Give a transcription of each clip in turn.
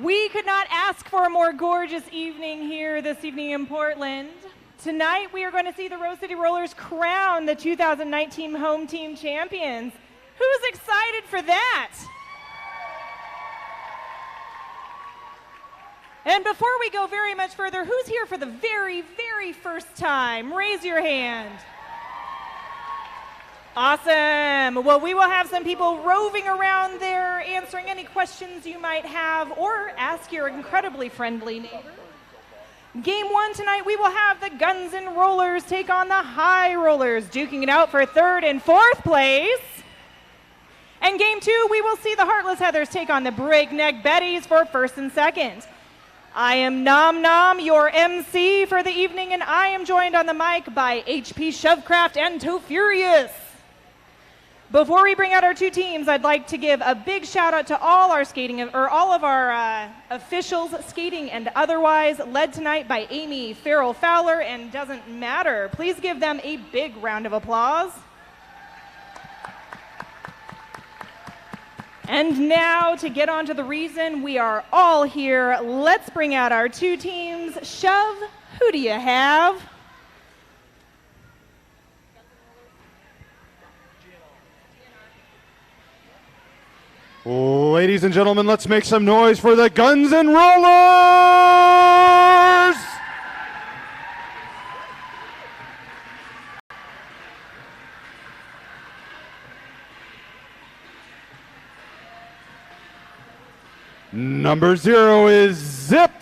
We could not ask for a more gorgeous evening here this evening in Portland. Tonight we are going to see the Rose City Rollers crown the 2019 home team champions. Who's excited for that? And before we go very much further, who's here for the very, very first time? Raise your hand. Awesome. Well, we will have some people roving around there answering any questions you might have or ask your incredibly friendly neighbor. Game one tonight, we will have the Guns N' Rollers take on the High Rollers, duking it out for third and fourth place. And game two, we will see the Heartless Heathers take on the Breakneck Betties for first and second. I am Nom Nom, your MC for the evening, and I am joined on the mic by HP Shovecraft and Tofurious. Before we bring out our two teams, I'd like to give a big shout out to all of our officials, skating and otherwise, led tonight by Amy Farrell Fowler and Doesn't Matter. Please give them a big round of applause. And now, to get on to the reason we are all here, let's bring out our two teams. Shove, who do you have? Ladies and gentlemen, let's make some noise for the Guns N' Rollers! Number 0 is Zip.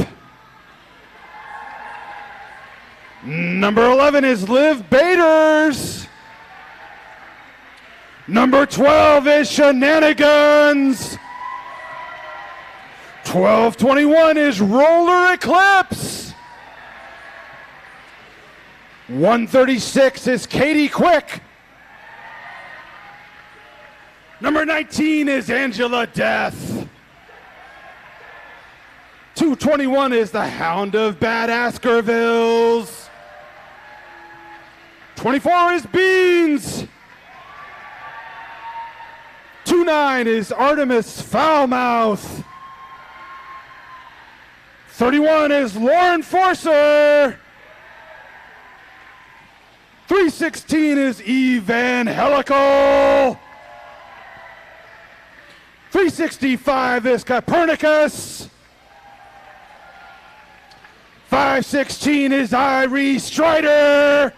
Number 11 is Liv Baders. Number 12 is Shenanigans. 1221 is Roller Eclipse. 136 is Katie Quick. Number 19 is Angela Death. 221 is the Hound of Badass Gervilles. 24 is Beans. 29 is Artemis Foulmouth. 31 is Lauren Forcer. 316 is Eve Van Helical. 365 is Copernicus. 516 is Irie Strider.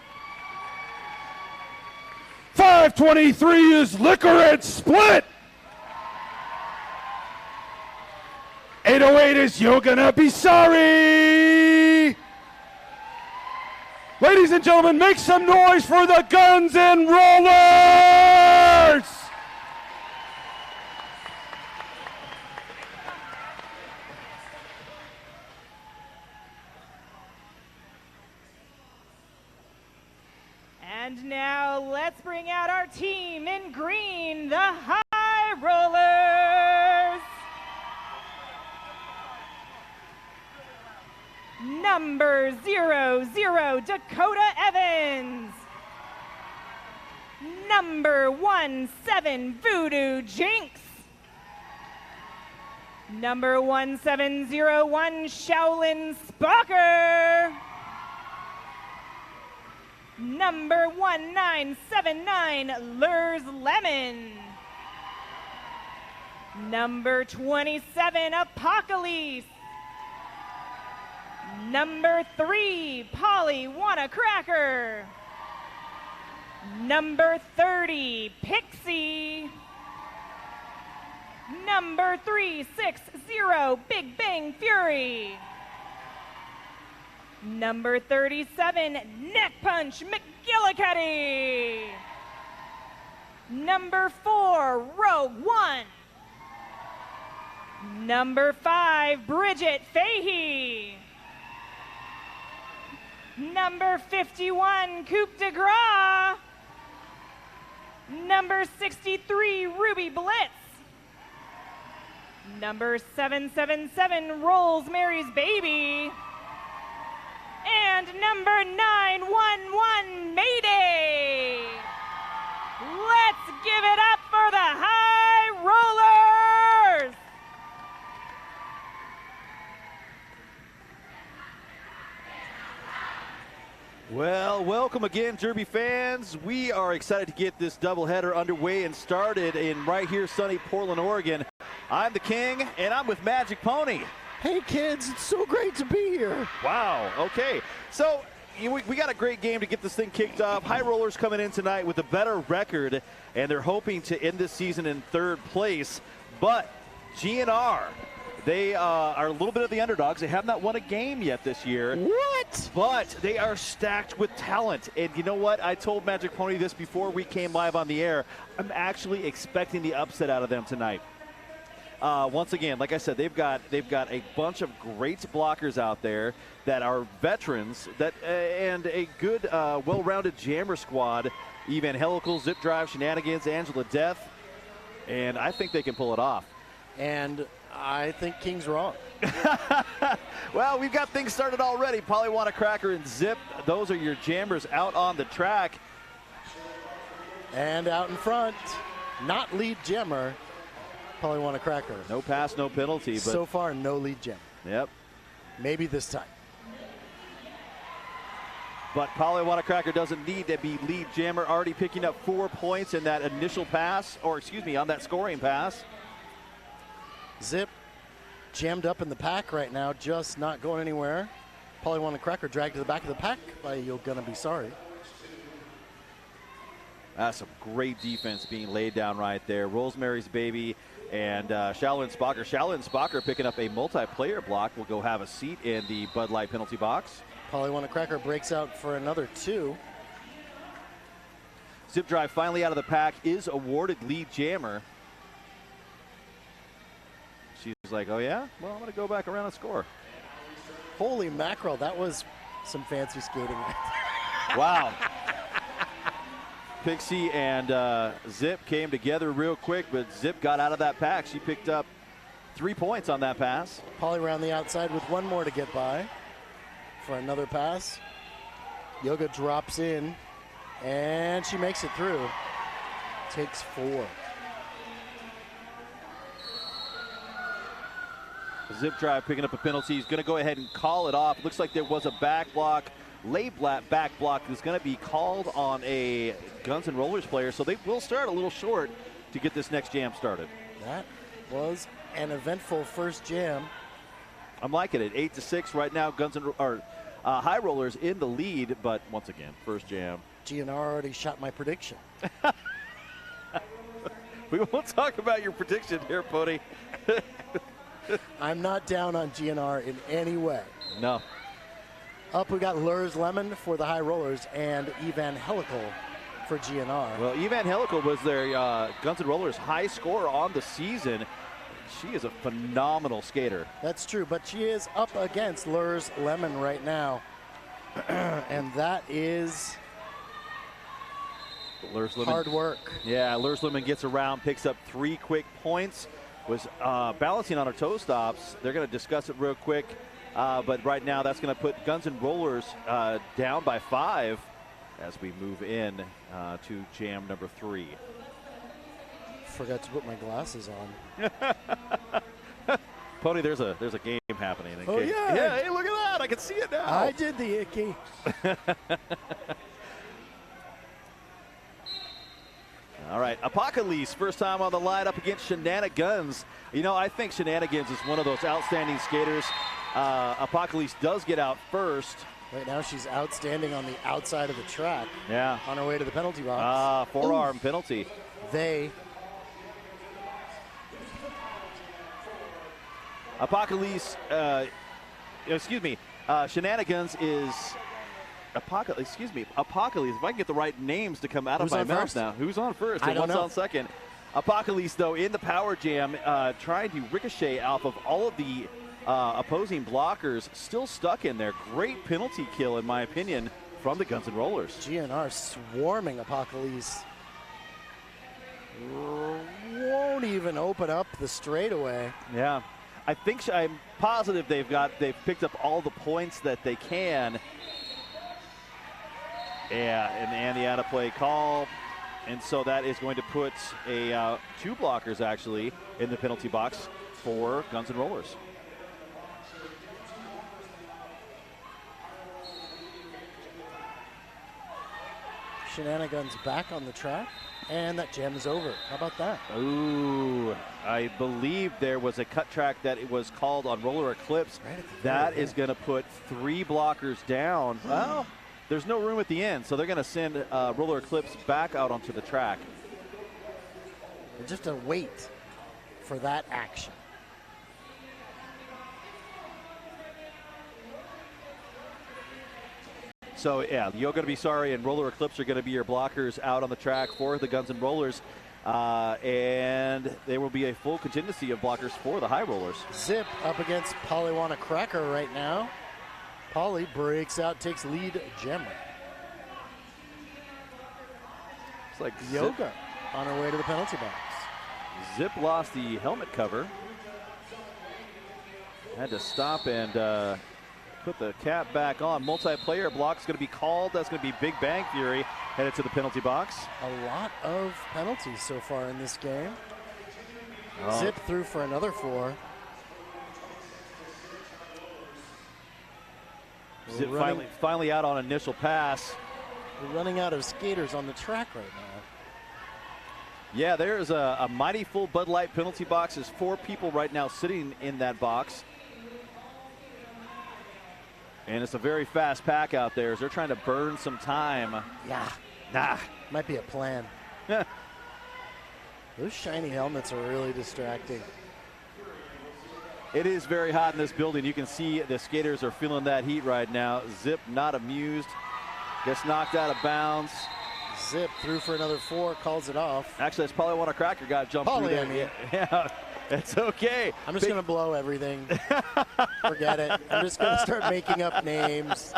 523 is Licorice Split. 808 is You're Gonna Be Sorry. Ladies and gentlemen, make some noise for the Guns N' Rollers! And now let's bring out our team in green, the High Rollers. Number 00, Dakota Evans. Number 17, Voodoo Jinx. Number 1701, Shaolin Spocker. Number 1979, Lurs Lemon. Number 27, Apocalypse. Number 3, Polly Wannacracker. Number 30, Pixie. Number 360, Big Bang Fury. Number 37, Neck Punch McGillicuddy. Number 4, Rogue One. Number 5, Bridget Fahey. Number 51, Coupe de Gras. Number 63, Ruby Blitz. Number 777, Rosemary's Baby. And number 911, Mayday. Let's give it up for the High Rollers. Well, welcome again, Derby fans. We are excited to get this doubleheader underway and started in right here, sunny Portland, Oregon. I'm the King, and I'm with Magic Pony. Hey, kids, it's so great to be here. Wow, okay. So, we got a great game to get this thing kicked off. High Rollers coming in tonight with a better record, and they're hoping to end this season in third place. But GNR, they are a little bit of the underdogs. They have not won a game yet this year. What? But they are stacked with talent. And you know what? I told Magic Pony this before we came live on the air. I'm actually expecting the upset out of them tonight. Once again, like I said, they've got a bunch of great blockers out there that are veterans and a good, well-rounded jammer squad. Evangelical, Zip Drive, Shenanigans, Angela Death. And I think they can pull it off. And I think King's wrong. Well, we've got things started already. Polywana Cracker and Zip, those are your jammers out on the track. And out in front, not lead jammer, Polywana Cracker. No pass, no penalty. But so far, no lead jammer. Yep. Maybe this time. But Polywana Cracker doesn't need to be lead jammer, already picking up 4 points in that initial pass, or excuse me, on that scoring pass. Zip jammed up in the pack right now, just not going anywhere. Polywana Cracker dragged to the back of the pack by You're Gonna Be Sorry. That's some great defense being laid down right there. Rosemary's Baby and Shaolin Spocker. Shaolin Spocker picking up a multiplayer block. Will go have a seat in the Bud Light penalty box. Polywana Cracker breaks out for another 2. Zip Drive finally out of the pack, is awarded lead jammer. She's like, oh yeah? Well, I'm going to go back around and score. Holy mackerel, that was some fancy skating. Wow. Pixie and Zip came together real quick, but Zip got out of that pack. She picked up 3 points on that pass. Polly around the outside with 1 more to get by for another pass. Yoga drops in, and she makes it through. Takes 4. Zip Drive picking up a penalty. He's going to go ahead and call it off. Looks like there was a back block. Back block is going to be called on a Guns N' Rollers player, so they will start a little short to get this next jam started. That was an eventful first jam. I'm liking it. 8-6 right now. High Rollers in the lead, but once again, first jam. GNR already shot my prediction. We won't talk about your prediction here, Pony. I'm not down on GNR in any way. No. Up we got Lurs Lemon for the High Rollers and Evangelical for GNR. Well, Evangelical was their Guns N' Rollers high scorer on the season. She is a phenomenal skater. That's true, but she is up against Lurs Lemon right now. And that is hard work. Yeah, Lurs Lemon gets around, picks up 3 quick points. Was balancing on her toe stops. They're going to discuss it real quick. But right now, that's going to put Guns N' Rollers down by 5 as we move in to jam number 3. Forgot to put my glasses on. Pony, there's a game happening. Oh, yeah. Yeah, hey, look at that. I can see it now. I did the icky. All right, Apocalypse, first time on the line up against Shenanigans. You know, I think Shenanigans is one of those outstanding skaters. Apocalypse does get out first. Right now she's outstanding on the outside of the track. Yeah. On her way to the penalty box. Forearm penalty. Apocalypse, Shenanigans is Apocalypse. If I can get the right names to come out of my mouth now. Who's on first? I don't know. On second? Apocalypse, though, in the power jam, trying to ricochet off of all of the opposing blockers, still stuck in there. Great penalty kill, in my opinion, from the Guns N' Rollers. GNR swarming Apocalypse. Won't even open up the straightaway. Yeah. I'm positive they've picked up all the points that they can. Yeah, and the out-of-play call. And so that is going to put 2 blockers, actually, in the penalty box for Guns N' Rollers. Shenanigans back on the track, and that jam is over. How about that? Ooh, I believe there was a cut track that it was called on Roller Eclipse. That is going to put 3 blockers down. Well, there's no room at the end, so they're going to send Roller Eclipse back out onto the track. You just have to wait for that action. So, yeah, Yoga to be sorry and Roller Eclipse are going to be your blockers out on the track for the Guns and Rollers. And there will be a full contingency of blockers for the High Rollers. Zip up against Polywana Cracker right now. Polly breaks out, takes lead jammer. It's like Yoga on her way to the penalty box. Zip lost the helmet cover. Had to stop and put the cap back on. Multiplayer block is going to be called. That's going to be Big Bang Fury headed to the penalty box. A lot of penalties so far in this game. Oh. Zip through for another 4. Zip finally out on initial pass. We're running out of skaters on the track right now. Yeah, there's a mighty full Bud Light penalty box. There's 4 people right now sitting in that box. And it's a very fast pack out there as they're trying to burn some time. Yeah. Nah. Might be a plan. Those shiny helmets are really distracting. It is very hot in this building. You can see the skaters are feeling that heat right now. Zip not amused. Gets knocked out of bounds. Zip through for another 4, calls it off. Actually, that's probably one of Cracker got jumped through there. I mean. Yeah, it's okay. I'm just going to blow everything. Forget it. I'm just going to start making up names.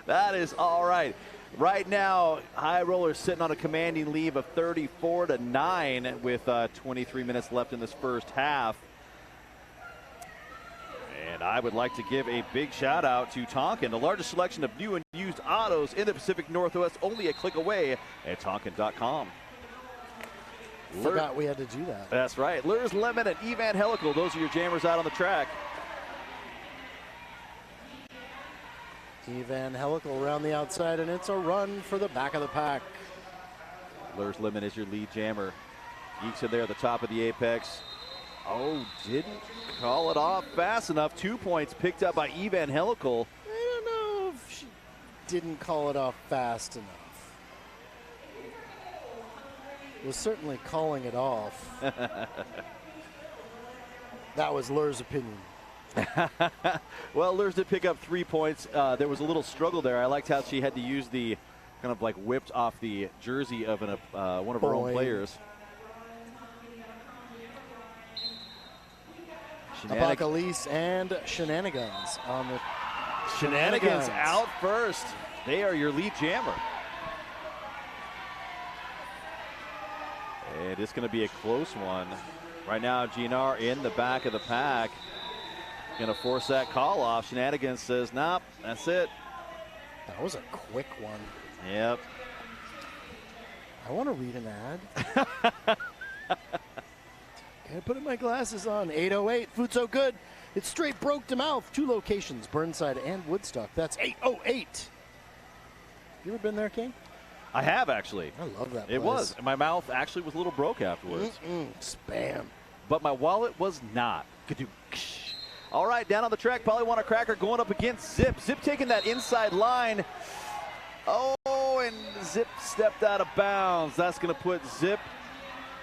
That is all right. Right now, High Rollers sitting on a commanding lead of 34-9 with 23 minutes left in this first half. And I would like to give a big shout out to Tonkin, the largest selection of new and used autos in the Pacific Northwest, only a click away at Tonkin.com. Forgot we had to do that. That's right. Lures Lemon and Evan Helical. Those are your jammers out on the track. Evan Helical around the outside, and it's a run for the back of the pack. Lures Lemon is your lead jammer. Geeks in there at the top of the apex. Oh, didn't call it off fast enough. 2 points picked up by Evan Helical. I don't know if she didn't call it off fast enough. Was certainly calling it off. That was Lur's opinion. Well, Lurs did pick up 3 points. There was a little struggle there. I liked how she had to use the kind of like whipped off the jersey of one of her own players. Apocalypse and Shenanigans on the Shenanigans out first. They are your lead jammer. And it's going to be a close one. Right now, GNR in the back of the pack. Going to force that call off. Shenanigans says, nope, that's it. That was a quick one. Yep. I want to read an ad. Gotta put my glasses on. 808, food so good. It's straight broke to mouth. 2 locations, Burnside and Woodstock. That's 808. You ever been there, King? I have, actually. I love that place. It was. My mouth actually was a little broke afterwards. Spam. But my wallet was not. All right, down on the track, Polywana Cracker going up against Zip. Zip taking that inside line. Oh, and Zip stepped out of bounds. That's going to put Zip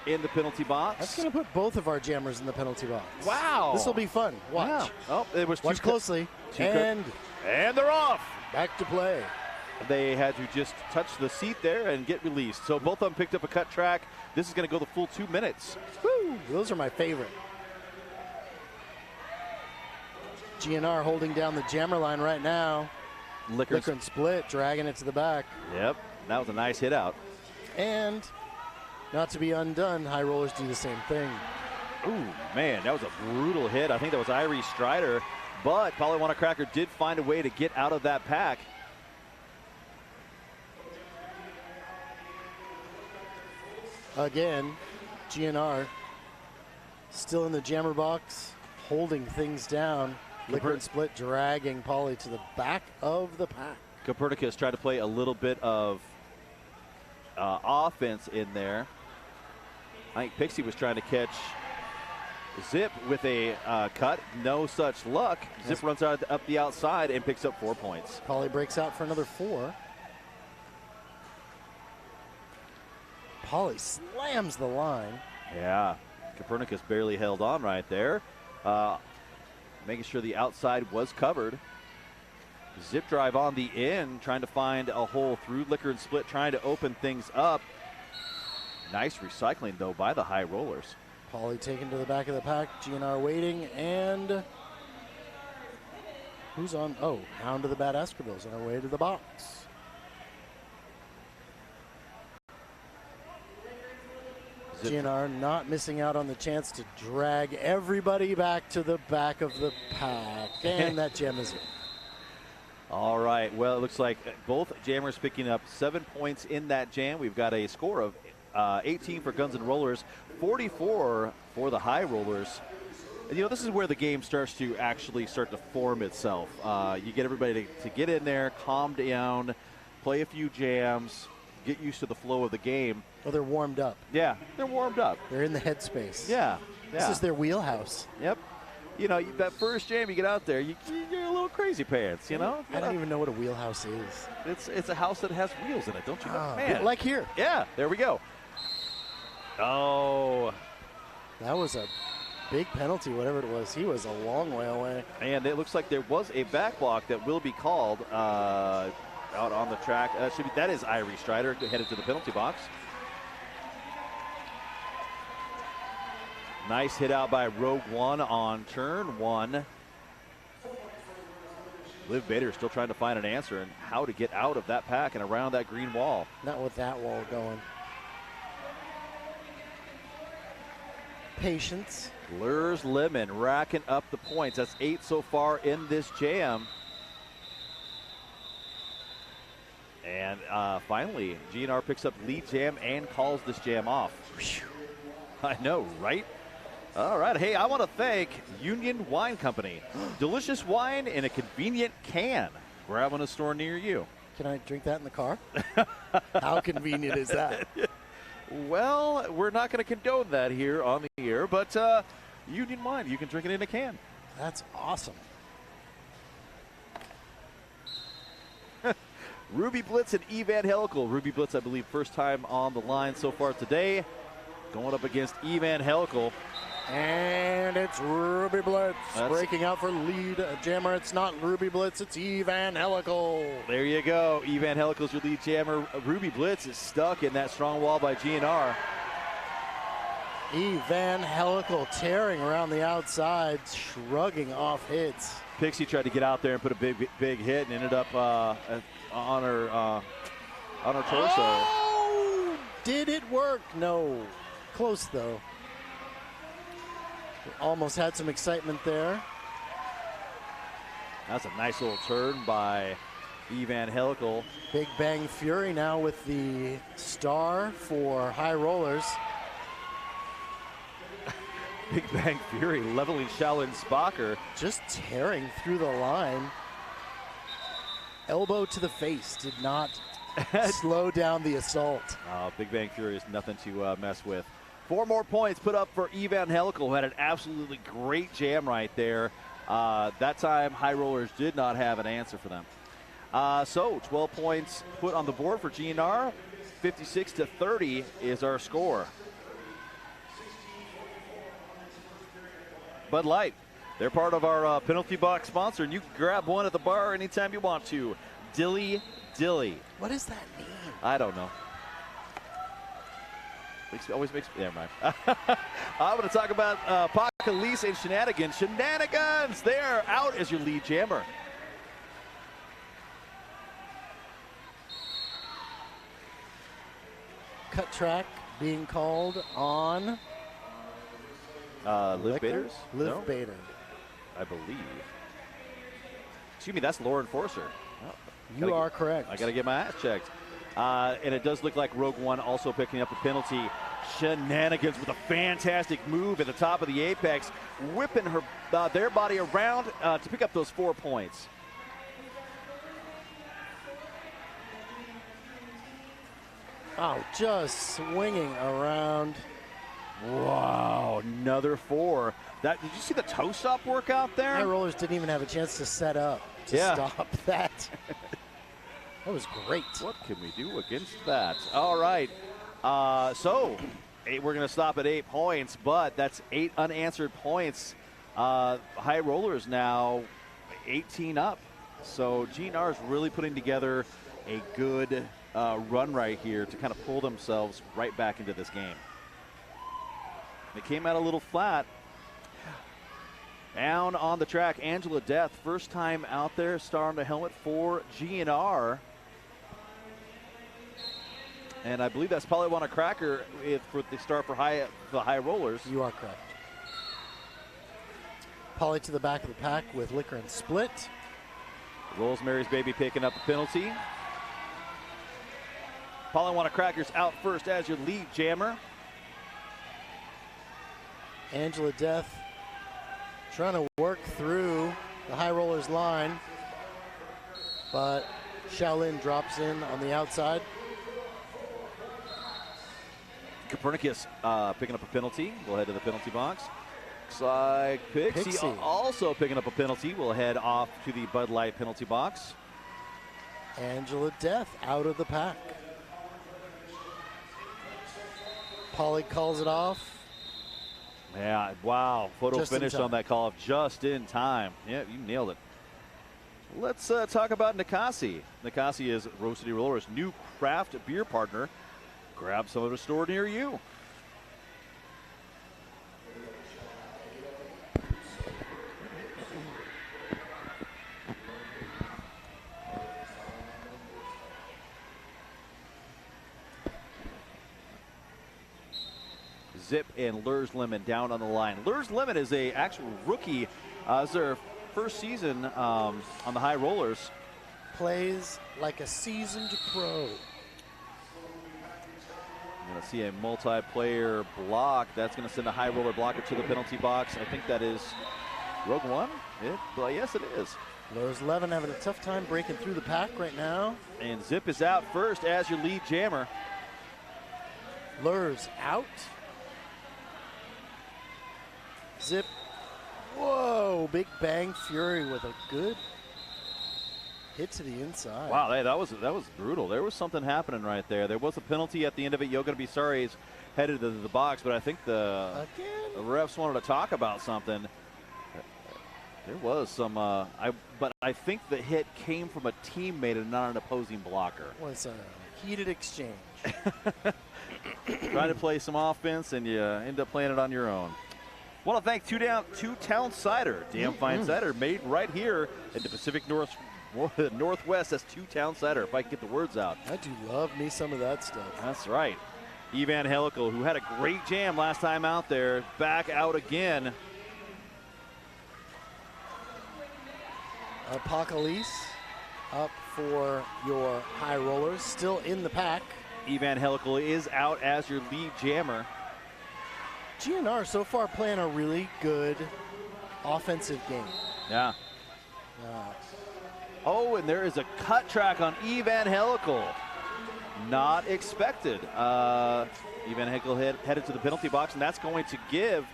in the penalty box. That's going to put both of our jammers in the penalty box. Wow. This will be fun. Watch. Wow. Oh, it was Watch closely. And they're off. Back to play. They had to just touch the seat there and get released. So both of them picked up a cut track. This is going to go the full 2 minutes. Woo, those are my favorite. GNR holding down the jammer line right now. Liquor and Split dragging it to the back. Yep, that was a nice hit out. And not to be undone, High Rollers do the same thing. Ooh, man, that was a brutal hit. I think that was Irie Strider, but Polywana Cracker did find a way to get out of that pack. Again, GNR still in the jammer box, holding things down. Liquor and Split dragging Polly to the back of the pack. Copernicus tried to play a little bit of offense in there. I think Pixie was trying to catch Zip with a cut. No such luck. Zip runs out up the outside and picks up 4 points. Polly breaks out for another 4. Polly slams the line. Yeah, Copernicus barely held on right there. Making sure the outside was covered. Zip drive on the in, trying to find a hole through Liquor and Split, trying to open things up. Nice recycling, though, by the high rollers. Polly taken to the back of the pack. GNR waiting, and who's on? Oh, Hound of the Bad Esquimals on our way to the box. GNR not missing out on the chance to drag everybody back to the back of the pack. And that gem is in. All right, well, it looks like both jammers picking up 7 points in that jam. We've got a score of 18 for Guns and Rollers, 44 for the high rollers. And, you know, this is where the game starts to form itself. You get everybody to get in there, calm down, play a few jams, get used to the flow of the game. Well, they're warmed up. Yeah, they're warmed up. They're in the headspace. Yeah. This is their wheelhouse. Yep. You know, that first jam you get out there, you're a little crazy pants, you know? I don't even know what a wheelhouse is. It's a house that has wheels in it, don't you know? Man. Like here. Yeah, there we go. Oh. That was a big penalty, whatever it was. He was a long way away. And it looks like there was a back block that will be called out on the track. That is Irie Strider headed to the penalty box. Nice hit out by Rogue One on turn 1. Liv Bader still trying to find an answer and how to get out of that pack and around that green wall. Not with that wall going. Patience. Lures Lemon racking up the points. That's 8 so far in this jam. And finally, GNR picks up lead jam and calls this jam off. Whew. I know, right? All right. Hey, I want to thank Union Wine Company. Delicious wine in a convenient can. Grab in a store near you. Can I drink that in the car? How convenient is that? Well, we're not going to condone that here on the air, but Union Wine, you can drink it in a can. That's awesome. Ruby Blitz and Evangelical. Ruby Blitz, I believe, first time on the line so far today. Going up against Evangelical. And it's Ruby Blitz breaking out for lead jammer. It's not Ruby Blitz, it's Evangelical. There you go. Evangelical's your lead jammer. Ruby Blitz is stuck in that strong wall by GNR. Evangelical tearing around the outside, shrugging off hits. Pixie tried to get out there and put a big hit and ended up on her torso. Oh! Did it work? No. Close though. Almost had some excitement there. That's a nice little turn by Evangelical. Big Bang Fury now with the star for high rollers. Big Bang Fury leveling Shaolin Spocker. Just tearing through the line. Elbow to the face did not slow down the assault. Big Bang Fury is nothing to mess with. 4 more points put up for Evangelical, who had an absolutely great jam right there. That time, high rollers did not have an answer for them. So 12 points put on the board for GNR. 56-30 is our score. Bud Light, they're part of our penalty box sponsor, and you can grab one at the bar anytime you want to. Dilly Dilly. What does that mean? I don't know. Always makes me, never mind. I'm going to talk about Apocalypse and Shenanigans. Shenanigans, they're out as your lead jammer. Cut track being called on Liv Baders? Liv Bader. I believe. Excuse me, that's Lauren Forcer. You are correct. I got to get my ass checked. And it does look like Rogue One also picking up a penalty. Shenanigans with a fantastic move at the top of the apex, whipping their body around to pick up those 4 points. Oh, just swinging around. Wow, another 4. Did you see the toe stop work out there? My rollers didn't even have a chance to set up to stop that. That was great. What can we do against that? All right. So we're going to stop at 8 points, but that's 8 unanswered points. High Rollers now 18 up. So GNR is really putting together a good run right here to kind of pull themselves right back into this game. They came out a little flat. Down on the track, Angela Death, first time out there, star on the helmet for GNR. And I believe that's probably one of Cracker for the start for the High Rollers. You are correct. Polly to the back of the pack with Liquor and Split. Rosemary's Baby picking up a penalty. Polywana Crackers out first as your lead jammer. Angela Death trying to work through the High Rollers line, but Shaolin drops in on the outside. Copernicus picking up a penalty. We'll head to the penalty box. Looks like Pixie also picking up a penalty. We'll head off to the Bud Light penalty box. Angela Death out of the pack. Polly calls it off. Yeah, wow. Photo Just finish on that call just in time. Yeah, you nailed it. Let's talk about Nikasi. Nikasi is Rose City Rollers' new craft beer partner. Grab some at a store near you. Zip and Lurs Lemon down on the line. Lurs Lemon is a actual rookie. It's their first season on the High Rollers. Plays like a seasoned pro. I'm going to see a multiplayer block. That's going to send a High Roller blocker to the penalty box. I think that is Rogue One. Well, yes, it is. Lurs Lemon having a tough time breaking through the pack right now. And Zip is out first as your lead jammer. Lurs out. Zip. Whoa, Big Bang Fury with a good hit to the inside. Wow, hey, that was brutal. There was something happening right there. There was a penalty at the end of it. You're going to be sorry he's headed to the box, but I think the refs wanted to talk about something. There was some, but I think the hit came from a teammate and not an opposing blocker. Well, it's a heated exchange. Trying to play some offense, and you end up playing it on your own. Want to thank Two Town Cider, damn fine cider made right here in the Pacific Northwest. That's Two Town Cider, if I can get the words out. I do love me some of that stuff. That's right. Evangelical, who had a great jam last time out there, back out again. Apocalypse up for your High Rollers, still in the pack. Evangelical is out as your lead jammer. GNR so far playing a really good offensive game. Yeah. Oh, and there is a cut track on Evangelical. Not expected. Evangelical headed to the penalty box, and that's going to give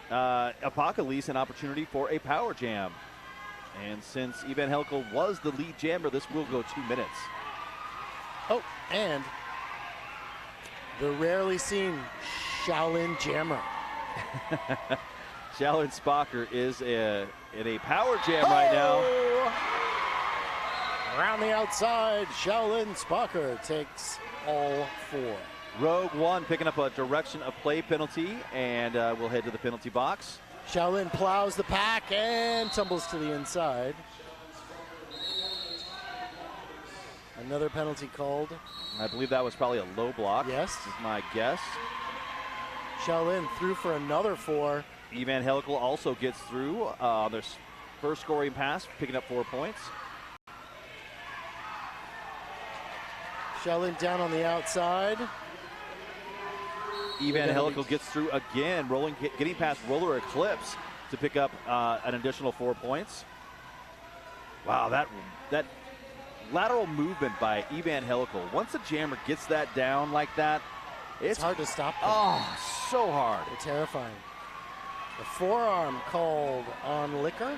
Apocalypse an opportunity for a power jam. And since Evangelical was the lead jammer, this will go 2 minutes. Oh, and the rarely seen Shaolin Jammer. Shaolin Spocker is in a power jam right now. Around the outside, Shaolin Spocker takes all 4. Rogue One picking up a direction of play penalty, and we'll head to the penalty box. Shaolin plows the pack and tumbles to the inside. Another penalty called. I believe that was probably a low block. Yes. Is my guess. Shaolin through for another 4. Evangelical also gets through on their first scoring pass, picking up 4 points. Shaolin down on the outside. Evangelical gets through again, getting past Roller Eclipse to pick up an additional 4 points. Wow, that lateral movement by Evangelical. Once a jammer gets that down like that, It's hard to stop them. Oh, so hard. They're terrifying. The forearm called on Liquor.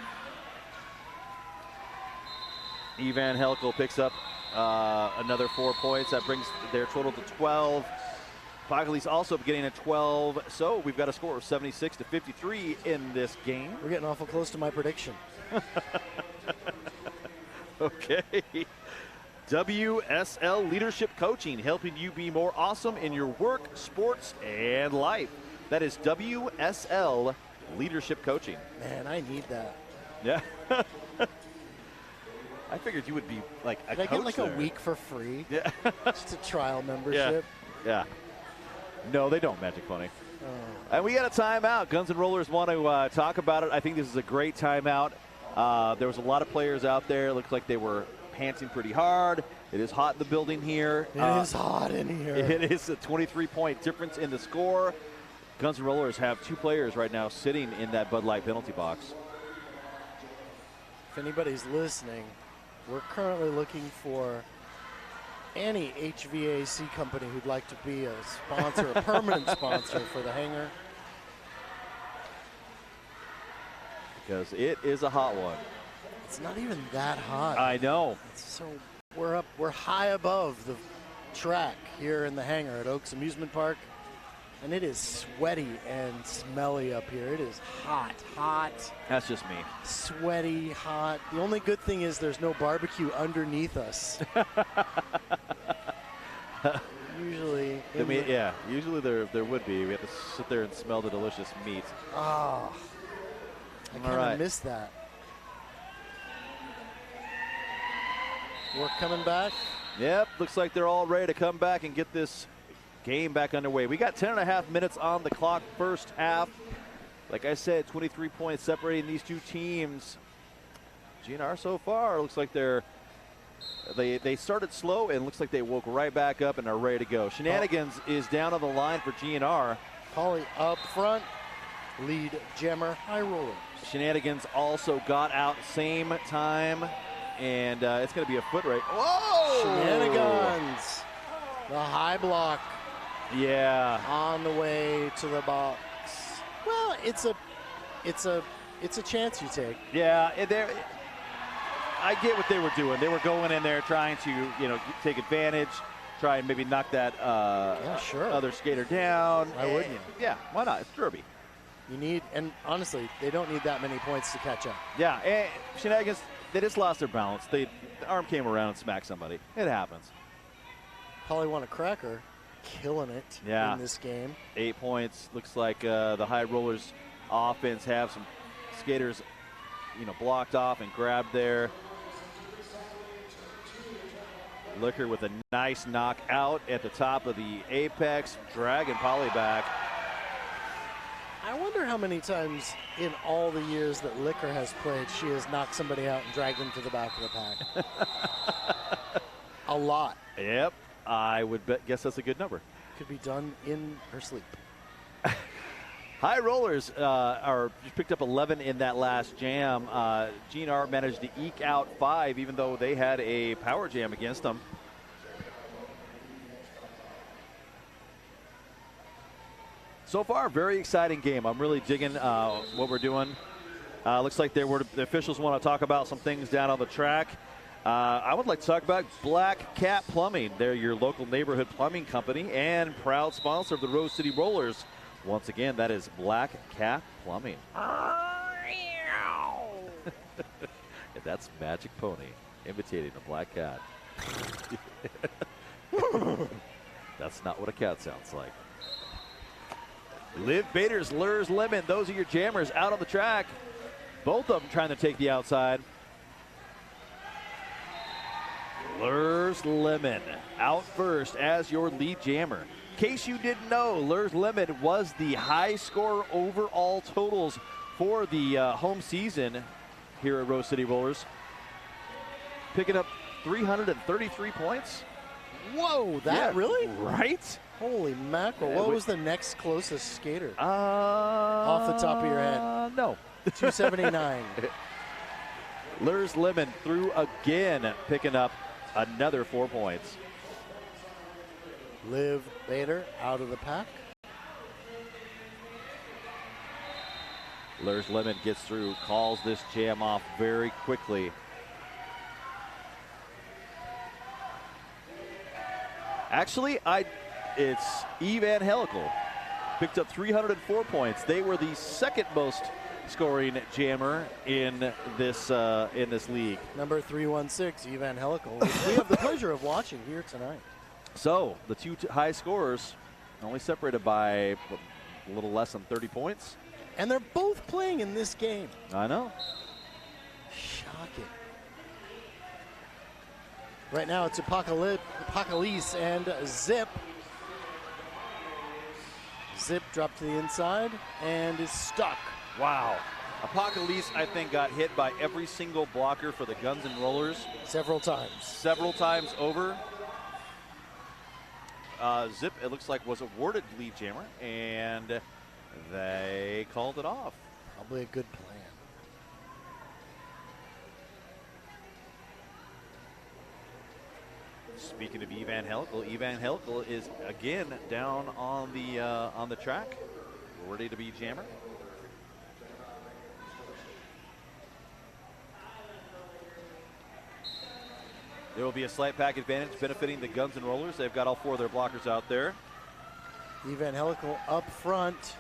Evangelical picks up another 4 points. That brings their total to 12. Fagerly's also getting a 12. So we've got a score of 76-53 in this game. We're getting awful close to my prediction. Okay. WSL Leadership Coaching, helping you be more awesome in your work, sports, and life. That is WSL Leadership Coaching. Man, I need that. Yeah. I figured you would be like a Did I coach get like there. a week for free? Yeah. Just a trial membership. Yeah. No, they don't, Magic Pony. Oh. And we got a timeout. Guns and Rollers want to talk about it. I think this is a great timeout. There was a lot of players out there. It looks like they were panting pretty hard. It is hot in the building here. It is hot in here. It is a 23-point difference in the score. Guns and Rollers have 2 players right now sitting in that Bud Light penalty box. If anybody's listening, we're currently looking for any HVAC company who'd like to be a sponsor, a permanent sponsor for the Hangar. Because it is a hot one. It's not even that hot. I know. So we're high above the track here in the Hangar at Oaks Amusement Park, and it is sweaty and smelly up here. It is hot. That's just me. Sweaty, hot. The only good thing is there's no barbecue underneath us. Usually. Usually there would be. We have to sit there and smell the delicious meat. Oh, I kind of miss that. We're coming back. Yep, looks like they're all ready to come back and get this game back underway. We got 10.5 minutes on the clock first half. Like I said, 23 points separating these two teams. GNR so far looks like they started slow and looks like they woke right back up and are ready to go. Shenanigans is down on the line for GNR. Polly up front, lead jammer, high roller. Shenanigans also got out same time, and it's going to be a foot race. Whoa! Shenanigans, the high block. Yeah. On the way to the box. Well, it's a chance you take. Yeah, I get what they were doing. They were going in there trying to, take advantage, try and maybe knock that other skater down. Why wouldn't you? Yeah, why not? It's Derby. You need, and honestly, they don't need that many points to catch up. Yeah, and Shenanigans, they just lost their balance. The arm came around and smacked somebody. It happens. Polly won a cracker, killing it in this game. 8 points. Looks like the High Rollers offense have some skaters, blocked off and grabbed there. Liquor with a nice knockout at the top of the apex, dragging Polly back. I wonder how many times in all the years that Liquor has played, she has knocked somebody out and dragged them to the back of the pack. A lot. Yep, I would guess that's a good number. Could be done in her sleep. High Rollers picked up 11 in that last jam. GNR managed to eke out 5, even though they had a power jam against them. So far, very exciting game. I'm really digging what we're doing. Looks like the officials want to talk about some things down on the track. I would like to talk about Black Cat Plumbing. They're your local neighborhood plumbing company and proud sponsor of the Rose City Rollers. Once again, that is Black Cat Plumbing. And that's Magic Pony imitating a black cat. That's not what a cat sounds like. Liv Bader's Lures Lemon. Those are your jammers out on the track. Both of them trying to take the outside. Lures Lemon out first as your lead jammer. In case you didn't know, Lures Lemon was the high score overall totals for the home season here at Rose City Rollers. Picking up 333 points. Whoa, that really? Right? Holy mackerel. What was the next closest skater? Off the top of your head. No. 279. Lures Lemon through again, picking up another 4 points. Liv Bader out of the pack. Lurs Lemon gets through, calls this jam off very quickly. Actually, it's Evangelical. Picked up 304 points. They were the second most scoring jammer in this league. Number 316, Evangelical, which we have the pleasure of watching here tonight. So the two high scorers only separated by a little less than 30 points. And they're both playing in this game. I know. Shocking. Right now it's Apocalypse and Zip. Zip dropped to the inside and is stuck. Wow. Apocalypse, I think, got hit by every single blocker for the Guns and Rollers. Several times. Several times over. Zip, it looks like, was awarded lead jammer, and they called it off. Probably a good plan. Speaking of Evangelical is again down on the track, ready to be jammer. There will be a slight pack advantage benefiting the Guns and Rollers. They've got all four of their blockers out there. Evangelical up front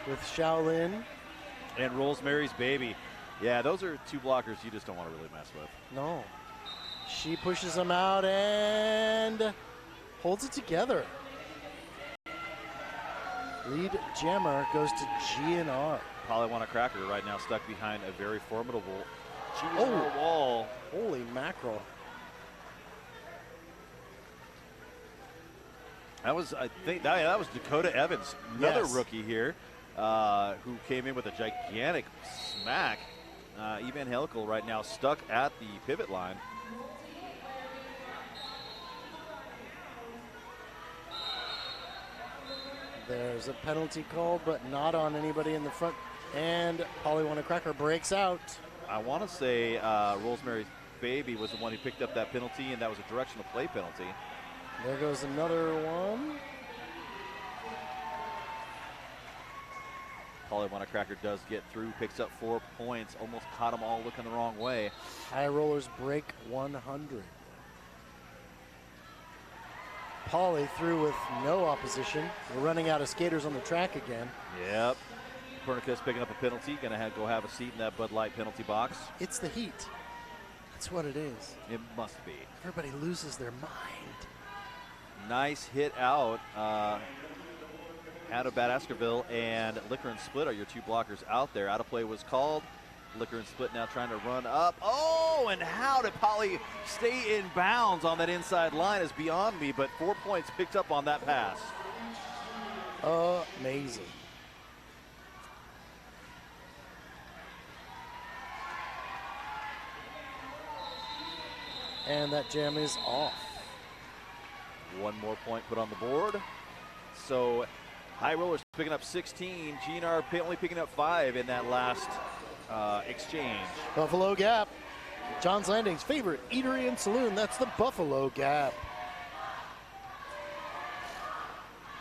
with Shaolin. And Rosemary's Baby. Yeah, those are two blockers you just don't want to really mess with. No. She pushes him out and holds it together. Lead jammer goes to GNR. Polywana Cracker right now stuck behind a very formidable GNR wall. Holy mackerel. That was, I think, that was Dakota Evans, another Yes. rookie here, who came in with a gigantic smack. Evangelical right now stuck at the pivot line. There's a penalty called, but not on anybody in the front. And Polywana Cracker breaks out. I want to say Rosemary's Baby was the one who picked up that penalty, and that was a directional play penalty. There goes another one. Polywana Cracker does get through, picks up 4 points, almost caught them all looking the wrong way. High rollers break 100. Poly through with no opposition. We're running out of skaters on the track again. Yep. Copernicus picking up a penalty, going to go have a seat in that Bud Light penalty box. It's the heat. That's what it is. It must be. Everybody loses their mind. Nice hit out of Bad Askerville, and Liquor and Split are your two blockers out there. Out of play was called. Liquor and Split now trying to run up. Oh, and how did Poly stay in bounds on that inside line is beyond me, but 4 points picked up on that pass. Amazing. And that jam is off. One more point put on the board. So High Rollers picking up 16. GNR only picking up 5 in that last exchange. Buffalo Gap, John's Landing's favorite eatery and saloon. That's the Buffalo Gap.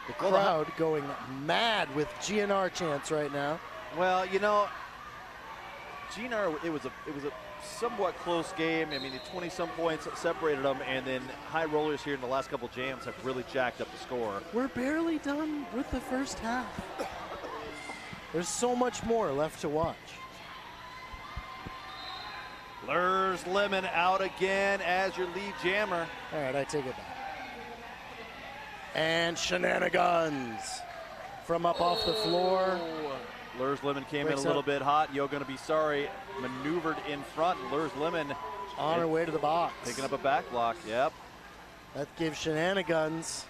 The crowd going mad with GNR chants right now. Well, you know, GNR, it was a somewhat close game. I mean, 20-some points separated them, and then High Rollers here in the last couple jams have really jacked up the score. We're barely done with the first half. There's so much more left to watch. Lurs Lemon out again as your lead jammer. All right, I take it back. And shenanigans from up off the floor. Lurs Lemon came Breaks in a little bit hot. You're going to be sorry. Maneuvered in front. Lurs Lemon On her way to the box. picking up a back block. Yep. That gives shenanigans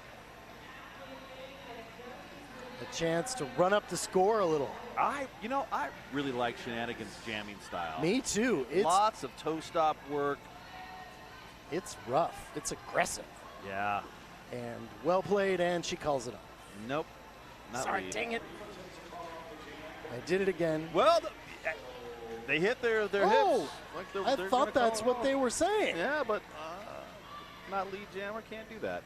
a chance to run up the score a little. I really like Shenanigans' jamming style. Me too. It's Lots of toe stop work. It's rough. It's aggressive. Yeah. And well played, and she calls it off. Nope. Not Sorry, lead. dang it. I did it again. Well, They hit their hips. Like I thought that's what they were saying. Yeah, but not lead jammer, can't do that.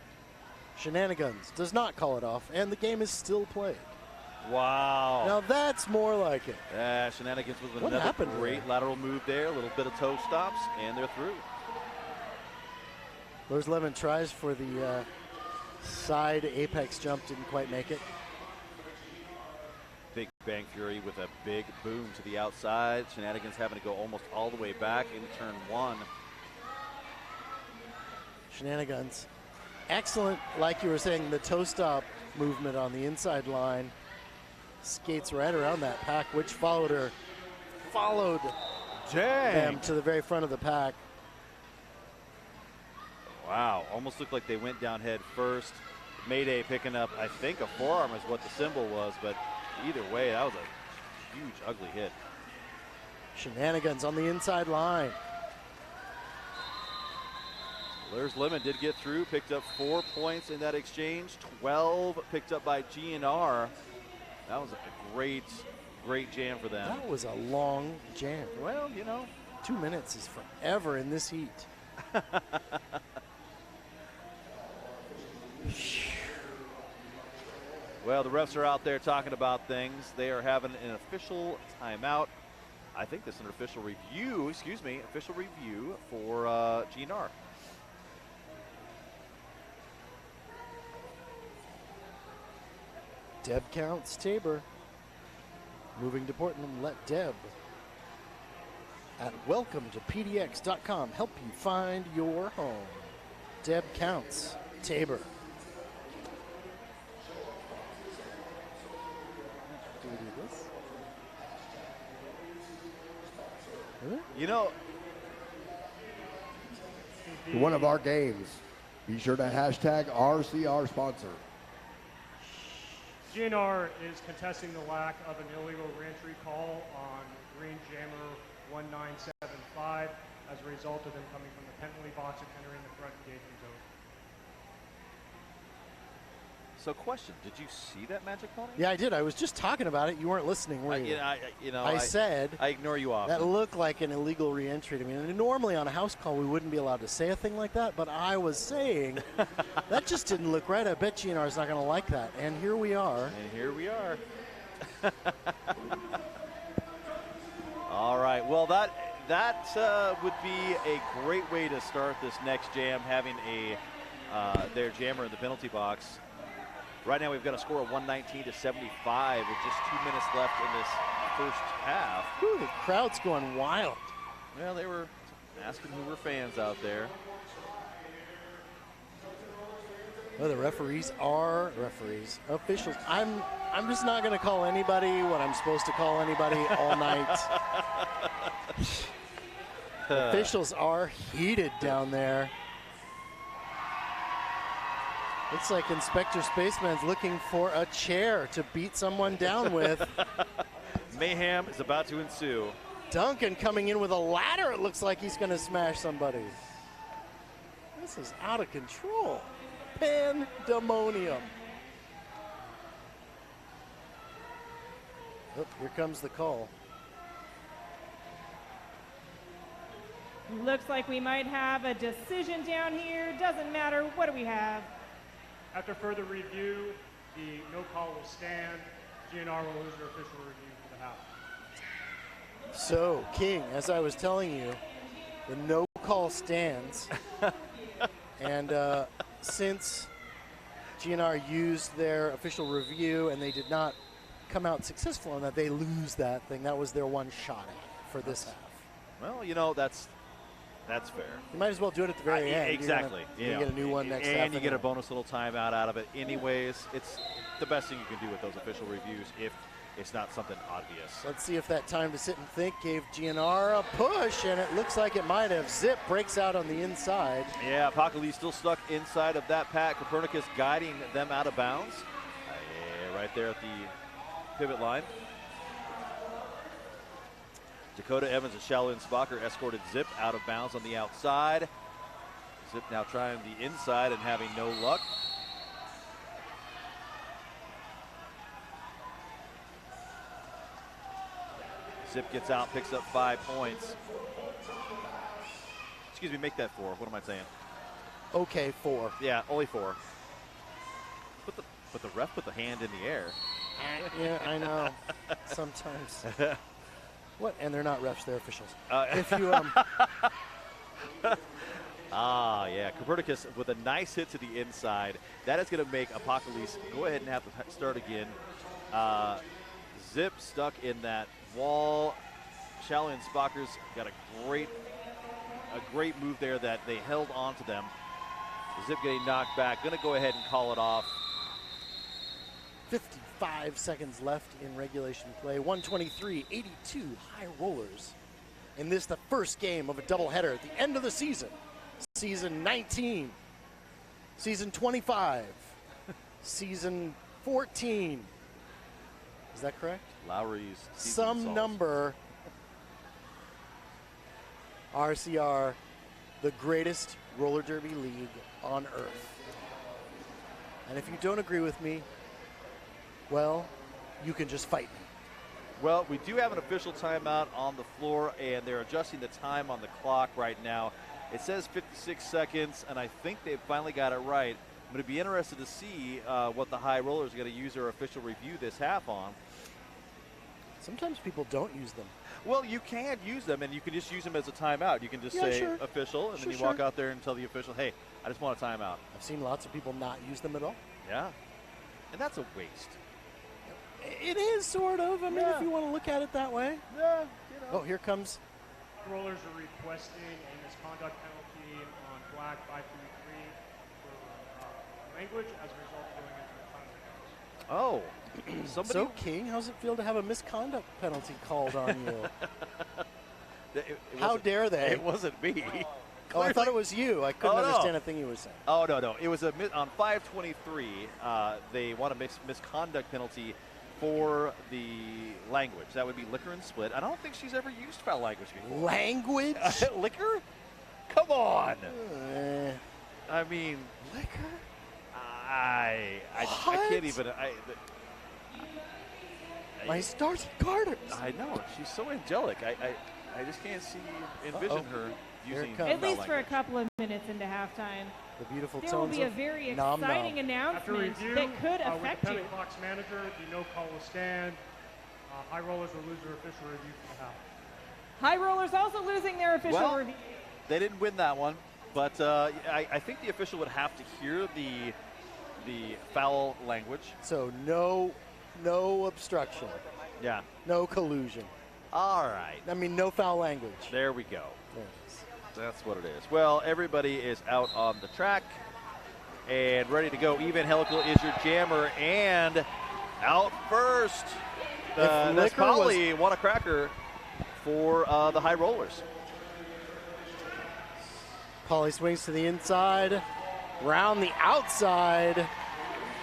Shenanigans does not call it off, and the game is still played. Wow. Now that's more like it. Yeah, Shenanigans was What another happened great there? lateral move there. A little bit of toe stops, and they're through. Lurs Levin tries for the side apex jump, didn't quite make it. Big Bang Fury with a big boom to the outside. Shenanigans having to go almost all the way back in turn 1. Shenanigans. Excellent, like you were saying, the toe stop movement on the inside line. Skates right around that pack, which followed them to the very front of the pack. Wow, almost looked like they went down head first. Mayday picking up, I think, a forearm is what the symbol was, but either way, that was a huge, ugly hit. Shenanigans on the inside line. Lurs Lemon did get through, picked up 4 points in that exchange, 12 picked up by GNR. That was a great jam for them. That was a long jam. Well, you know. 2 minutes is forever in this heat. Well, the refs are out there talking about things. They are having an official timeout. I think this is an official review, official review for GNR. Deb counts Tabor. Moving to Portland, let Deb at welcome to PDX.com help you find your home. Deb counts Tabor. Do we do this? Really? You know, One of our games. Be sure to hashtag RCR sponsor. GNR is contesting the lack of an illegal reentry call on Green Jammer 1975 as a result of them coming from the penalty box and entering the front engagement zone. so question, did you see that Magic Pony? Yeah, I did. I was just talking about it. You weren't listening, were you? I said I ignore you often. that looked like an illegal reentry to me. And normally on a house call, we wouldn't be allowed to say a thing like that. But I was saying that just didn't look right. I bet GNR is not going to like that. And here we are. And here we are. All right. Well, that would be a great way to start this next jam, having their jammer in the penalty box. Right now, we've got a score of 119 to 75 with just 2 minutes left in this first half. Whew, the crowd's going wild. Well, they were asking who were fans out there. Well, the referees are officials. I'm just not going to call anybody what I'm supposed to call anybody all night. Officials are heated down there. Looks like Inspector Spaceman's looking for a chair to beat someone down with. Mayhem is about to ensue. Duncan coming in with a ladder. It looks like he's going to smash somebody. This is out of control. Pandemonium. Oh, here comes the call. Looks like we might have a decision down here. Doesn't matter. What do we have? After further review, the no call will stand. GNR will lose their official review for the half. So, King, as I was telling you, the no call stands. And since GNR used their official review and they did not come out successful on that, they lose that thing. That was their one shot at for this half. Well, you know, that's fair. You might as well do it at the very end. Exactly. You get a new one next half. And you get a bonus little timeout out of it. Anyways, it's the best thing you can do with those official reviews if it's not something obvious. Let's see if that time to sit and think gave GNR a push, and it looks like it might have. Zip breaks out on the inside. Yeah, Apocalypse still stuck inside of that pack. Copernicus guiding them out of bounds. Yeah, right there at the pivot line. Dakota Evans and Shaolin Spocker escorted Zip out of bounds on the outside. Zip now trying the inside and having no luck. Zip gets out, picks up 5 points. Excuse me, make that 4. What am I saying? Okay, 4. Yeah, only 4. But the ref put the hand in the air. Yeah, I know. Sometimes. What? And they're not refs; they're officials. If you yeah, Copernicus with a nice hit to the inside. That is going to make Apocalypse go ahead and have to start again. Zip stuck in that wall. Shally and Spockers got a great move there that they held on to them. Zip getting knocked back. Going to go ahead and call it off. 55 seconds left in regulation play. 123-82 High Rollers. In this, the first game of a doubleheader at the end of the season. Season 19. Season 25. Season 14. Is that correct? Lowry's some number. RCR, the greatest roller derby league on earth. And if you don't agree with me, well, you can just fight me. Well, we do have an official timeout on the floor, and they're adjusting the time on the clock right now. It says 56 seconds, and I think they've finally got it right. I'm going to be interested to see what the High Rollers are going to use their official review this half on. Sometimes people don't use them. Well, you can use them, and you can just use them as a timeout. You can just say sure. official, and then you walk out there and tell the official, hey, I just want a timeout. I've seen lots of people not use them at all. Yeah, and that's a waste. It is, sort of. I mean, if you want to look at it that way. Yeah, Oh, here comes. Rollers are requesting a misconduct penalty on Black 533 for language as a result of going into the penalty box. Oh, somebody. So, King, how's it feel to have a misconduct penalty called on you? It How dare they? It wasn't me. Oh, I thought it was you. I couldn't Oh, no. understand a thing you were saying. Oh, no. It was on 523. They want a misconduct penalty for the language. That would be liquor and split. I don't think she's ever used foul language before. Language? Liquor? Come on. Uh, I mean, liquor? I can't even. My stars and garters. I know. She's so angelic. I just can't envision her using comes. At foul least for a language. couple of minutes into halftime. The beautiful There will tones be a of very nom nom. exciting After announcement review, that could with the affect you. penalty box manager, the no call will stand. High Rollers will lose their official review for the half. High Rollers also losing their official Well, review. They didn't win that one, but I think the official would have to hear the foul language. So no obstruction, Yeah. no collusion. All right. I mean, no foul language. There we go. There it is. That's what it is. Well, everybody is out on the track and ready to go. Evangelical is your jammer, and out first. That's Liquor Polly won a cracker for the High Rollers. Pauly swings to the inside, round the outside.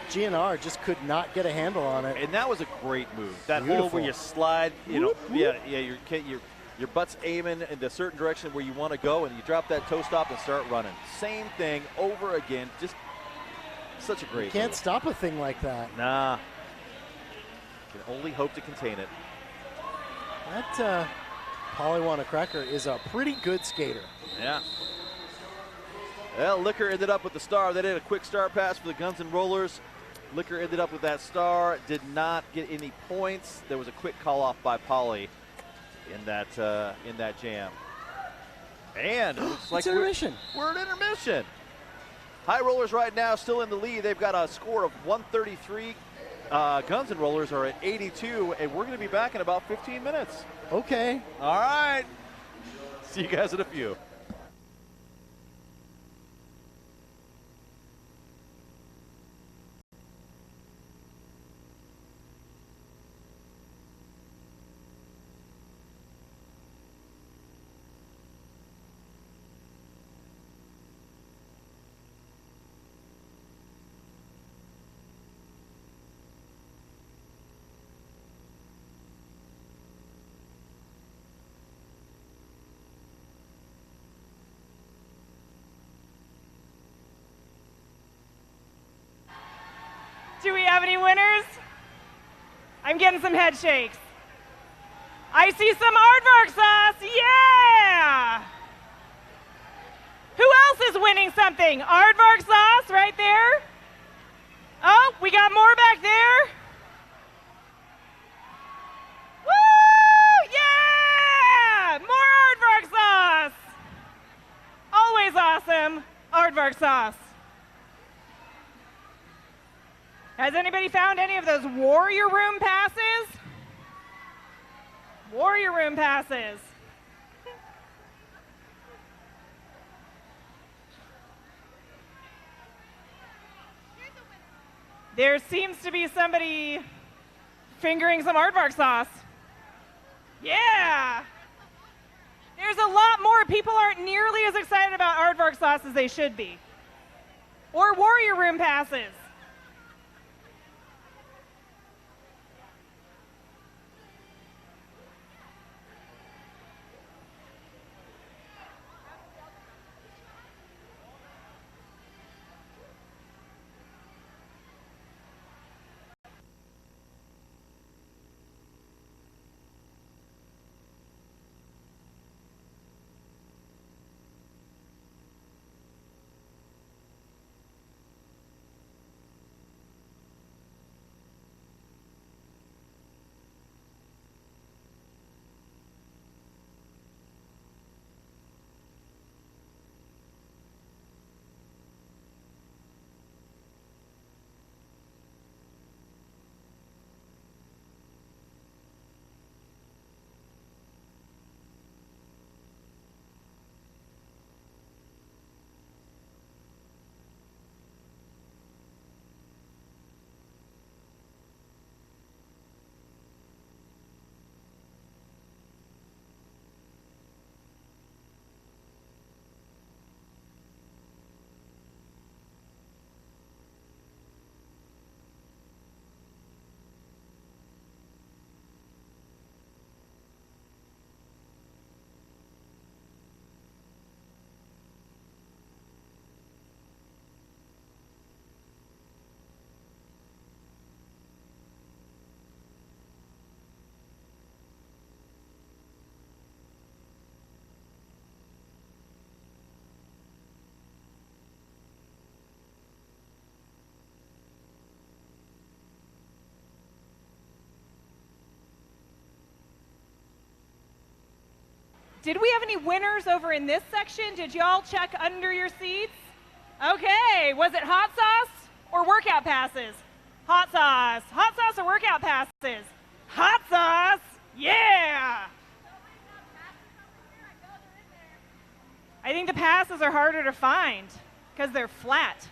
GNR just could not get a handle on it. And that was a great move. That hole Beautiful. where you slide, your butt's aiming in a certain direction where you want to go, and you drop that toe stop and start running. Same thing over again. Just such a great Can't move. stop a thing like that. Nah. Can only hope to contain it. That Pauly Wanacracker is a pretty good skater. Yeah. Well, Liquor ended up with the star. They did a quick star pass for the Guns N' Rollers. Liquor ended up with that star. Did not get any points. There was a quick call off by Pauly in that jam. And it looks like intermission. We're at intermission. High Rollers right now still in the lead. They've got a score of 133. Guns N' Rollers are at 82, and we're going to be back in about 15 minutes. Okay. All right. See you guys in a few. Do we have any winners? I'm getting some head shakes. I see some aardvark sauce. Yeah! Who else is winning something? Aardvark sauce right there. Oh, we got more back there. Woo! Yeah! More aardvark sauce. Always awesome. Aardvark sauce. Has anybody found any of those Warrior Room passes? Warrior Room passes. There seems to be somebody fingering some aardvark sauce. Yeah! There's a lot more. People aren't nearly as excited about aardvark sauce as they should be. Or Warrior Room passes. Did we have any winners over in this section? Did y'all check under your seats? Okay, was it hot sauce or workout passes? Hot sauce. Hot sauce or workout passes? Hot sauce. Yeah. I think the passes are harder to find because they're flat.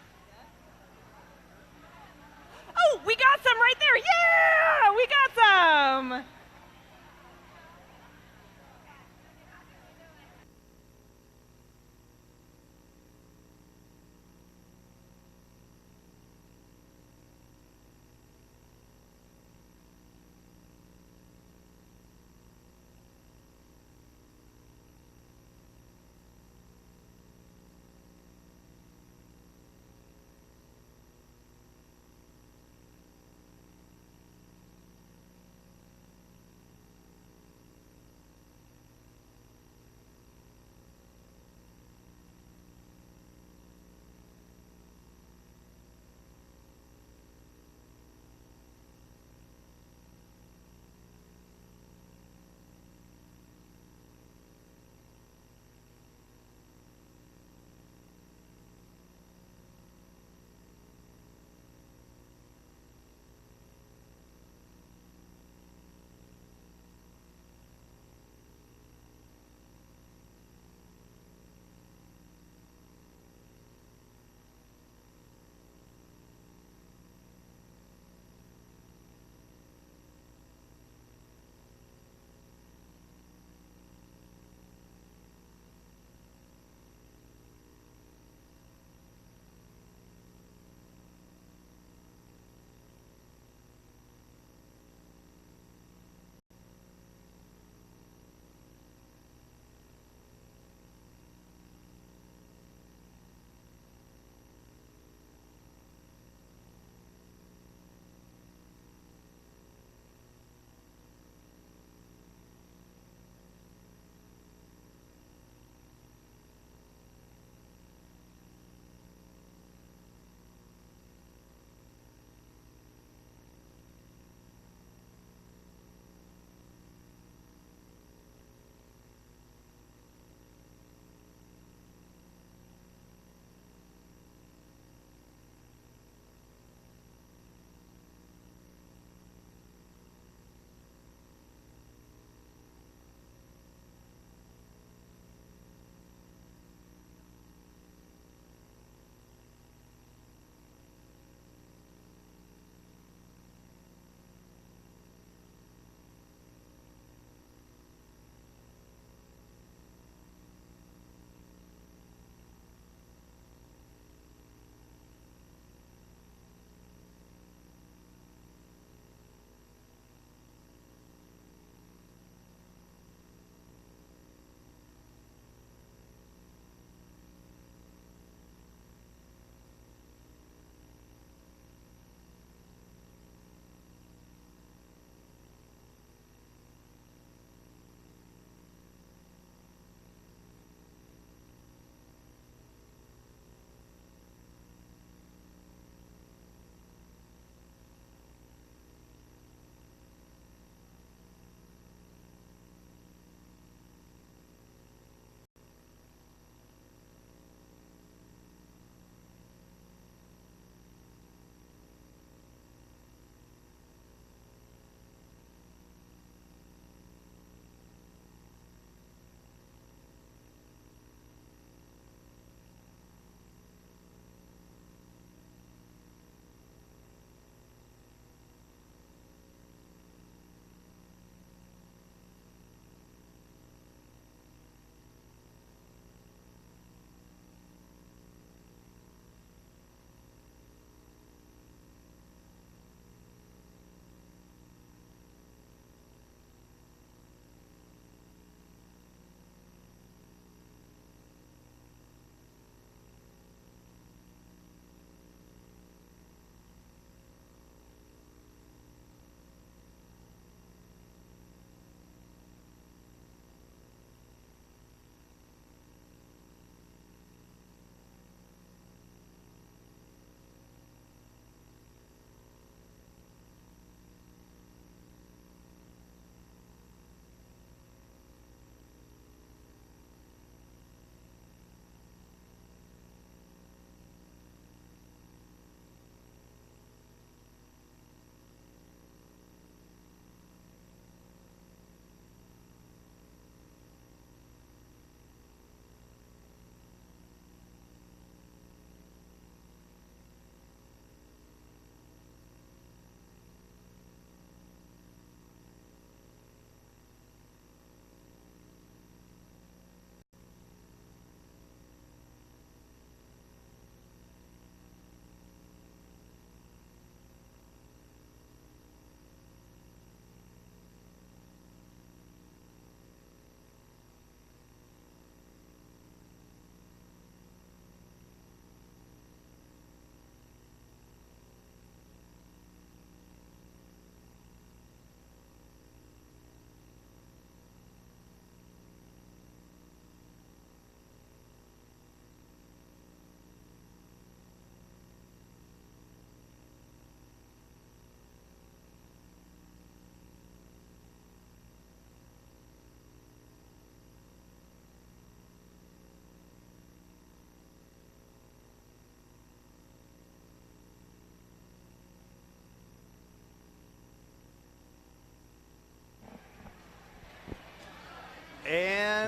Oh, we got some right there. Yeah, we got some.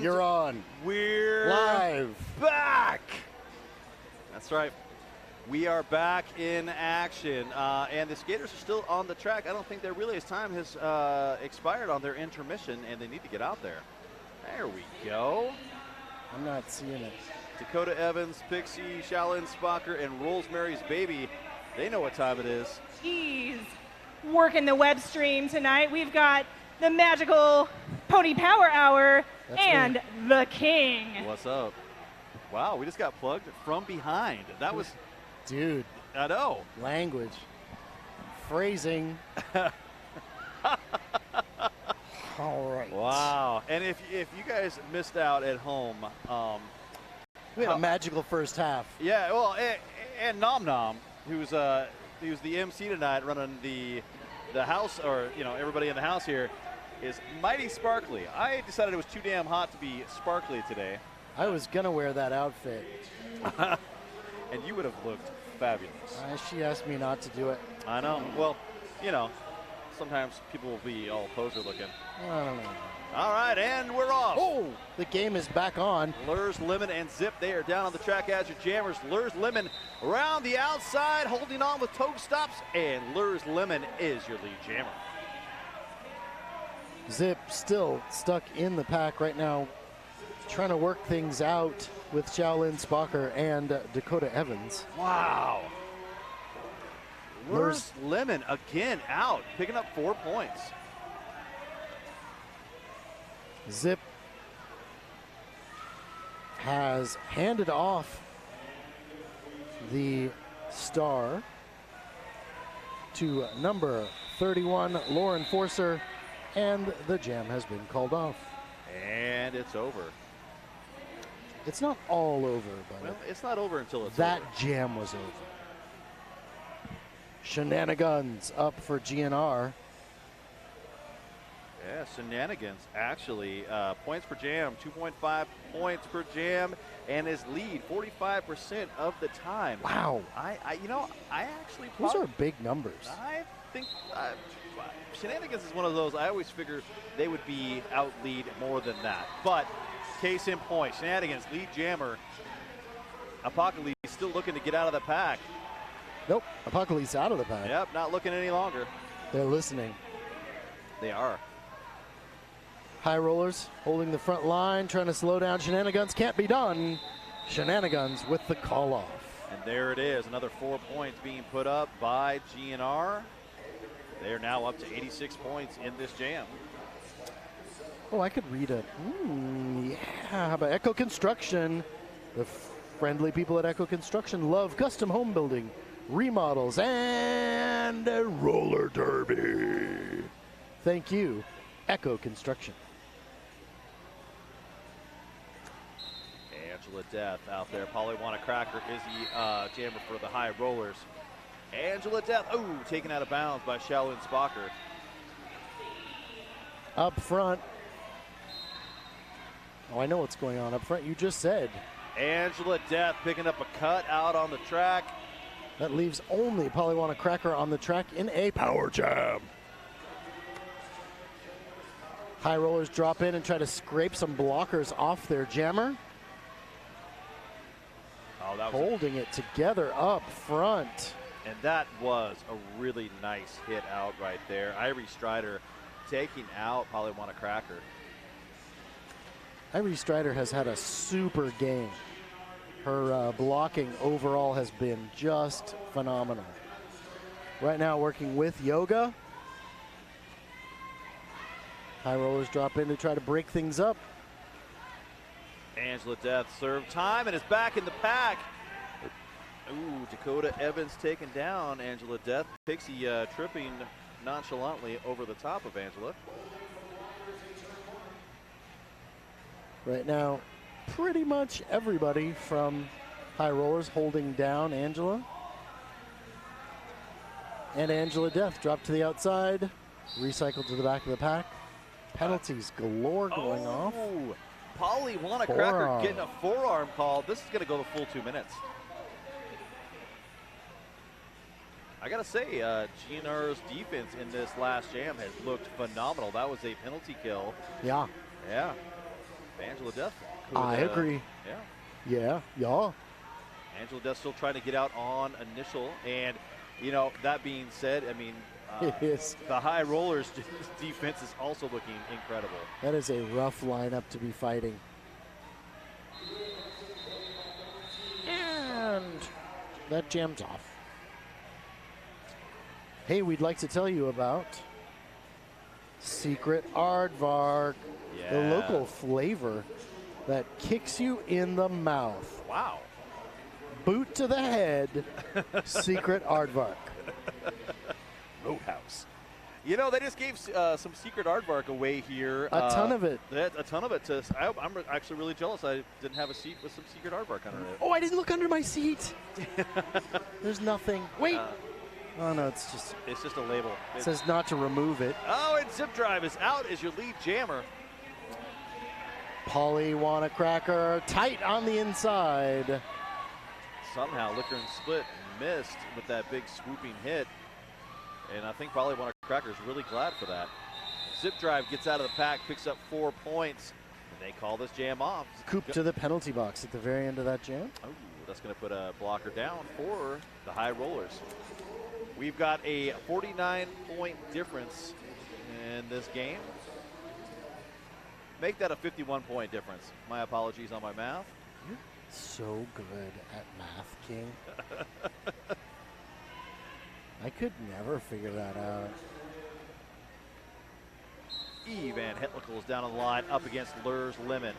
you're on. We're Live. back. That's right. We are back in action, and the skaters are still on the track. I don't think they realize time has expired on their intermission, and they need to get out there. There we go. I'm not seeing it. Dakota Evans, Pixie, Shaolin Spocker, and Rosemary's Baby. They know what time it is. He's working the web stream tonight. We've got the magical Pony Power Hour and the King. What's up? Wow, we just got plugged from behind. That was, Dude, I know. language. Phrasing. All right. Wow. And if you guys missed out at home, We had a magical first half. yeah, well, and Nom Nom, he was the MC tonight, running the house, or everybody in the house here, is mighty sparkly. I decided it was too damn hot to be sparkly today, I was going to wear that outfit. and you would have looked fabulous. She asked me not to do it. I know. Well, sometimes people will be all poser looking. I don't know. All right, and we're off. Oh, the game is back on. Lurs, Lemon, and Zip, they are down on the track as your jammers. Lurs, Lemon around the outside, holding on with toe stops, and Lurs, Lemon is your lead jammer. Zip still stuck in the pack right now, trying to work things out with Shaolin Spocker and Dakota Evans. Wow. Lurs, Lemon again out, picking up 4 points. Zip has handed off the star to number 31, Lauren Forcer, and the jam has been called off. And it's over. It's not all over, but Well, it's not over until it's that over. jam was over. Shenanigans up for GNR. Yeah, Shenanigans, actually. Points per jam, 2.5 points per jam, and his lead, 45% of the time. Wow. I actually Those are big numbers. I think Shenanigans is one of those. I always figure they would be out lead more than that. But case in point, Shenanigans, lead jammer. Apocalypse still looking to get out of the pack. Nope, Apocalypse out of the pack. Yep, not looking any longer. They're listening. They are. High rollers holding the front line, trying to slow down Shenanigans. Can't be done. Shenanigans with the call off. And there it is, another 4 points being put up by GNR. They're now up to 86 points in this jam. Oh, I could read it. Yeah, how about Echo Construction? The friendly people at Echo Construction love custom home building, remodels, and a roller derby. Thank you, Echo Construction. Angela Death out there. Polywana Cracker is the jammer for the high rollers. Angela Death, taken out of bounds by Shaolin Spocker. Up front. Oh, I know what's going on up front. You just said. Angela Death picking up a cut out on the track. That leaves only Polywana Cracker on the track in a power jam. High rollers drop in and try to scrape some blockers off their jammer. Oh, that was Holding it together up front. and that was a really nice hit out right there. Irie Strider taking out Polywana Cracker. Irie Strider has had a super game. Her blocking overall has been just phenomenal. Right now working with Yoga. High rollers drop in to try to break things up. Angela Death serve time and is back in the pack. Dakota Evans taken down Angela Death. Pixie tripping nonchalantly over the top of Angela. Right now, pretty much everybody from High Rollers holding down Angela. And Angela Death dropped to the outside, recycled to the back of the pack. Penalties galore going off. Polywana Cracker getting a forearm call. This is going to go the full 2 minutes. I got to say, GNR's defense in this last jam has looked phenomenal. That was a penalty kill. Yeah. Yeah. Angela Death. I agree. Yeah. Yeah. Angela Death still trying to get out on initial. And, you know, that being said, I mean, It is. the High Rollers defense is also looking incredible. That is a rough lineup to be fighting. And that jams off. Hey, we'd like to tell you about Secret Aardvark, the Yeah. local flavor that kicks you in the mouth. Wow. Boot to the head, Secret Aardvark. Roadhouse. You know, they just gave some Secret Aardvark away here. A ton of it. A ton of it. I'm actually really jealous I didn't have a seat with some Secret Aardvark under it. Oh, I didn't look under my seat. There's nothing. Wait. Oh, no, it's just a label. It says not to remove it. Oh, and Zip Drive is out as your lead jammer. Polly Cracker tight on the inside. Somehow Liquor and Split missed with that big swooping hit. And I think probably Cracker's really glad for that. Zip Drive gets out of the pack, picks up 4 points, and they call this jam off. Coop to the penalty box at the very end of that jam. Oh, that's going to put a blocker down for the High Rollers. We've got a 49-point difference in this game. Make that a 51-point difference. My apologies on my math. You're so good at math, King. I could never figure that out. Van Hetlical is down on the line up against Lurs Lemon.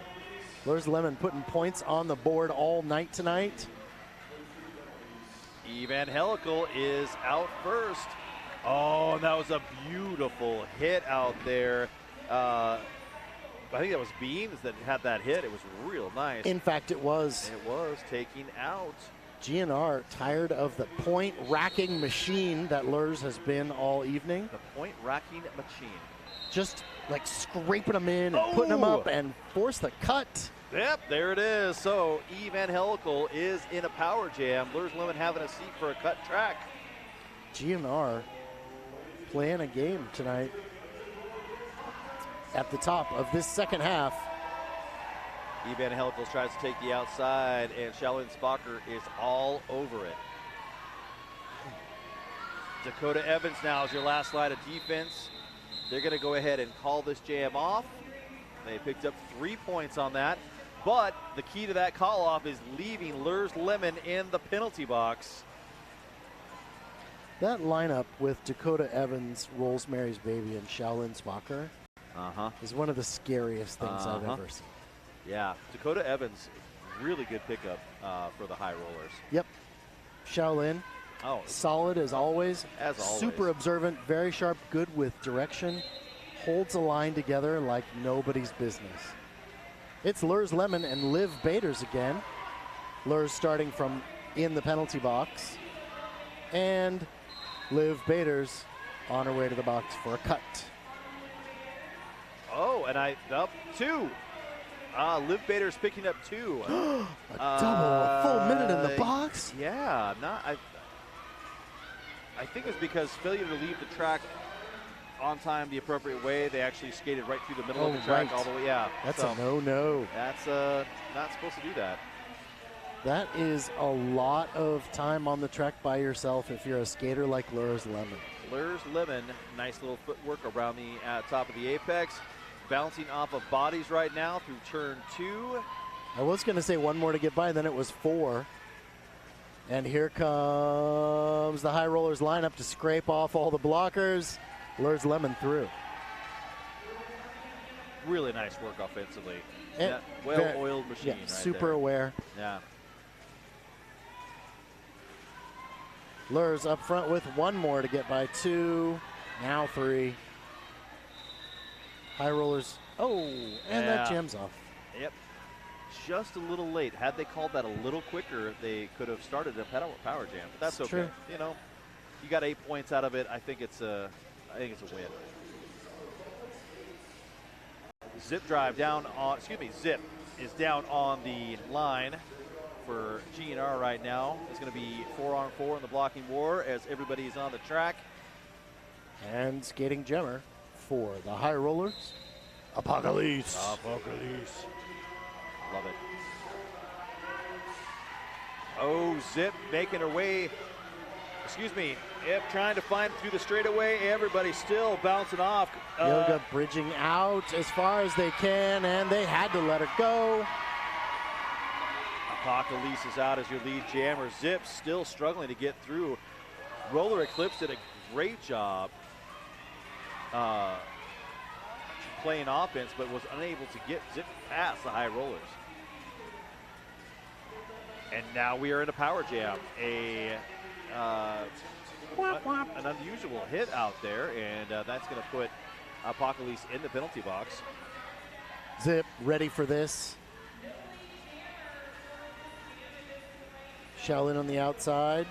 Lurs Lemon putting points on the board all night tonight. Van Hetlical is out first. Oh, and that was a beautiful hit out there. I think that was Beans that had that hit. It was real nice. In fact, it was. It was taking out. GNR tired of the point racking machine that Lurs has been all evening. The point racking machine. Just like scraping them in and putting them up and force the cut. Yep, there it is. So Van Hetlical is in a power jam. Lurs Lemon having a seat for a cut track. GNR playing a game tonight at the top of this second half. Van Hetlical tries to take the outside, and Shaolin Spocker is all over it. Dakota Evans now is your last line of defense. They're going to go ahead and call this jam off. They picked up 3 points on that, but the key to that call off is leaving Lurs Lemon in the penalty box. That lineup with Dakota Evans, Rosemary's Baby, and Shaolin Spocker is one of the scariest things I've ever seen. Yeah, Dakota Evans, really good pickup for the High Rollers. Yep. Shaolin, solid as always. As always. Super observant, very sharp, good with direction. Holds a line together like nobody's business. It's Lurs Lemon and Liv Baders again. Lurs starting from in the penalty box. And Liv Baders on her way to the box for a cut. Oh, and up 2. Liv Bader's picking up 2. A full minute in the box? Yeah, I think it's because failure to leave the track on time the appropriate way. They actually skated right through the middle of the track all the way. Yeah, that's a no-no. That's not supposed to do that. That is a lot of time on the track by yourself if you're a skater like Lurs Lemon. Lurs Lemon, nice little footwork around the top of the apex. Bouncing off of bodies right now through turn 2. I was going to say one more to get by, then it was 4. And here comes the High Rollers lineup to scrape off all the blockers. Lurs Lemon through. Really nice work offensively. Yeah, well-oiled machine right super there. aware. Yeah. Lurs up front with 1 more to get by 2. Now 3. High Rollers. And that jams off. Yep. Just a little late. Had they called that a little quicker, they could have started a power jam. But that's okay. True. You know, you got 8 points out of it. I think it's a win. Zip Drive down on. Zip is down on the line for GNR right now. It's going to be 4-on-4 in the blocking war as everybody's on the track. And skating jammer for the High Rollers, Apocalypse. Ooh, Zip making her way. Excuse me. Yep, trying to find through the straightaway. Everybody still bouncing off. Yoga bridging out as far as they can, and they had to let her go. Apocalypse is out as your lead jammer. Zip still struggling to get through. Roller Eclipse did a great job playing offense, but was unable to get Zip past the high rollers. And now we are in a power jam. An unusual hit out there, and that's going to put Apocalypse in the penalty box. Zip ready for this. Shaolin on the outside.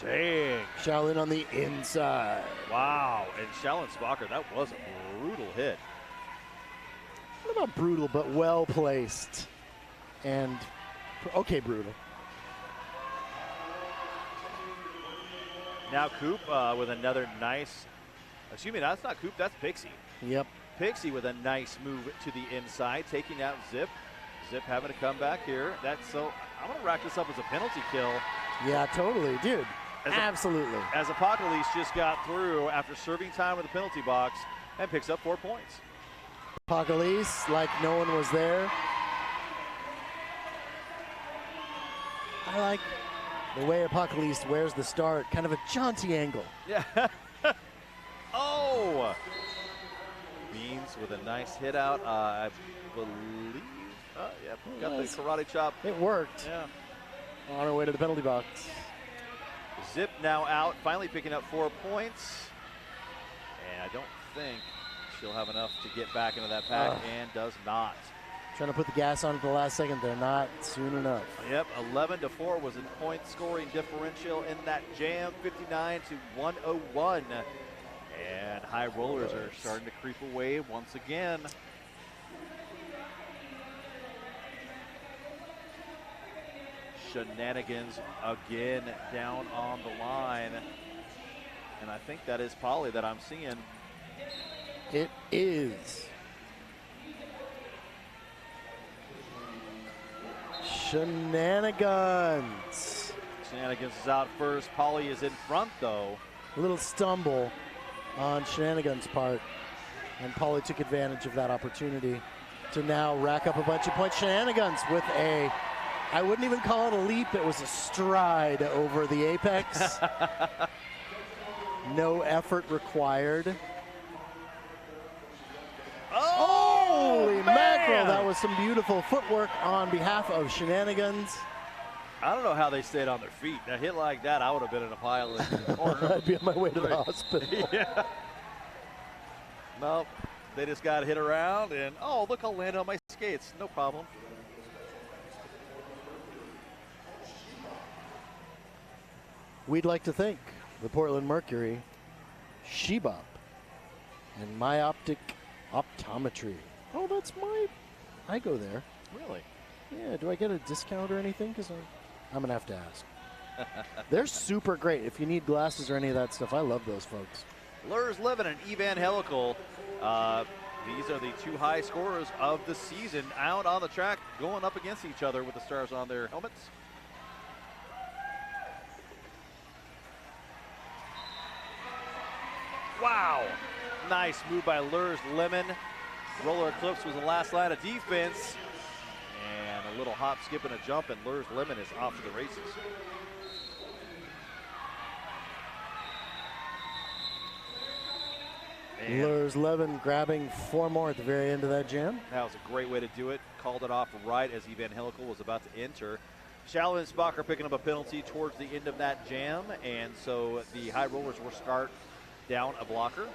Dang. Shaolin on the inside. Wow. And Shaolin Spocker, that was a brutal hit. Not about brutal, but well placed. And okay, brutal. Now Coop with another nice, excuse me, that's not Coop, that's Pixie. Yep. Pixie with a nice move to the inside, taking out Zip. Zip having to come back here. I'm going to rack this up as a penalty kill. Yeah, totally, dude. Absolutely. As Apocalypse just got through after serving time with the penalty box and picks up 4 points. Apocalypse, like no one was there. I like the way Apocalypse wears the start, kind of a jaunty angle. Yeah. Oh! Beans with a nice hit out. I believe, yeah, got the karate chop. It worked. Yeah. On our way to the penalty box. Zip now out, finally picking up 4 points. And I don't think she'll have enough to get back into that pack, and does not. Trying to put the gas on at the last second. They're not soon enough. Yep, 11-4 was a point scoring differential in that jam, 59 to 101. And high rollers are starting to creep away once again. Shenanigans again down on the line. And I think that is Polly that I'm seeing. It is. Shenanigans. Shenanigans is out first. Polly is in front, though. A little stumble on Shenanigans' part. And Polly took advantage of that opportunity to now rack up a bunch of points. Shenanigans with I wouldn't even call it a leap. It was a stride over the apex. No effort required. Holy mackerel, that was some beautiful footwork on behalf of Shenanigans. I don't know how they stayed on their feet. A hit like that, I would have been in a pile in the corner. I'd be on my way to the hospital. Yeah. Nope. They just got hit around, and oh, look, I'll land on my skates. No problem. We'd like to thank the Portland Mercury, Shebop, and My Optic Optometry. Oh, that's I go there. Really? Yeah, do I get a discount or anything? Because I'm going to have to ask. They're super great. If you need glasses or any of that stuff, I love those folks. Lurs Levin and Evangelical. These are the two high scorers of the season out on the track, going up against each other with the stars on their helmets. Wow. Nice move by Lurs Lemon. Roller Eclipse was the last line of defense. And a little hop, skip, and a jump, and Lurs Lemon is off to the races. Lurs Levin grabbing 4 more at the very end of that jam. That was a great way to do it. Called it off right as Evangelical was about to enter. Shaolin and Spocker picking up a penalty towards the end of that jam, and so the high rollers will start down a blocker.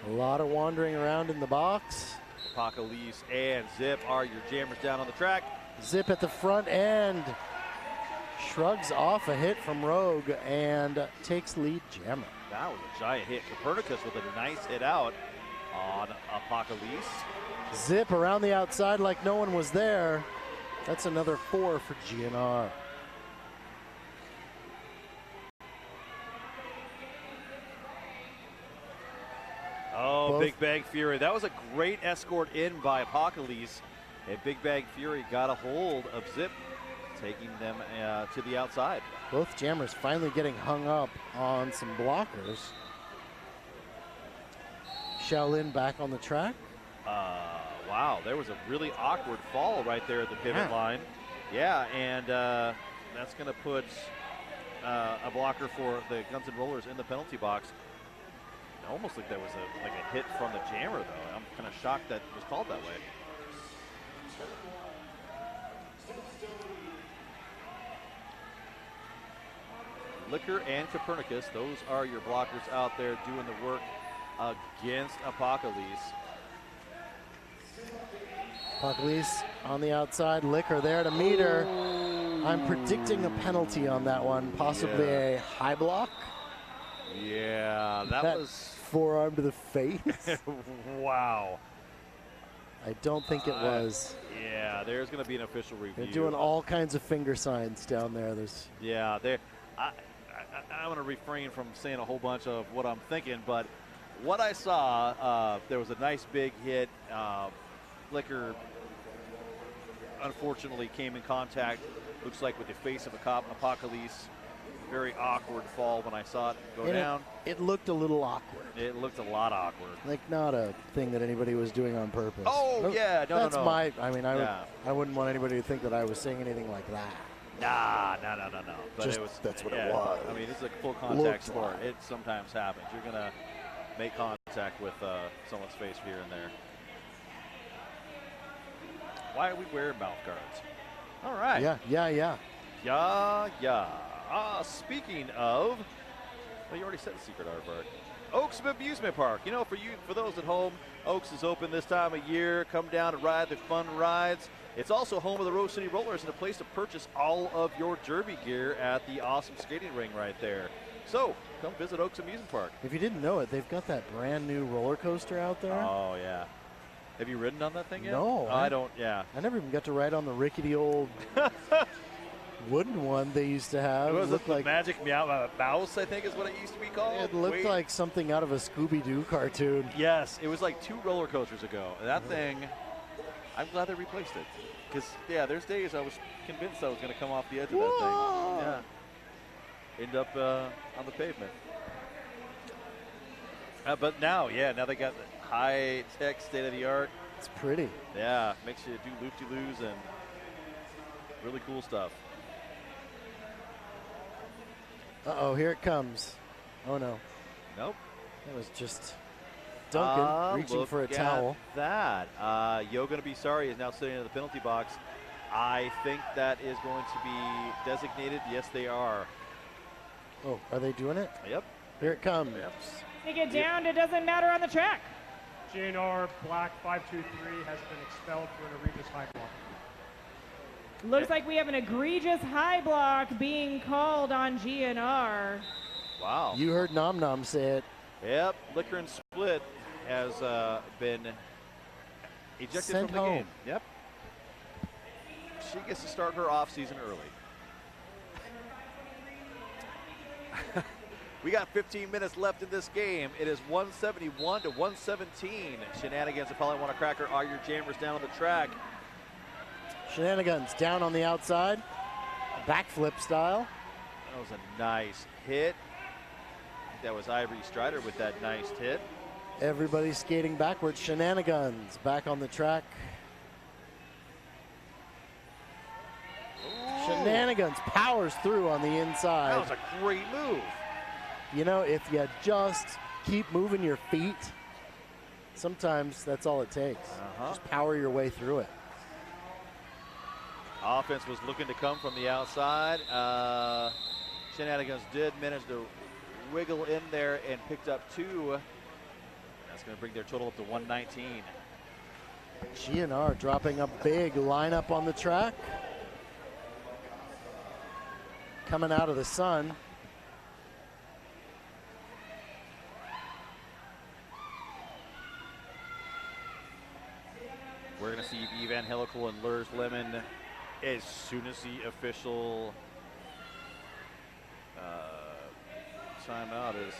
A lot of wandering around in the box. Apocalypse and Zip are your jammers down on the track. Zip at the front end. Shrugs off a hit from Rogue and takes lead jammer. That was a giant hit. Copernicus with a nice hit out on Apocalypse. Zip around the outside like no one was there. That's another 4 for GNR. both. Big Bang Fury. That was a great escort in by Apocalypse. And Big Bang Fury got a hold of Zip, taking them to the outside. Both jammers finally getting hung up on some blockers. Shaolin back on the track. Wow, there was a really awkward fall right there at the pivot line. Yeah, and that's going to put a blocker for the Guns N' Rollers in the penalty box. It almost like there was a hit from the jammer, though. I'm kind of shocked that it was called that way. Liquor and Copernicus, those are your blockers out there doing the work against Apocalypse. Apocalypse on the outside, Liquor there to meet her. I'm predicting a penalty on that one, possibly a high block. Yeah, that was forearm to the face. Wow. I don't think it was. Yeah, there's going to be an official review. They're doing all kinds of finger signs down there. Yeah, I'm going to refrain from saying a whole bunch of what I'm thinking, but what I saw, there was a nice big hit. Liquor unfortunately came in contact, looks like with the face of Apocalypse. Very awkward fall when I saw it go down. It looked a little awkward. It looked a lot awkward. Like not a thing that anybody was doing on purpose. Oh, yeah, no. I wouldn't want anybody to think that I was saying anything like that. No. But that's what it was. I mean, it's a full contact sport. It sometimes happens. You're going to make contact with someone's face here and there. Why are we wearing mouth guards? All right. Yeah. Speaking of, well, you already said the secret aardvark. Oaks Amusement Park. You know, for those at home, Oaks is open this time of year. Come down and ride the fun rides. It's also home of the Rose City Rollers and a place to purchase all of your derby gear at the awesome skating ring right there. So come visit Oaks Amusement Park. If you didn't know it, they've got that brand new roller coaster out there. Oh yeah. Have you ridden on that thing yet? No. I don't. Yeah. I never even got to ride on the rickety old wooden one they used to have. It looked like Magic Mouse, I think is what it used to be called. It looked like something out of a Scooby-Doo cartoon. Yes, it was like 2 roller coasters ago. That thing, I'm glad they replaced it. Because, yeah, there's days I was convinced I was going to come off the edge of that thing. Yeah. End up on the pavement. But now they got the high-tech, state-of-the-art. It's pretty. Yeah, makes you do loop-de-loos and really cool stuff. Uh-oh, here it comes. Oh, no. Nope. That was just Duncan reaching for a towel. That. Yo Gonna Be Sorry is now sitting in the penalty box. I think that is going to be designated. Yes, they are. Oh, are they doing it? Yep. Here it comes. Yep. Take it down. It doesn't matter on the track. GNR Black 523 has been expelled for an egregious high block. Looks like we have an egregious high block being called on GNR. Wow. You heard Nom Nom say it. Yep. Liquor and Split has been ejected Sent from the home. game. Yep. She gets to start her off season early. We got 15 minutes left in this game. It is 171 to 117. Shenanigans, if probably want to cracker all your jammers down on the track. Shenanigans down on the outside. Backflip style. That was a nice hit. I think that was Ivory Strider with that nice hit. Everybody skating backwards. Shenanigans back on the track. Ooh. Shenanigans powers through on the inside. That was a great move. You know, if you just keep moving your feet, sometimes that's all it takes. Just power your way through it. Offense was looking to come from the outside. Shenanigans did manage to wiggle in there and picked up 2. That's going to bring their total up to 119. GNR dropping a big lineup on the track. Coming out of the sun. We're going to see Evangelical and Lurs Lemon as soon as the official timeout is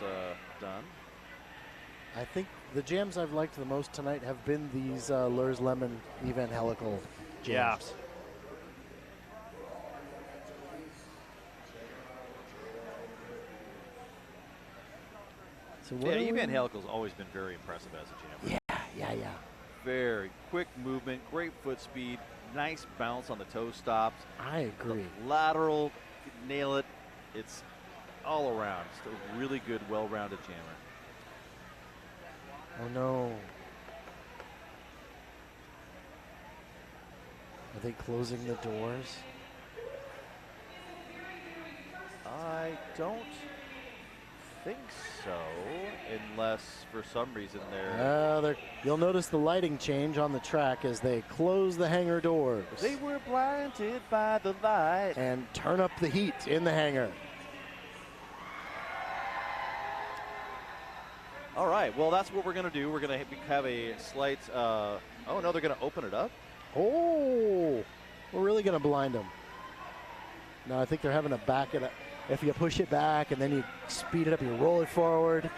done. I think the jams I've liked the most tonight have been these Lurs Lemon Evangelical jams. So Yeah, Evangelical's always been very impressive as a jammer. Yeah. Very quick movement, great foot speed, nice bounce on the toe stops. I agree. The lateral, nail it. It's all around. Just a really good, well-rounded jammer. Oh no. Are they closing the doors? I don't think so, unless for some reason they're... You'll notice the lighting change on the track as they close the hangar doors. They were blinded by the light. And turn up the heat in the hangar. All right, well, that's what we're going to do. We're going to have a slight... oh, no, they're going to open it up? Oh, we're really going to blind them. No, I think they're having to back it up. If you push it back and then you speed it up, you roll it forward.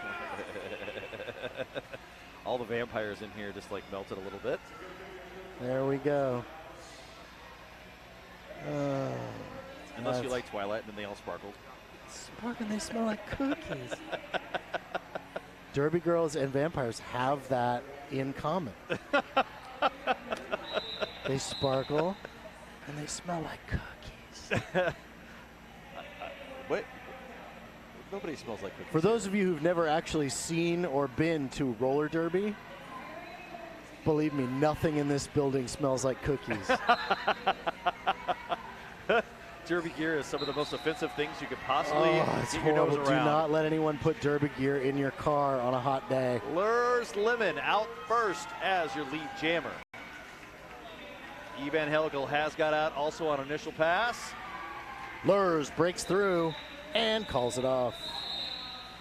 All the vampires in here just like melted a little bit. There we go. Unless you like Twilight, and then they all sparkled. Sparkling, they smell like cookies. Derby girls and vampires have that in common. They sparkle and they smell like cookies. What? Nobody smells like cookies. For those of you who've never actually seen or been to roller derby, believe me, nothing in this building smells like cookies. Derby gear is some of the most offensive things you could possibly it's get your nose horrible. around. Do not let anyone put derby gear in your car on a hot day. Lurs Lemon out first as your lead jammer. Evangelical has got out also on initial pass. Lurs breaks through and calls it off.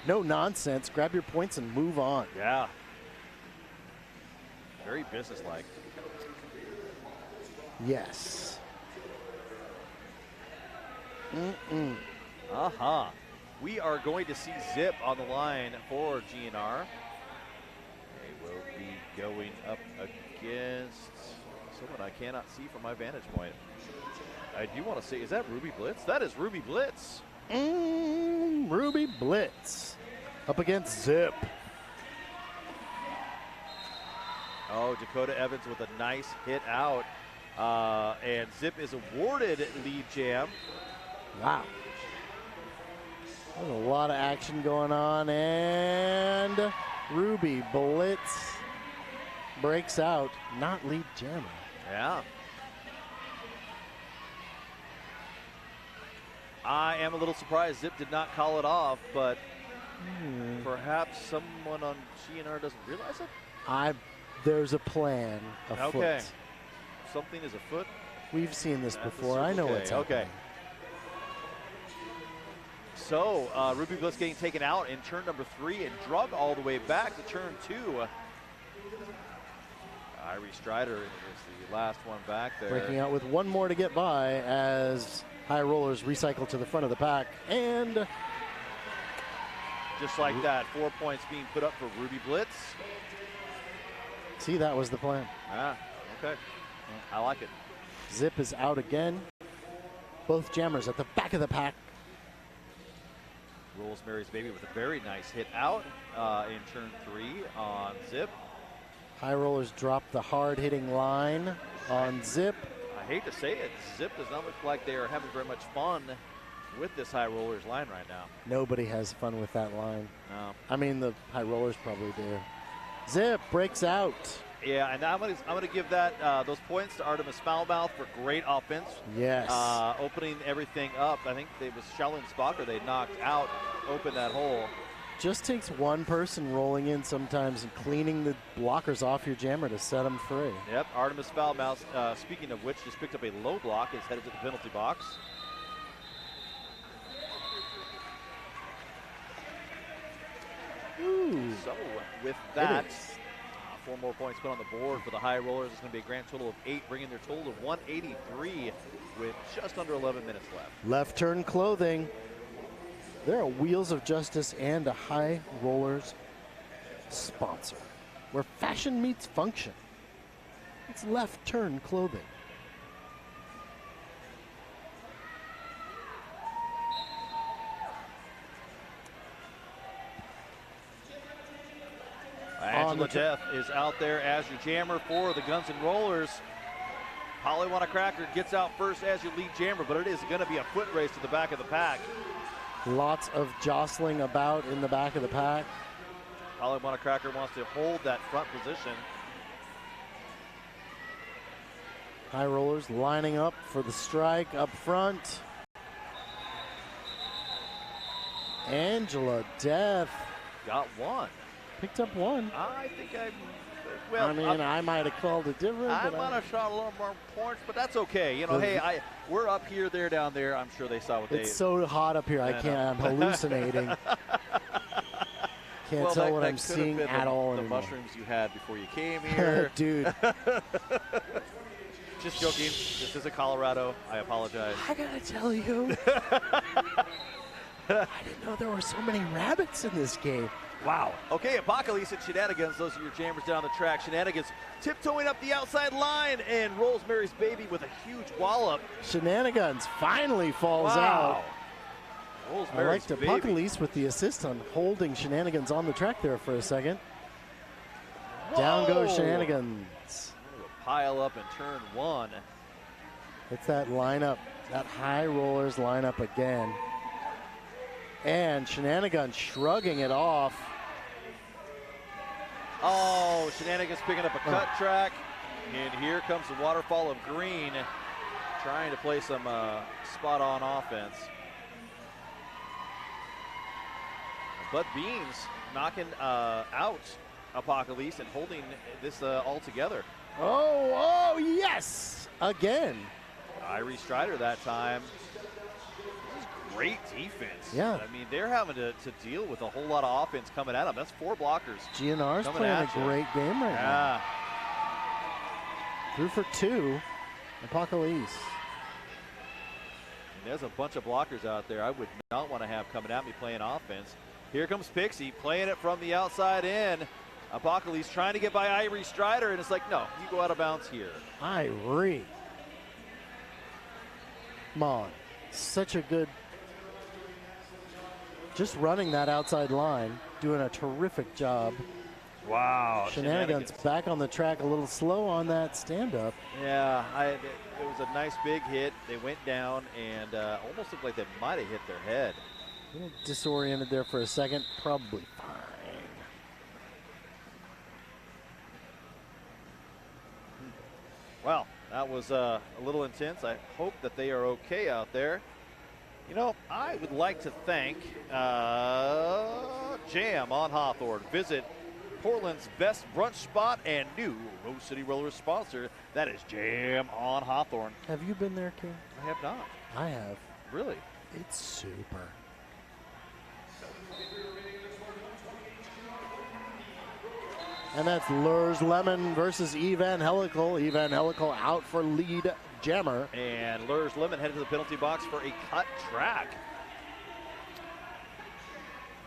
No nonsense. Grab your points and move on. Yeah. Very businesslike. Yes. We are going to see Zip on the line for GNR. They will be going up against someone I cannot see from my vantage point. I do want to say, is that Ruby Blitz? That is Ruby Blitz. Ruby Blitz up against Zip. Oh, Dakota Evans with a nice hit out. And Zip is awarded lead jam. Wow. There's a lot of action going on, and Ruby Blitz breaks out, not lead jammer. Yeah. I am a little surprised Zip did not call it off, but perhaps someone on GNR doesn't realize it? There's a plan afoot. Okay. Something is afoot. We've seen this before. I know what's happening. Okay. So, Ruby Blitz getting taken out in turn number 3 and drug all the way back to turn 2. Irie Strider is the last one back there. Breaking out with one more to get by as High Rollers recycle to the front of the pack. And just like that, 4 points being put up for Ruby Blitz. See, that was the plan. Okay. I like it. Zip is out again. Both jammers at the back of the pack. Rosemary's Baby with a very nice hit out in turn 3 on Zip. High Rollers drop the hard-hitting line on Zip. I hate to say it, Zip does not look like they are having very much fun with this High Rollers line right now. Nobody has fun with that line. No. I mean, the High Rollers probably do. Zip breaks out. Yeah, and I'm gonna give that those points to Artemis Foulmouth for great offense. Yes. Opening everything up. I think it was Shellen Spocker they knocked out, opened that hole. Just takes one person rolling in sometimes and cleaning the blockers off your jammer to set them free. Yep, Artemis Foulmouth, speaking of which, just picked up a low block, is headed to the penalty box. Ooh. So with that, 4 more points put on the board for the High Rollers. It's going to be a grand total of 8, bringing their total to 183 with just under 11 minutes left. Left turn clothing. There are Wheels of Justice and a High Rollers sponsor, where fashion meets function. It's Left Turn Clothing. Angela Death is out there as your jammer for the Guns N' Rollers. Holly Cracker gets out first as your lead jammer, but it is going to be a foot race to the back of the pack. Lots of jostling about in the back of the pack. Holly Cracker wants to hold that front position. High Rollers lining up for the strike up front. Angela Death got one. Picked up one. I think I might have called it different. I might have shot a little more points, but that's okay. You know, hey, we're up here, they're down there. I'm sure they saw what they. It's so hot up here. I can't. I'm hallucinating. Can't tell what I'm seeing at all the anymore. mushrooms you had before you came here. Dude. Just joking. This is Colorado. I apologize. I gotta tell you. I didn't know there were so many rabbits in this game. Wow. Okay, Apocalypse and Shenanigans. Those are your jammers down the track. Shenanigans tiptoeing up the outside line, and Rosemary's Baby with a huge wallop. Shenanigans finally falls out. I liked Apocalypse with the assist on holding Shenanigans on the track there for a second. Whoa. Down goes Shenanigans. Pile up in turn one. It's that lineup, that High Rollers lineup again. And Shenanigans shrugging it off. Oh, Shenanigans picking up a cut track. And here comes the waterfall of green, trying to play some spot-on offense. Bud Beans knocking out Apocalypse and holding this all together. Oh, yes! Again. Irie Strider that time. This is great defense. Yeah. I mean, they're having to deal with a whole lot of offense coming at them. That's 4 blockers. GNR's playing a great game right now. Through for 2. Apocalypse. There's a bunch of blockers out there I would not want to have coming at me playing offense. Here comes Pixie playing it from the outside in. Apocalypse trying to get by Irie Strider, and it's like, no, you go out of bounds here. Irie. Come on. Such a good, just running that outside line, doing a terrific job. Wow. Shenanigans back on the track, a little slow on that stand-up. Yeah, it was a nice big hit. They went down and almost looked like they might have hit their head. A little disoriented there for a second, probably fine. Well, that was a little intense. I hope that they are okay out there. You know, I would like to thank Jam on Hawthorne. Visit Portland's best brunch spot and new Rose City Rollers sponsor. That is Jam on Hawthorne. Have you been there, King? I have not. I have. Really? It's super. And that's Lurs Lemon versus Evangelical. Evangelical out for lead jammer. And Lurs Lemon headed to the penalty box for a cut track.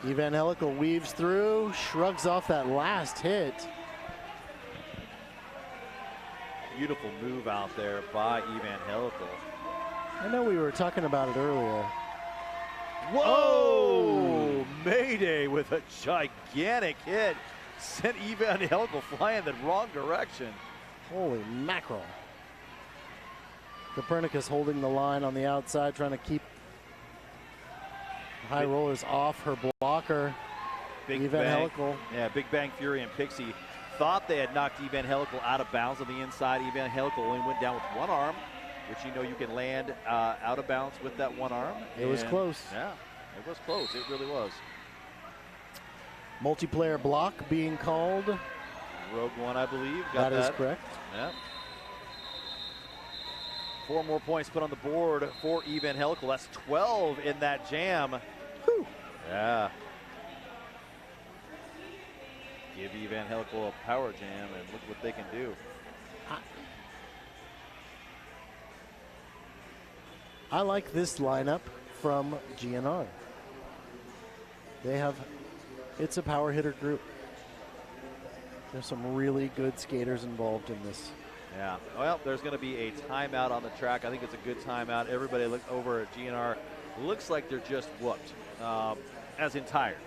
Evangelical weaves through, shrugs off that last hit. Beautiful move out there by Evangelical. I know we were talking about it earlier. Whoa! Oh! Mayday with a gigantic hit. Sent Evangelical flying the wrong direction. Holy mackerel. Copernicus holding the line on the outside, trying to keep High Rollers off her blocker. Big Evangelical. Bang. Yeah, Big Bang Fury and Pixie thought they had knocked Evangelical out of bounds on the inside. Evangelical only went down with one arm, which you know you can land out of bounds with that one arm. It was close. Yeah, it was close. It really was. Multiplayer block being called. Rogue One, I believe. Got that is correct. Yeah. 4 more points put on the board for Evangelical. That's 12 in that jam. Whew. Yeah. Give Evangelical a power jam and look what they can do. I like this lineup from GNR. They have, it's a power hitter group. There's some really good skaters involved in this. Yeah, well, there's going to be a timeout on the track. I think it's a good timeout. Everybody look over at GNR. Looks like they're just whooped, as in tired.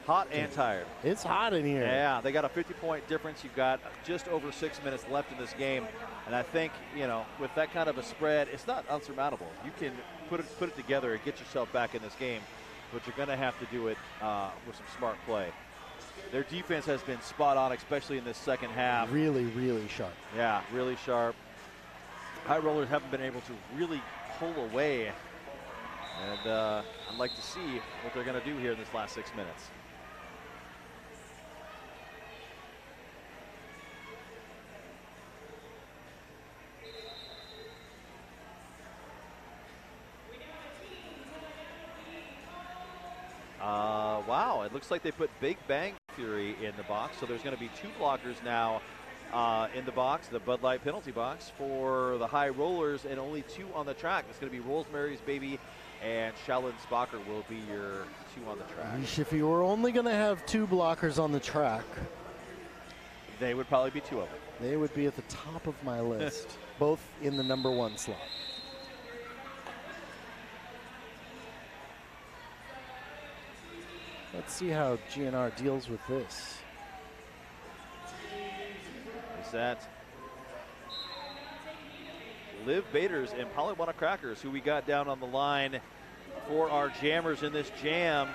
Hot and tired. It's hot in here. Yeah, they got a 50-point difference. You've got just over 6 minutes left in this game. And I think, you know, with that kind of a spread, it's not unsurmountable. You can put it together and get yourself back in this game, but you're going to have to do it with some smart play. Their defense has been spot on, especially in this second half. Really, really sharp. Yeah, really sharp. High rollers haven't been able to really pull away. And I'd like to see what they're going to do here in this last 6 minutes. Wow, it looks like they put Big Bang Fury in the box, so there's going to be 2 blockers now in the box, the Bud Light penalty box for the high rollers, and only 2 on the track. It's going to be Rosemary's Baby and Shaolin Spocker will be your 2 on the track. If you were only going to have 2 blockers on the track, they would probably be 2 of them. They would be at the top of my list, both in the number 1 slot. Let's see how GNR deals with this. Is that Liv Baders and Polywana Crackers, who we got down on the line for our jammers in this jam.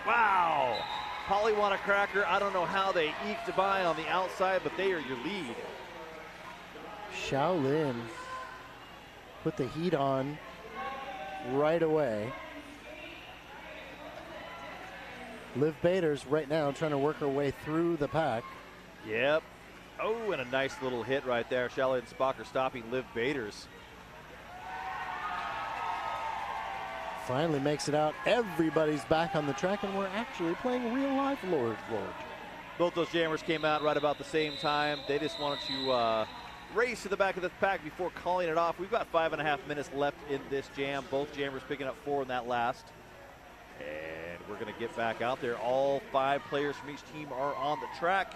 Wow! Polywana Cracker, I don't know how they eked by on the outside, but they are your lead. Shaolin put the heat on right away. Liv Baders right now trying to work her way through the pack. Yep. Oh, and a nice little hit right there. Shaolin Spocker stopping Liv Baders. Finally makes it out. Everybody's back on the track, and we're actually playing real life Lord. Both those jammers came out right about the same time. They just wanted to race to the back of the pack before calling it off. We've got 5.5 minutes left in this jam. Both jammers picking up 4 in that last. And we're going to get back out there. All 5 players from each team are on the track.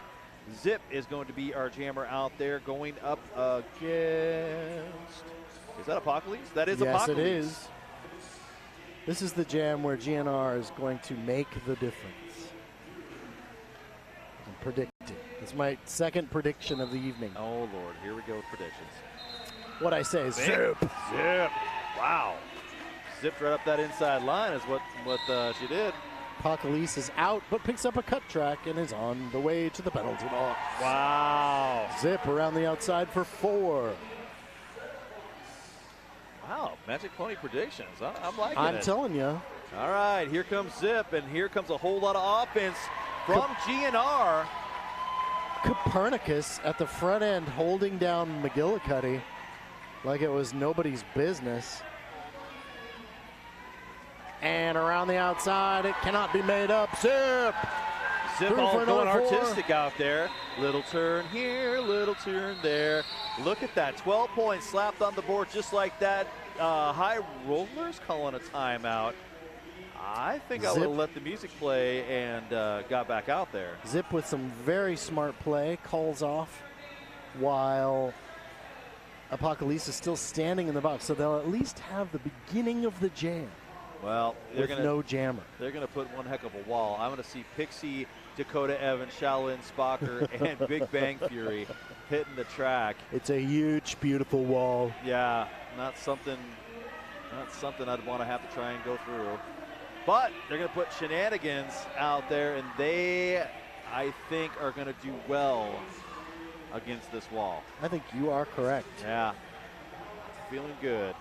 Zip is going to be our jammer out there going up against. Is that Apocalypse? That is Apocalypse. Yes, it is. This is the jam where GNR is going to make the difference. I'm predicting. It's my second prediction of the evening. Oh, Lord. Here we go with predictions. What I say is zip. Zip. Wow. Zipped right up that inside line is what she did. Apocalypse is out, but picks up a cut track and is on the way to the penalty box. Wow. Zip around the outside for 4. Wow, Magic Pony predictions. I'm liking it. I'm telling you. All right, here comes Zip, and here comes a whole lot of offense from GNR. Copernicus at the front end holding down McGillicuddy like it was nobody's business. And around the outside, it cannot be made up. Zip! Zip all going artistic out there. Little turn here, little turn there. Look at that, 12 points slapped on the board just like that. High rollers calling a timeout. I think I would have let the music play and got back out there. Zip with some very smart play, calls off while Apocalypse is still standing in the box. So they'll at least have the beginning of the jam. Well, they're with no jammer. They're going to put one heck of a wall. I'm going to see Pixie, Dakota Evans, Shaolin Spocker, and Big Bang Fury hitting the track. It's a huge, beautiful wall. Yeah, not something I'd want to have to try and go through. But they're going to put Shenanigans out there, and they, I think, are going to do well against this wall. I think you are correct. Yeah, feeling good.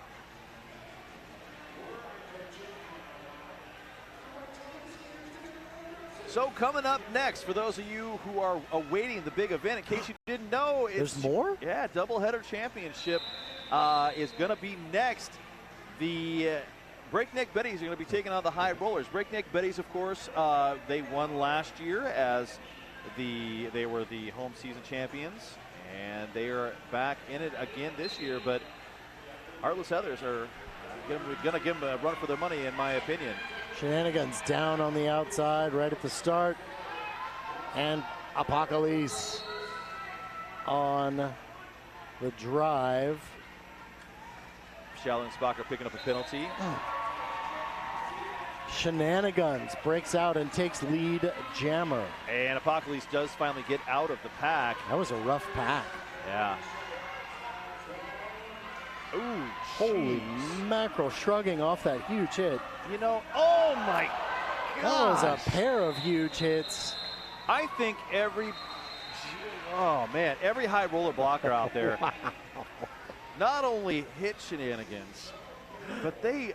So coming up next, for those of you who are awaiting the big event, in case you didn't know, there's more? Yeah, doubleheader championship is going to be next. The Breakneck Betties are going to be taking on the High Rollers. Breakneck Betties, of course, they won last year as they were the home season champions, and they are back in it again this year. But Heartless Heathers are going to give them a run for their money, in my opinion. Shenanigans down on the outside right at the start. And Apocalypse on the drive. Schalensbacher picking up a penalty. Shenanigans breaks out and takes lead jammer. And Apocalypse does finally get out of the pack. That was a rough pack. Yeah. Ooh, Holy mackerel, shrugging off that huge hit. You know, oh my That was gosh. a pair of huge hits. I think every high roller blocker out there not only hit Shenanigans, but they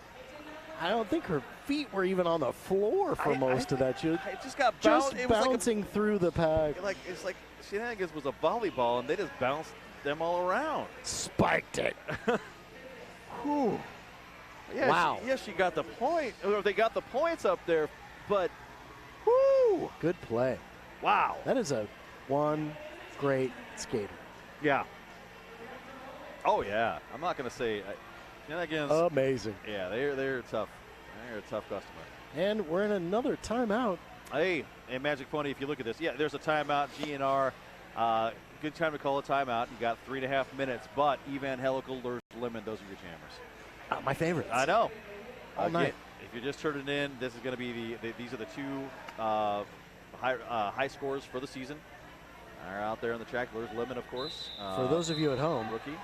I don't think her feet were even on the floor for most of that shoot. It just got Just bounced. bouncing through the pack. It's like Shenanigans was a volleyball, and they just bounced them all around. Spiked it. Whew. Yeah, Wow. She got the point, or they got the points up there, but whoo! Good play. Wow. That is a one great skater. Yeah. Oh yeah. I'm not gonna say Shenanigans. Amazing. Yeah, they're tough. They're a tough customer. And we're in another timeout. Hey, and Magic Pony, if you look at this, yeah, there's a timeout. GNR, good time to call a timeout. You got 3.5 minutes, but Evangelical, Lurs, Lemon, those are your jammers. My favorites. I know. All night. If you're just turning in, this is going to be these are the two high scores for the season. Are out there on the track. Lurs, Lemon, of course. For those of you at home, rookie.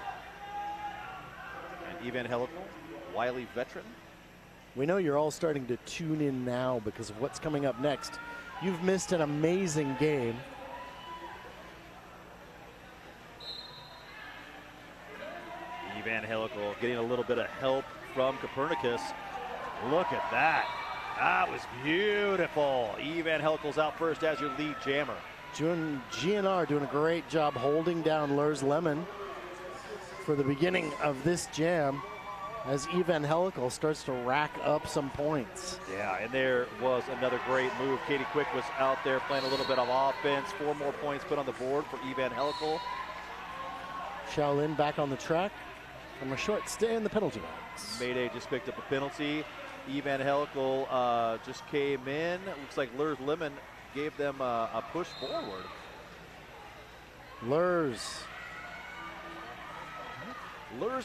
And Evangelical, wily veteran. we know you're all starting to tune in now because of what's coming up next. You've missed an amazing game. Evangelical getting a little bit of help from Copernicus. Look at that. That was beautiful. Evangelical's out first as your lead jammer. GNR doing a great job holding down Lurs Lemon for the beginning of this jam as Evangelical starts to rack up some points. Yeah, and there was another great move. Katie Quick was out there playing a little bit of offense. 4 more points put on the board for Evangelical. Shaolin back on the track from a short stay in the penalty box. Mayday just picked up a penalty. Evangelical just came in. Looks like Lurs Lemon gave them a push forward. Lurs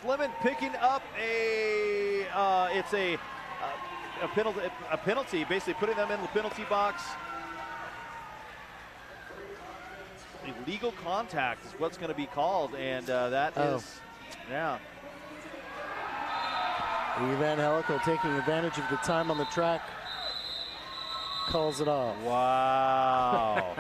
Lemon picking up a penalty, basically putting them in the penalty box. Illegal contact is what's going to be called, and that is, yeah. Evangelical taking advantage of the time on the track, calls it off. Wow.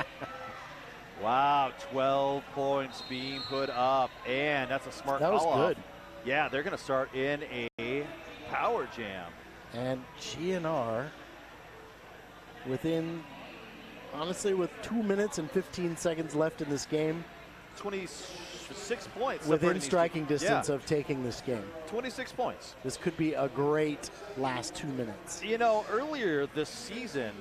Wow, 12 points being put up, and that's a smart call. That was good. Yeah, they're going to start in a power jam. And GNR honestly, with 2 minutes and 15 seconds left in this game, 26 points. within striking distance of taking this game. 26 points. This could be a great last 2 minutes. You know, earlier this season,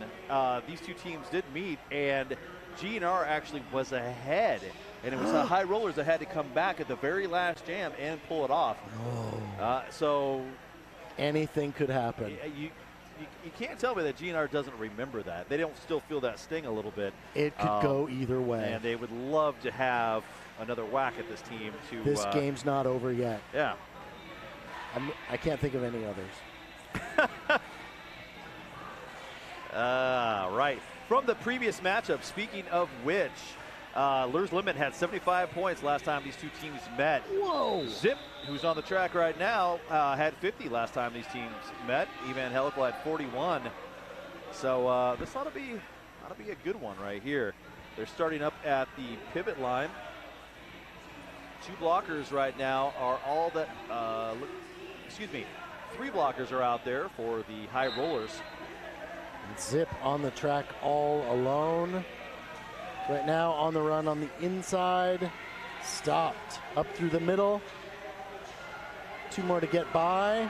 these two teams did meet, and GNR actually was ahead, and it was the high rollers that had to come back at the very last jam and pull it off. So anything could happen. You can't tell me that GNR doesn't remember that. They don't still feel that sting a little bit. It could go either way. And they would love to have another whack at this team. This game's not over yet. Yeah. I can't think of any others. Right. From the previous matchup, speaking of which, Lurs Lemon had 75 points last time these two teams met. Whoa! Zip, who's on the track right now, had 50 last time these teams met. Evangelical had 41. So this ought to be a good one right here. They're starting up at the pivot line. 2 blockers right now are all that. 3 blockers are out there for the high rollers. And Zip on the track all alone. Right now on the run on the inside. Stopped up through the middle. 2 more to get by.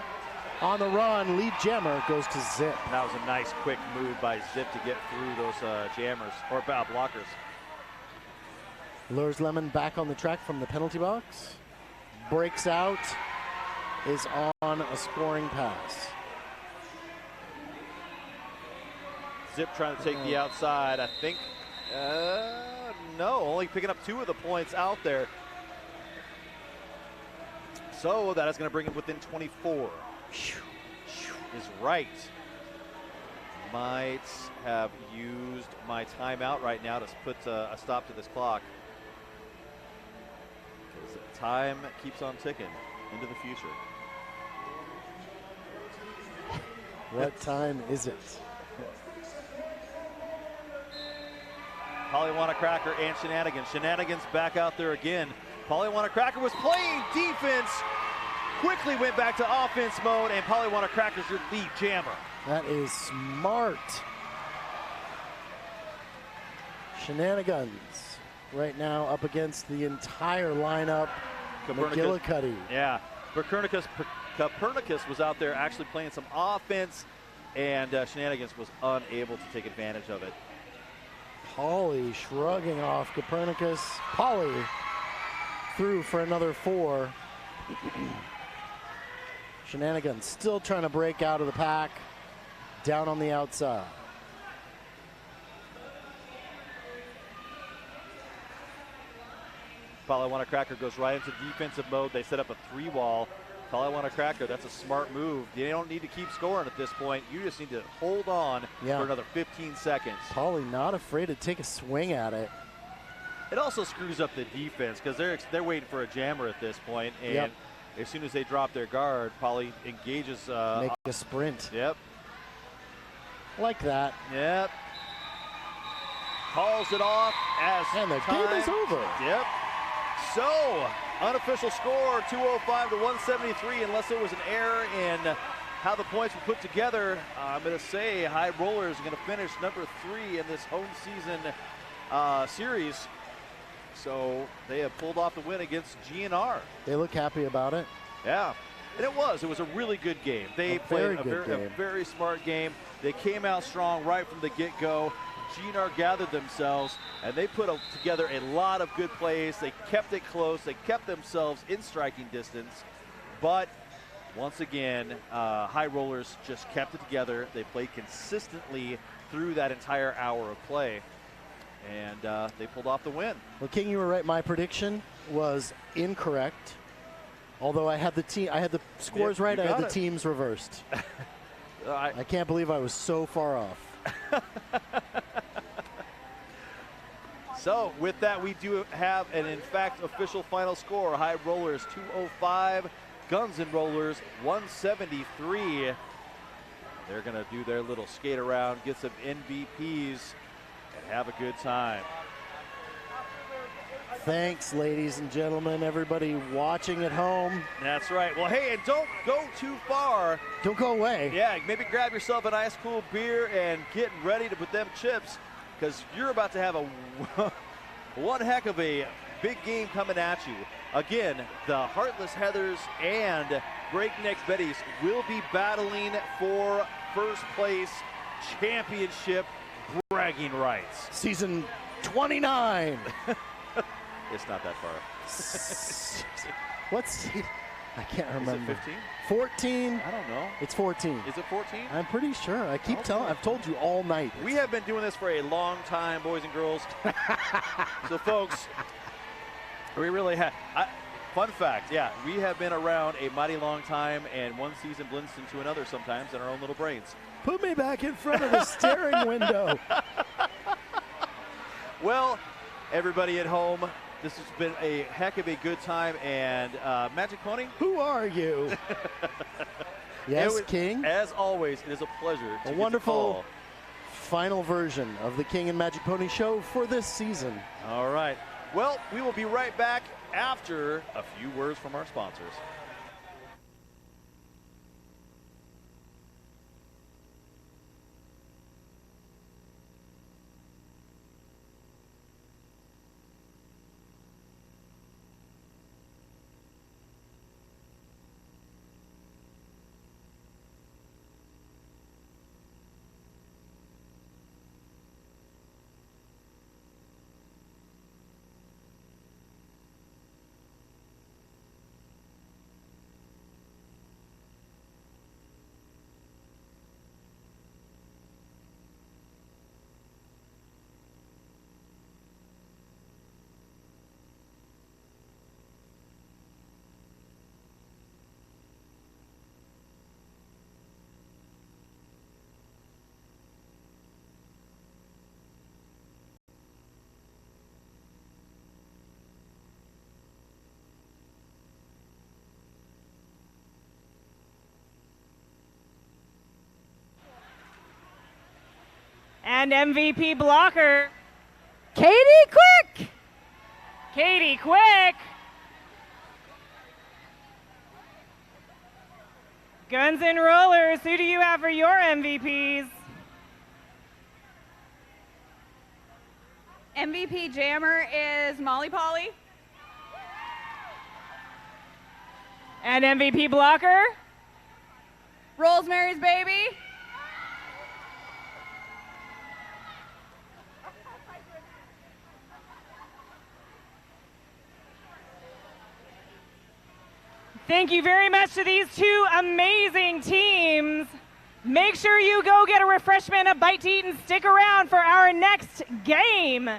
On the run, lead jammer goes to Zip. That was a nice quick move by Zip to get through those jammers, or blockers. Lurs Lemon back on the track from the penalty box. Breaks out, is on a scoring pass. Zip trying to take the outside. I think No, only picking up 2 of the points out there. So that is going to bring him within 24. Is right. Might have used my timeout right now to put a stop to this clock. Because time keeps on ticking into the future. What time is it? Polywana Cracker and Shenanigans. Shenanigans back out there again. Polywana Cracker was playing defense, quickly went back to offense mode, and Polywana Cracker's your lead jammer. That is smart. Shenanigans right now up against the entire lineup. McGillicuddy. Yeah, Copernicus was out there actually playing some offense, and Shenanigans was unable to take advantage of it. Pauly shrugging off Copernicus. Pauly through for another 4. Shenanigans still trying to break out of the pack. Down on the outside. Polywana Cracker goes right into defensive mode. They set up a 3-wall. Polywana Cracker, that's a smart move. You don't need to keep scoring at this point. You just need to hold on for another 15 seconds. Pauly not afraid to take a swing at it. It also screws up the defense because they're waiting for a jammer at this point, and as soon as they drop their guard, Pauly engages. Make a sprint. Yep. Like that. Yep. Calls it off as and the game is over. Yep. So, unofficial score 205 to 173, unless there was an error in how the points were put together. I'm going to say High Rollers are going to finish number 3 in this home season series. So they have pulled off the win against GNR. They look happy about it. Yeah, and it was a really good game. They played a very smart game. They came out strong right from the get-go. GNR gathered themselves, and they put together a lot of good plays. They kept it close. They kept themselves in striking distance. But once again, High Rollers just kept it together. They played consistently through that entire hour of play, and they pulled off the win. Well, King, you were right. My prediction was incorrect. Although I had the scores right, I had the teams reversed. I can't believe I was so far off. So with that, we do have an, in fact, official final score. High Rollers 205, Guns N' Rollers 173. They're going to do their little skate around, get some MVPs, and have a good time. Thanks, ladies and gentlemen, everybody watching at home. That's right. Well, hey, and don't go too far. Don't go away. Yeah, maybe grab yourself an ice cool beer and get ready to put them chips, because you're about to have a one heck of a big game coming at you. Again, the Heartless Heathers and Breakneck Betties will be battling for first place championship bragging rights. Season 29. It's not that far. What's I can't remember. Is it 15? 14. I don't know. It's 14. Is it 14? I'm pretty sure. I keep telling. I've told you all night. We have been doing this for a long time, boys and girls. So, folks, we really have. Fun fact, yeah, we have been around a mighty long time, and one season blends into another sometimes in our own little brains. Put me back in front of the steering window. Well, everybody at home, this has been a heck of a good time, and Magic Pony? Who are you? Yes, King? As always, it is a pleasure to a wonderful final version of the King and Magic Pony show for this season. All right. Well, we will be right back after a few words from our sponsors. And MVP blocker, Katie Quick. Katie Quick. Guns and Rollers, who do you have for your MVPs? MVP jammer is Molly Polly. And MVP blocker? Rosemary's Baby. Thank you very much to these two amazing teams. Make sure you go get a refreshment, a bite to eat, and stick around for our next game.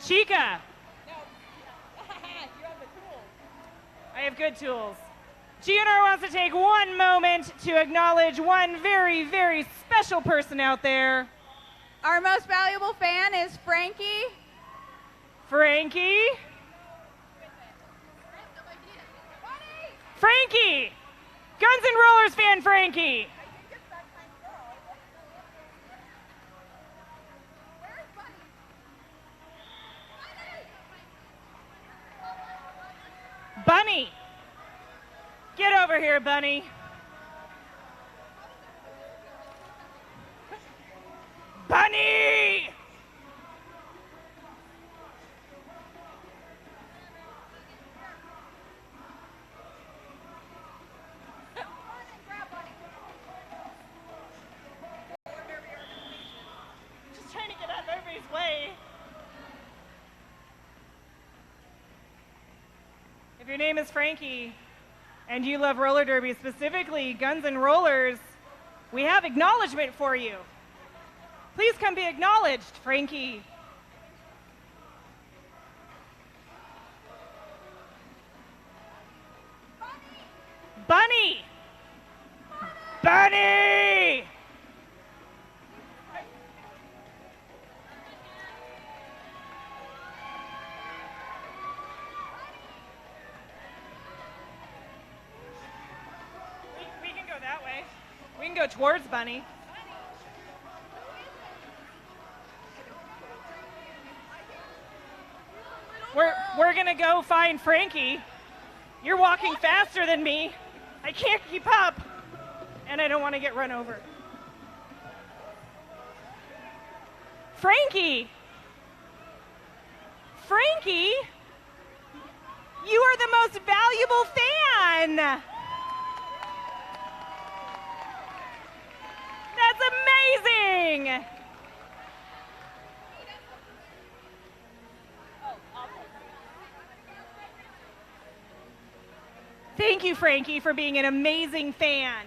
Chica. I have good tools. GNR wants to take one moment to acknowledge one very, very special person out there. Our most valuable fan is Frankie. Frankie. Frankie. Guns N' Rollers fan Frankie. Bunny. Get over here, Bunny. Bunny! Just trying to get out of everybody's way. If your name is Frankie and you love roller derby, specifically Guns N' Rollers, we have acknowledgement for you. Please come be acknowledged, Frankie. Bunny! Bunny! We can go that way. We can go towards Bunny. We're gonna go find Frankie. You're walking faster than me. I can't keep up. And I don't want to get run over. Frankie! Frankie! You are the most valuable fan! That's amazing! Thank you, Frankie, for being an amazing fan.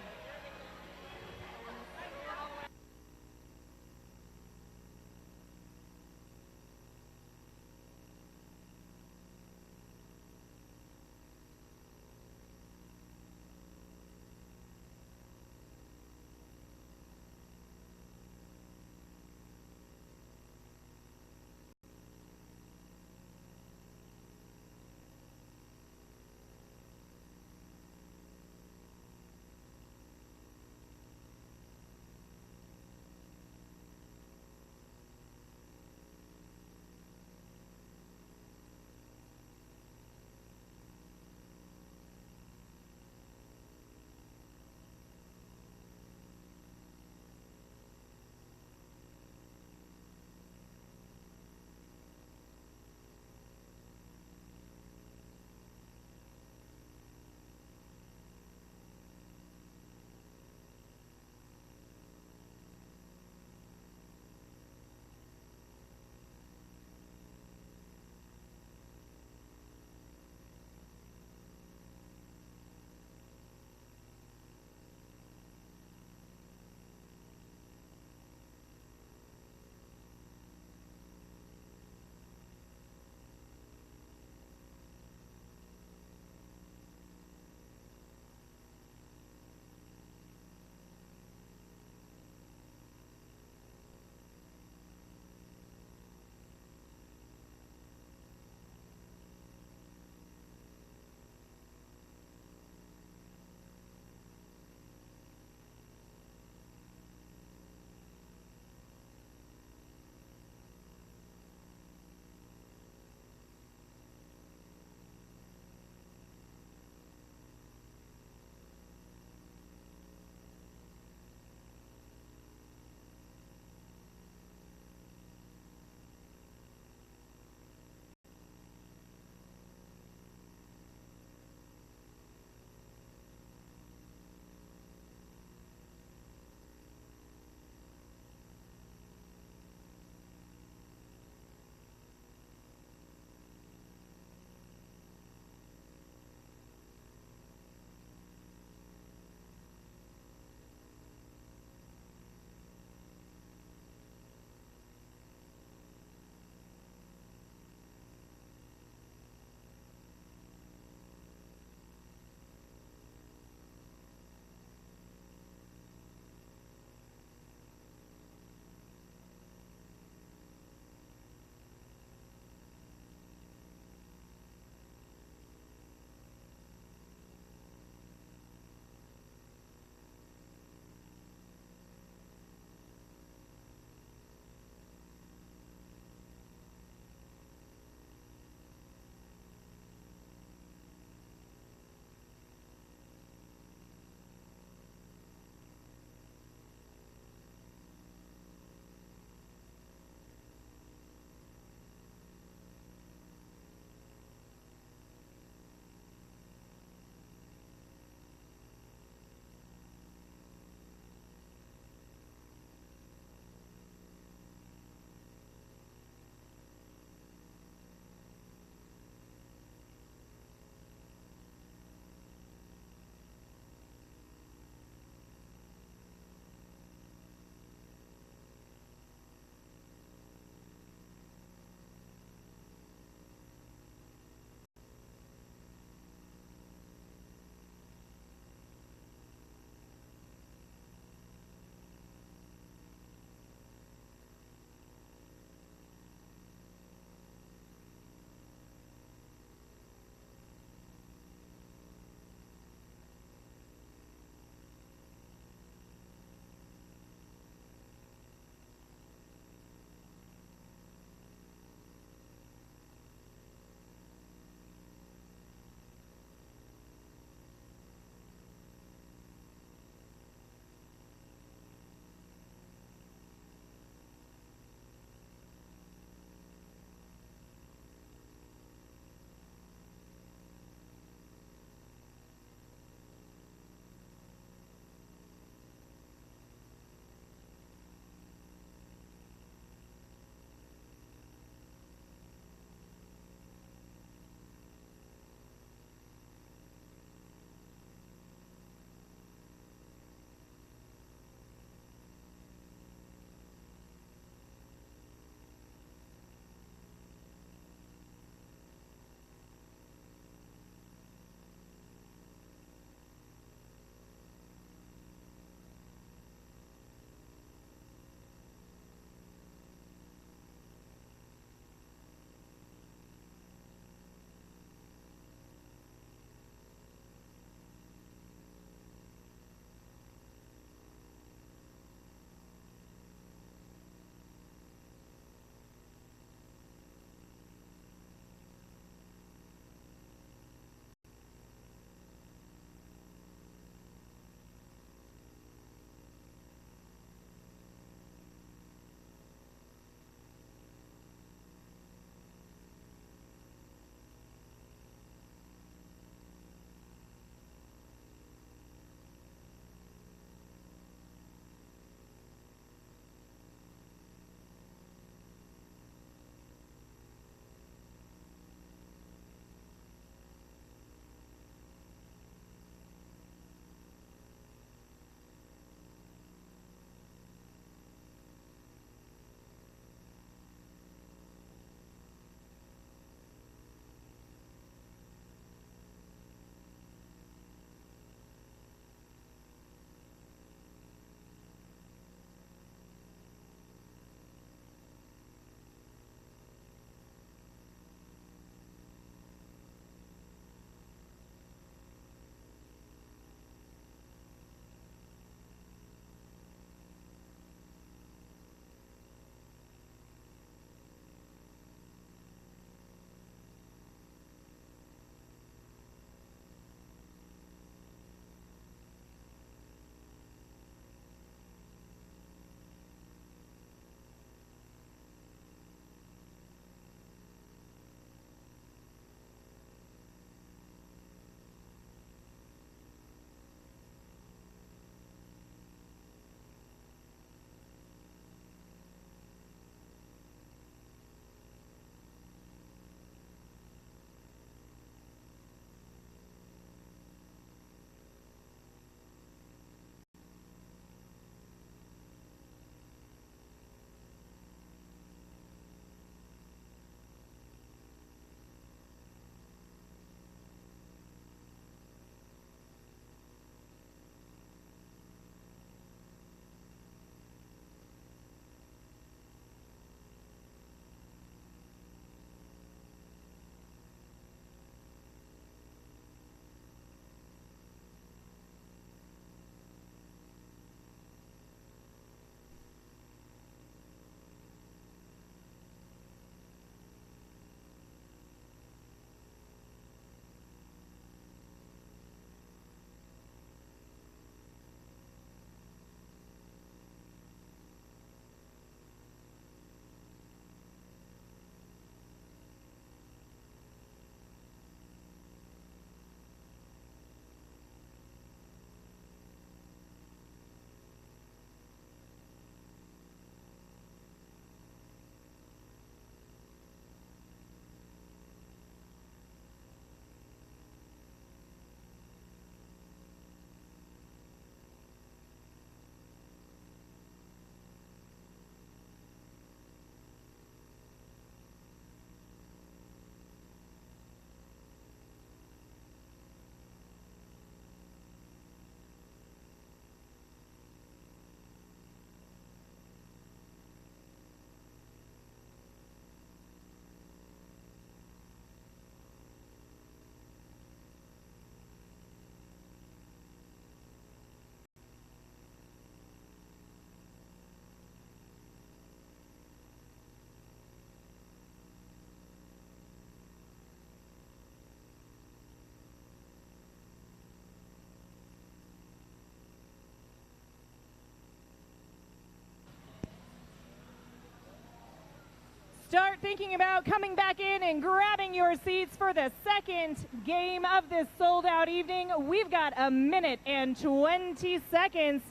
start thinking about coming back in and grabbing your seats for the second game of this sold-out evening. We've got a minute and 20 seconds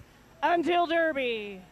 until Derby.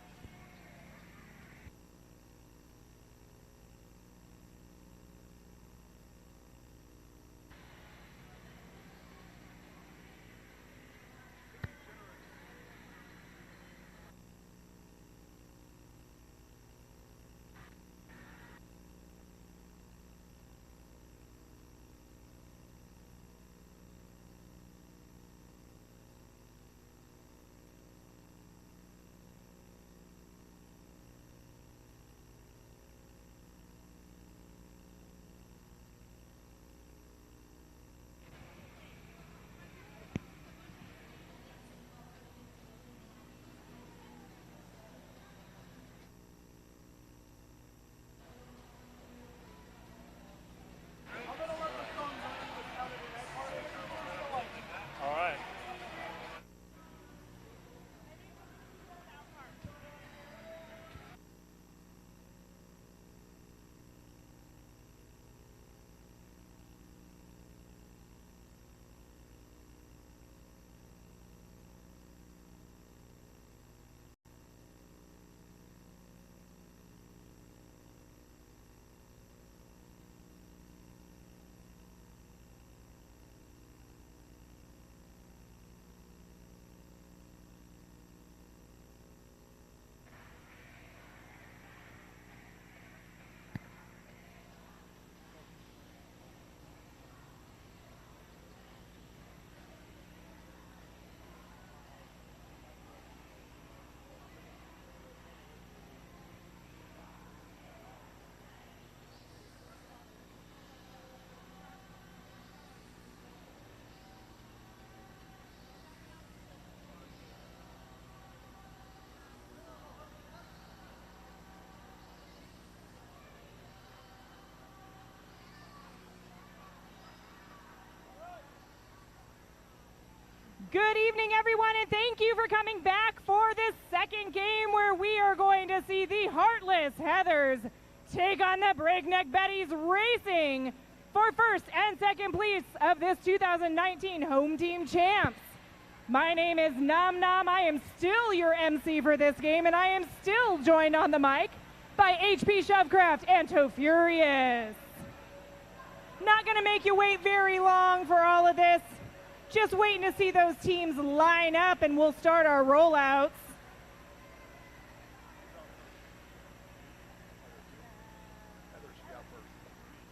Good evening, everyone, and thank you for coming back for this second game where we are going to see the Heartless Heathers take on the Breakneck Betties Racing for first and second place of this 2019 Home Team Champs. My name is Nom Nom. I am still your MC for this game, and I am still joined on the mic by HP Shovecraft and Toe Furious. Not going to make you wait very long for all of this. Just waiting to see those teams line up and we'll start our rollouts.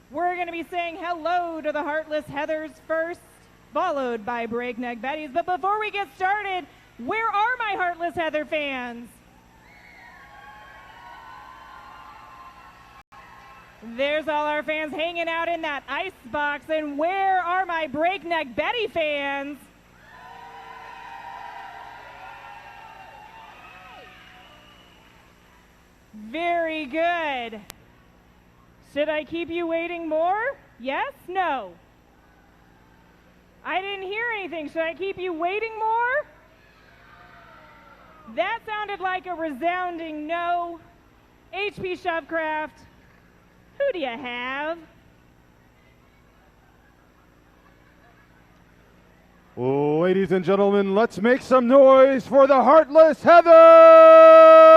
We're going to be saying hello to the Heartless Heathers first, followed by Breakneck Betties. But before we get started, where are my Heartless Heather fans? There's all our fans hanging out in that ice box. And where are my Breakneck Betty fans? Very good. Should I keep you waiting more? Yes? No? I didn't hear anything. Should I keep you waiting more? That sounded like a resounding no. HP Shovecraft, who do you have? Ladies and gentlemen, let's make some noise for the Heartless Heathers!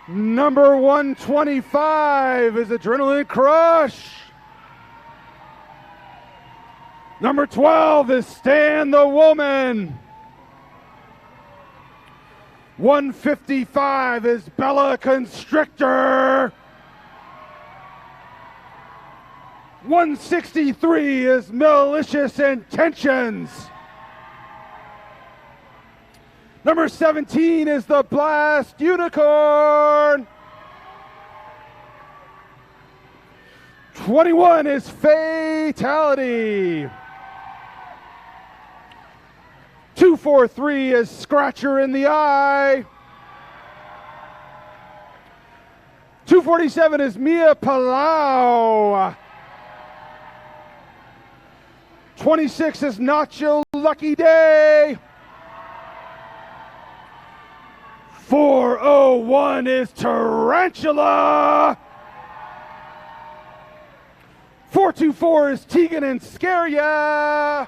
Number 125 is Adrenaline Crush. Number 12 is Stan the Woman. 155 is Bella Constrictor. 163 is Malicious Intentions. Number 17 is the Blast Unicorn. 21 is Fatality. 243 is Scratcher in the Eye. 247 is Mia Palau. 26 is Nacho Lucky Day. 401 is Tarantula. 424 is Tegan and Scaria.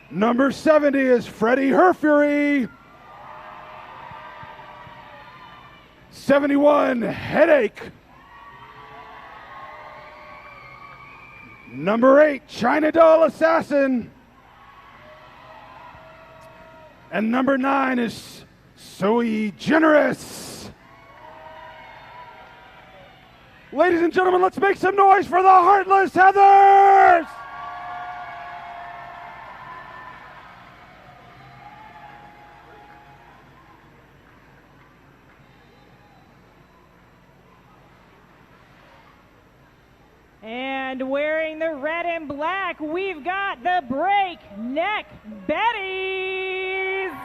Number 70 is Freddie Herfury. 71, Headache. Number 8, China Doll Assassin. And number 9 is Sui Generous. Ladies and gentlemen, let's make some noise for the Heartless Heathers! And wearing the red and black, we've got the Breakneck Betties.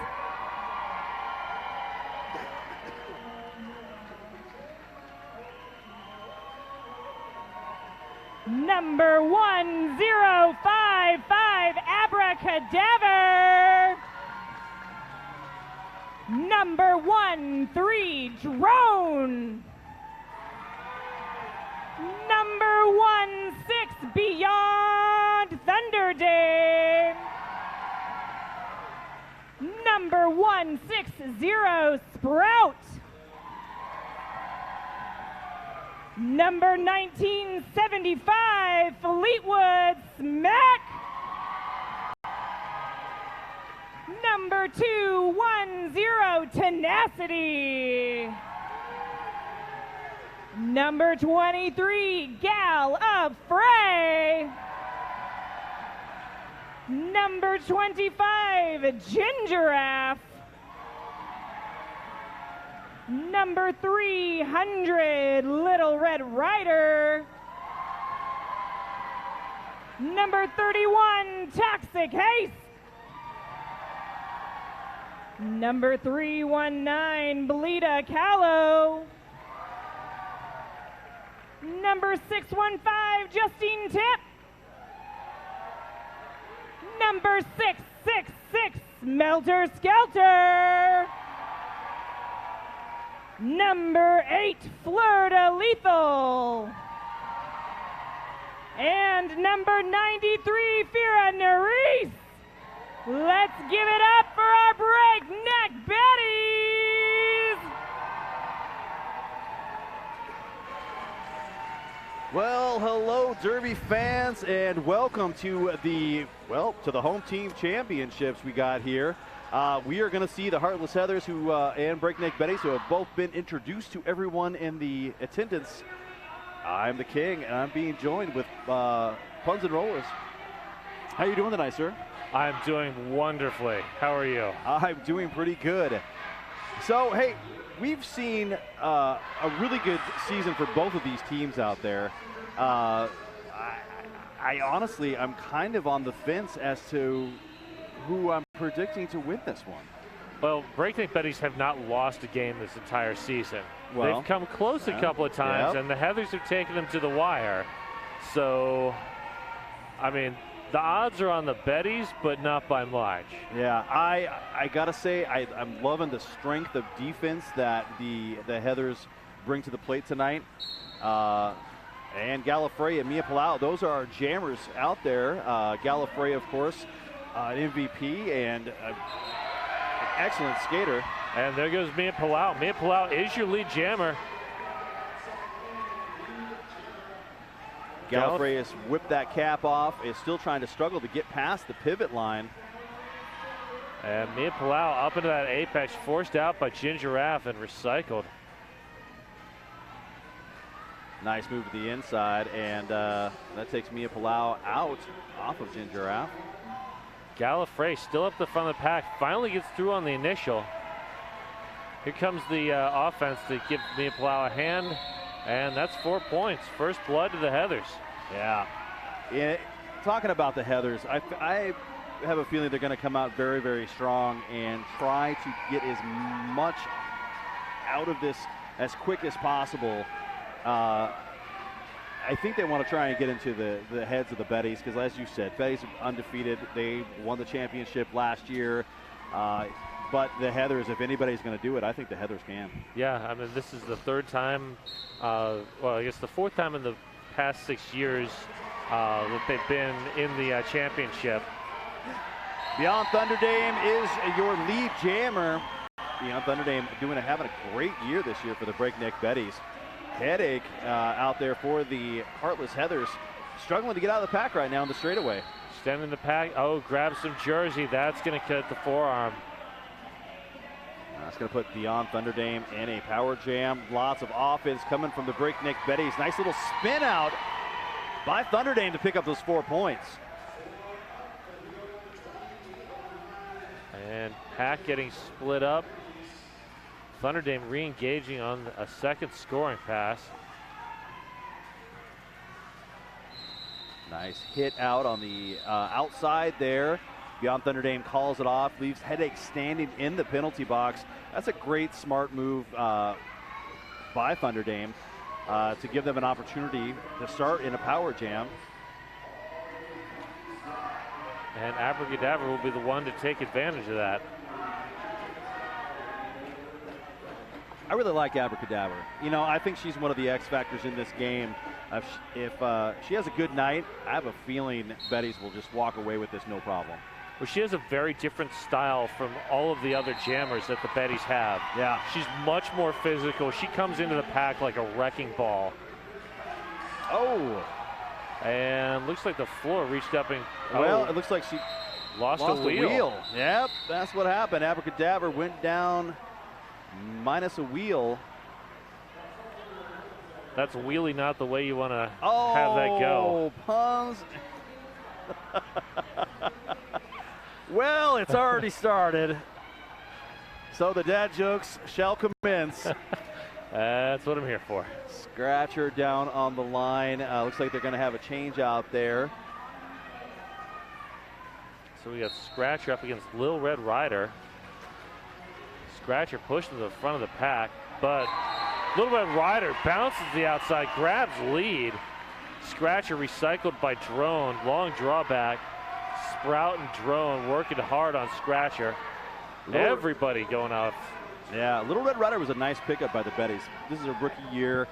Number 1055, Abracadaver. Number 13, Drone. Number 16, Beyond Thunderdame. Number 160, Sprout. Number 1975, Fleetwood Smack. Number 210, Tenacity. Number 23, Gal of Fray. Number 25, Gingeraff. Number 300, Little Red Rider. Number 31, Toxic Haste. Number 319, Bleeda Callow. Number 615, Justine Tip. Number 666, Melter Skelter. Number 8, Fleur de Lethal. And number 93, Fira Nerys. Let's give it up for our Breakneck Betties. Well, hello, Derby fans, and welcome to the home team championships we got here. We are going to see the Heartless Heathers and Breakneck Betties, who have both been introduced to everyone in the attendance. I'm the King, and I'm being joined with Puns and Rollers. How are you doing tonight, sir? I'm doing wonderfully. How are you? I'm doing pretty good. So, hey, we've seen a really good season for both of these teams out there. I honestly, I'm kind of on the fence as to who I'm predicting to win this one. Well, Breakneck Betties have not lost a game this entire season. Well, they've come close a couple of times, and the Heathers have taken them to the wire. So, I mean, the odds are on the Betties, but not by much. Yeah, I gotta say, I'm loving the strength of defense that the Heathers bring to the plate tonight. And Gallifrey and Mia Palau, those are our jammers out there. Gallifrey, of course, an MVP and an excellent skater. And there goes Mia Palau. Mia Palau is your lead jammer. Gallifrey has whipped that cap off, is still trying to struggle to get past the pivot line. And Mia Palau up into that apex, forced out by Gingeraff and recycled. Nice move to the inside, and that takes Mia Palau out off of Gingeraff. Gallifrey still up the front of the pack, finally gets through on the initial. Here comes the offense to give Mia Palau a hand, and that's 4 points. First blood to the Heathers. Yeah. Talking about the Heathers, I have a feeling they're going to come out very, very strong and try to get as much out of this as quick as possible. I think they want to try and get into the heads of the Bettys because, as you said, Bettys are undefeated. They won the championship last year. But the Heathers, if anybody's going to do it, I think the Heathers can. Yeah, I mean, this is the third time, well, I guess the fourth time in the past 6 years that they've been in the championship. Beyond Thunderdame is your lead jammer. Beyond Thunderdame having a great year this year for the Breakneck Betties. Headache out there for the Heartless Heathers. Struggling to get out of the pack right now in the straightaway. Standing in the pack. Oh, grabs some jersey. That's going to cut the forearm. That's going to put Beyond Thunderdame in a power jam. Lots of offense coming from the Breakneck Betties. Nice little spin out by Thunderdame to pick up those 4 points. And pack getting split up. Thunderdame re-engaging on a second scoring pass. Nice hit out on the outside there. Beyond Thunderdame calls it off, leaves Headache standing in the penalty box. That's a great, smart move by Thunderdame to give them an opportunity to start in a power jam. And Abracadabra will be the one to take advantage of that. I really like Abracadabra. You know, I think she's one of the X factors in this game. If she has a good night, I have a feeling Betty's will just walk away with this no problem. Well, she has a very different style from all of the other jammers that the Bettys have. Yeah. She's much more physical. She comes into the pack like a wrecking ball. Oh. And looks like the floor reached up and... Well, it looks like she lost a wheel. Yep, that's what happened. Abracadabra went down minus a wheel. That's wheelie not the way you want to have that go. Oh, puns. Well, it's already started. So the dad jokes shall commence. That's what I'm here for. Scratcher down on the line. Looks like they're going to have a change out there. So we got Scratcher up against Lil Red Rider. Scratcher pushed to the front of the pack, but Lil Red Rider bounces the outside, grabs lead. Scratcher recycled by Drone, long drawback. Sprout and Drone working hard on Scratcher. Everybody going off. Yeah, Little Red Rider was a nice pickup by the Bettys. This is a rookie year.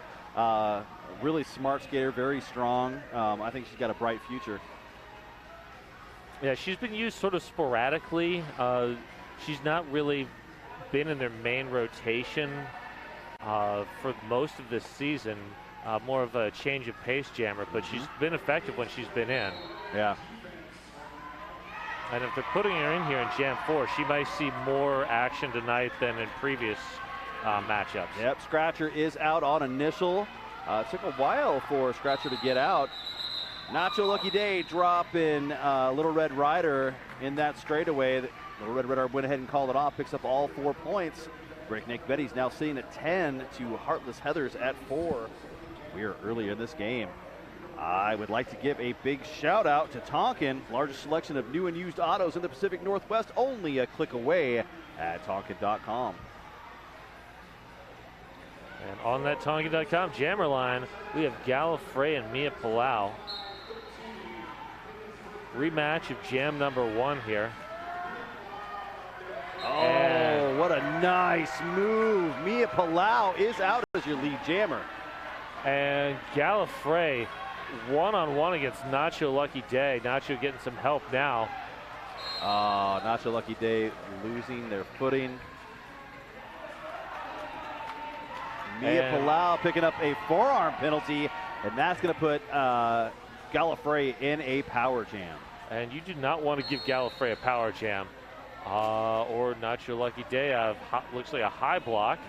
Really smart skater, very strong. I think she's got a bright future. Yeah, she's been used sort of sporadically. She's not really been in their main rotation for most of this season. More of a change of pace jammer, but she's been effective when she's been in. Yeah. And if they're putting her in here in Jam 4, she might see more action tonight than in previous matchups. Yep, Scratcher is out on initial. It took a while for Scratcher to get out. Nacho Lucky Day dropping Little Red Rider in that straightaway. Little Red Rider went ahead and called it off, picks up all 4 points. Breakneck Betty's now sitting at 10 to Heartless Heathers at 4. We are early in this game. I would like to give a big shout out to Tonkin, largest selection of new and used autos in the Pacific Northwest, only a click away at Tonkin.com. And on that Tonkin.com jammer line, we have Gallifrey and Mia Palau. Rematch of jam number 1 here. Oh, what a nice move. Mia Palau is out as your lead jammer. And Gallifrey one-on-one against Nacho Lucky Day. Nacho getting some help now. Nacho Lucky Day losing their footing. Mia Palau picking up a forearm penalty, and that's going to put Gallifrey in a power jam. And you do not want to give Gallifrey a power jam. Or Nacho Lucky Day looks like a high block.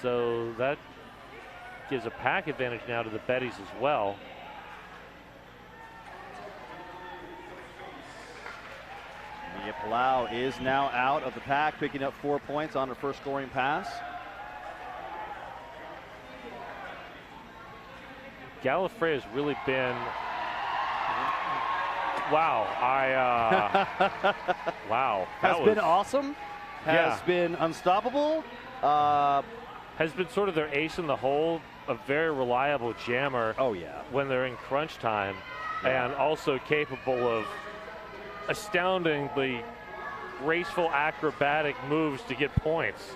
So that gives a pack advantage now to the Bettys as well. Mia Palau is now out of the pack, picking up 4 points on her first scoring pass. Gallifrey has really been, wow, wow. Has been awesome, has been unstoppable. Has been sort of their ace in the hole a very reliable jammer. Oh, yeah. When they're in crunch time, Yeah. and also capable of astoundingly graceful acrobatic moves to get points.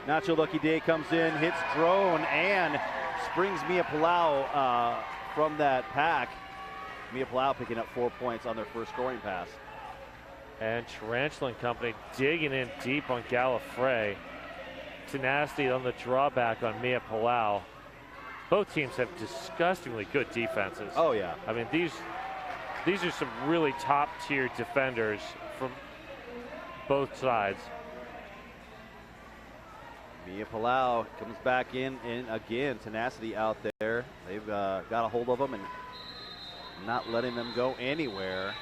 Nacho Lucky Day comes in, hits drone, and springs Mia Palau from that pack. Mia Palau picking up 4 points on their first scoring pass. And Tarantula and company digging in deep on Gallifrey. Tenacity on the drawback on Mia Palau. Both teams have disgustingly good defenses. Oh, yeah. I mean, these are some really top-tier defenders from both sides. Mia Palau comes back in, and again, Tenacity out there. They've got a hold of them and not letting them go anywhere.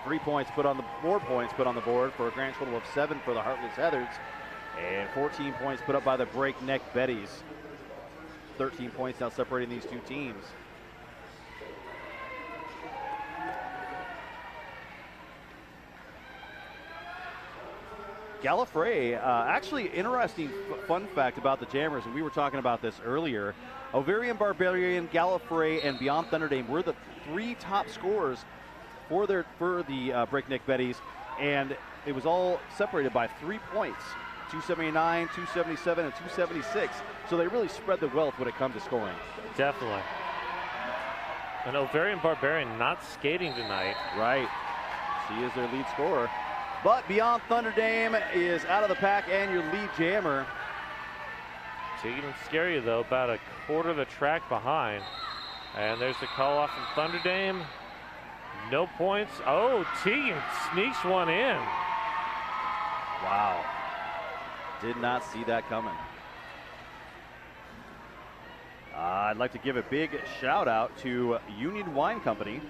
3 points put on the, more points put on the board for a grand total of 7 for the Heartless Heathers, and 14 points put up by the Breakneck Betties. 13 points now separating these two teams. Gallifrey, actually interesting fun fact about the Jammers, and we were talking about this earlier. Ovarian Barbarian, Gallifrey, and Beyond Thunderdame were the 3 top scorers for the Breakneck Betties, and it was all separated by 3 points, 279, 277, and 276. So they really spread the wealth when it comes to scoring. Definitely. And Ovarian Barbarian not skating tonight. Right. She is their lead scorer. But Beyond Thunderdame is out of the pack and your lead jammer. Tegan and Scary, though, about a quarter of the track behind. And there's the call off from Thunderdame. No points. Oh, Tegan sneaks one in. Wow. Did not see that coming. I'd like to give a big shout out to Union Wine Company.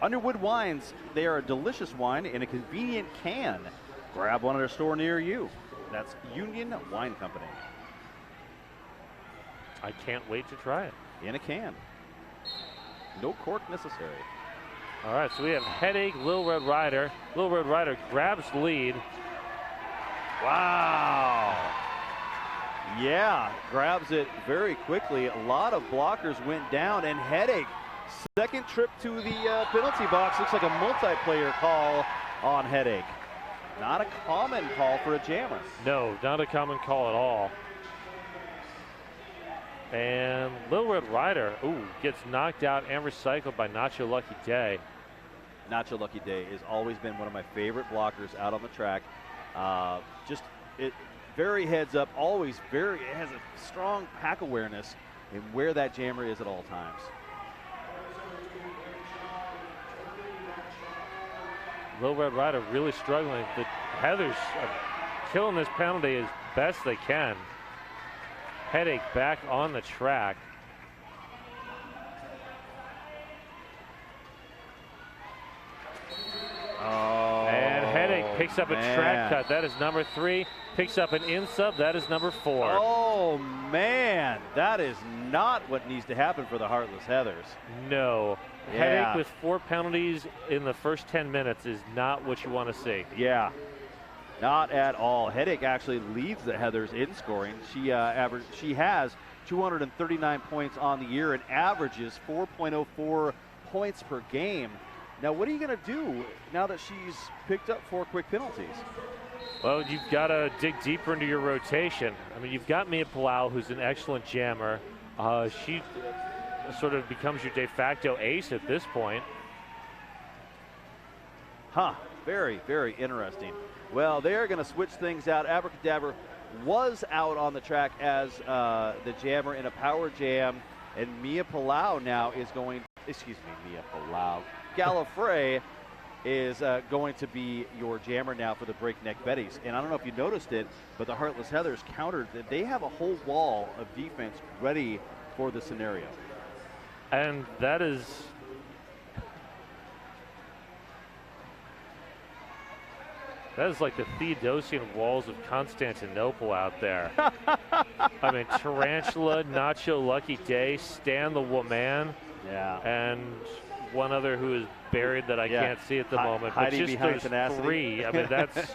Underwood Wines, they are a delicious wine in a convenient can. Grab one at a store near you. That's Union Wine Company. I can't wait to try it. In a can. No cork necessary. All right, so we have Headache, Little Red Rider. Little Red Rider grabs the lead. Wow. Yeah, grabs it very quickly. A lot of blockers went down, and Headache, second trip to the penalty box. Looks like a multiplayer call on Headache. Not a common call for a jammer. No, not a common call at all. And Little Red Rider, gets knocked out and recycled by Nacho Lucky Day. Nacho Lucky Day has always been one of my favorite blockers out on the track. Very heads up, always it has a strong pack awareness in where that jammer is at all times. Little Red Rider really struggling. The Heathers are killing this penalty as best they can. Headache back on the track. Oh, and Headache picks up a track man. cut. That is number 3. Picks up an in-sub. That is number 4. Oh, man. That is not what needs to happen for the Heartless Heathers. No. Yeah. Headache with 4 penalties in the first 10 minutes is not what you want to see. Yeah, not at all. Headache actually leads the Heathers in scoring. She has 239 points on the year and averages 4.04 points per game. Now, what are you going to do now that she's picked up 4 quick penalties? Well, you've got to dig deeper into your rotation. I mean, you've got Mia Palau, who's an excellent jammer. She sort of becomes your de facto ace at this point. Very, very interesting. Well, they're going to switch things out. Abracadabra was out on the track as the jammer in a power jam, and Mia Palau now is going, Mia Palau. Gallifrey is going to be your jammer now for the Breakneck Betties. And I don't know if you noticed it, but the Heartless Heathers countered that they have a whole wall of defense ready for the scenario. And that is like the Theodosian walls of Constantinople out there. I mean, Tarantula, Nacho Lucky Day, Stan the Woman, and one other who is buried that I can't see at the moment. But just those Tenacity. 3, I mean, that's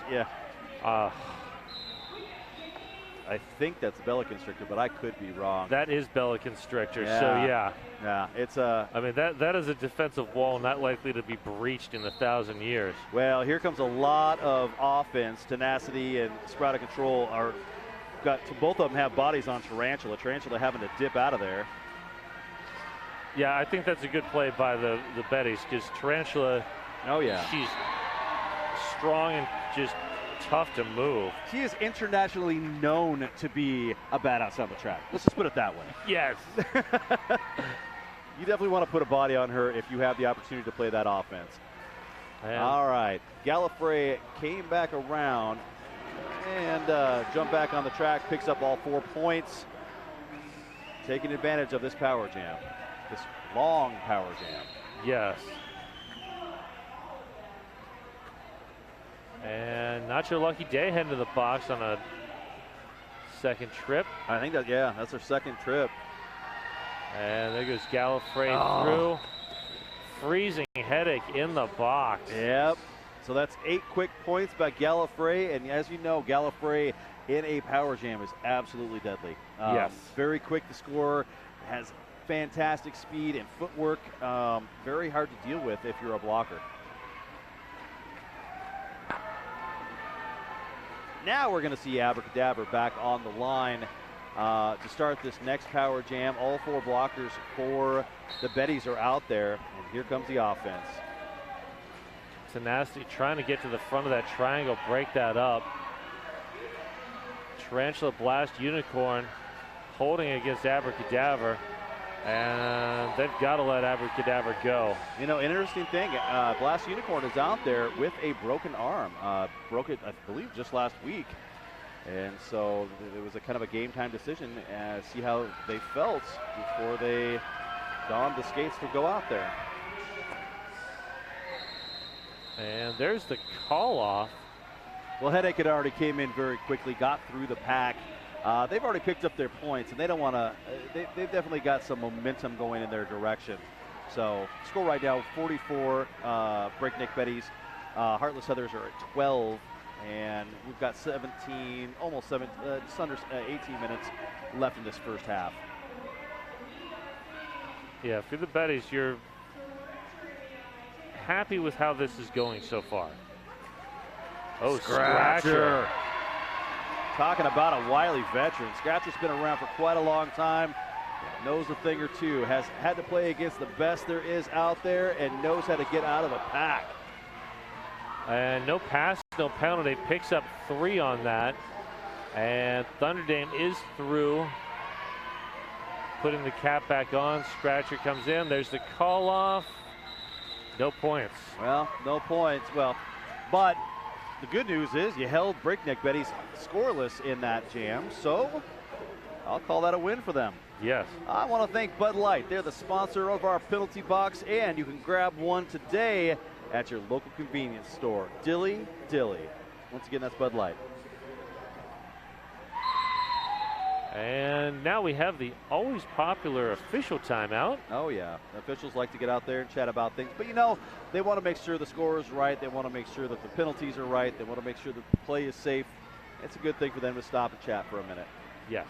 I think that's Bella Constrictor, but I could be wrong. That is Bella Constrictor, Yeah. so yeah. Yeah, it's a. I mean, that is a defensive wall not likely to be breached in 1,000 years. Well, here comes a lot of offense. Tenacity and Sprout of Control are both of them have bodies on Tarantula. Tarantula having to dip out of there. Yeah, I think that's a good play by the Betties because Tarantula. Oh yeah, she's strong and just tough to move. She is internationally known to be a badass on the track. Let's just put it that way. Yes. You definitely want to put a body on her if you have the opportunity to play that offense. All right, Gallifrey came back around and jumped back on the track, picks up all 4 points, taking advantage of this power jam, this long power jam. Yes. And not your lucky day heading to the box on a second trip. I think that's her second trip. And there goes Gallifrey through. Freezing headache in the box. Yep. So that's 8 quick points by Gallifrey. And as you know, Gallifrey in a power jam is absolutely deadly. Yes. Very quick to score, has fantastic speed and footwork. Very hard to deal with if you're a blocker. Now we're going to see Abracadabra back on the line to start this next power jam. All 4 blockers for the Betties are out there, and here comes the offense. Tenacity trying to get to the front of that triangle, break that up. Tarantula Blast Unicorn holding against Abracadabra, and they've got to let Abracadabra go. You know, an interesting thing, Blast Unicorn is out there with a broken arm. Broke it, I believe, just last week. And so it was a kind of a game time decision, see how they felt before they donned the skates to go out there. And there's the call off. Well, Headache had already came in very quickly, got through the pack. They've already picked up their points, and they don't want to. They've definitely got some momentum going in their direction. So score right now: 44 Breakneck Betties. Heartless Heathers are at 12, and we've got 17, almost 7, just under 18 minutes left in this first half. Yeah, for the Betties, you're happy with how this is going so far. Oh, Scratcher. Talking about a wily veteran. Scratcher's been around for quite a long time. Knows a thing or two. Has had to play against the best there is out there and knows how to get out of the pack. And no pass, no penalty. Picks up 3 on that. And Thunderdame is through. Putting the cap back on. Scratcher comes in. There's the call off. No points. Well, no points. Well, but the good news is you held Breakneck Betties scoreless in that jam, so I'll call that a win for them. Yes. I want to thank Bud Light. They're the sponsor of our penalty box, and you can grab one today at your local convenience store. Dilly Dilly. Once again, that's Bud Light. And now we have the always popular official timeout. Oh, yeah. The officials like to get out there and chat about things. But, you know, they want to make sure the score is right. They want to make sure that the penalties are right. They want to make sure that the play is safe. It's a good thing for them to stop and chat for a minute. Yes.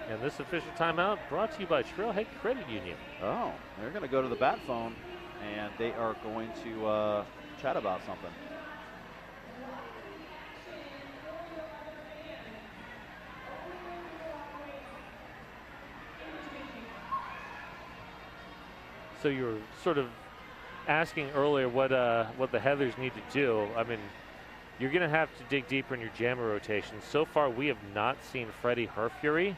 And this official timeout brought to you by Trailhead Credit Union. Oh, they're going to go to the bat phone, and they are going to chat about something. So you were sort of asking earlier what the Heathers need to do. I mean, you're going to have to dig deeper in your jammer rotation. So far, we have not seen Freddie Herfury.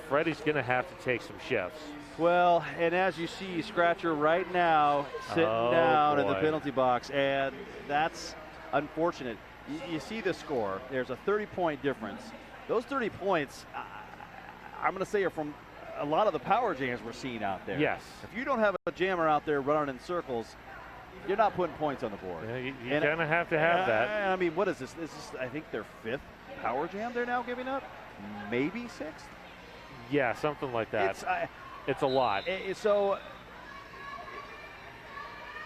Freddie's going to have to take some shifts. Well, and as you see, Scratcher right now sitting down in the penalty box, and that's unfortunate. You see the score. There's a 30-point difference. Those 30 points, I'm going to say, are from a lot of the power jams we're seeing out there. Yes. If you don't have a jammer out there running in circles, you're not putting points on the board. Yeah, you're going to have that. I mean, what is this? This is, I think, their 5th power jam they're now giving up. Maybe 6th? Yeah, something like that. It's a lot. So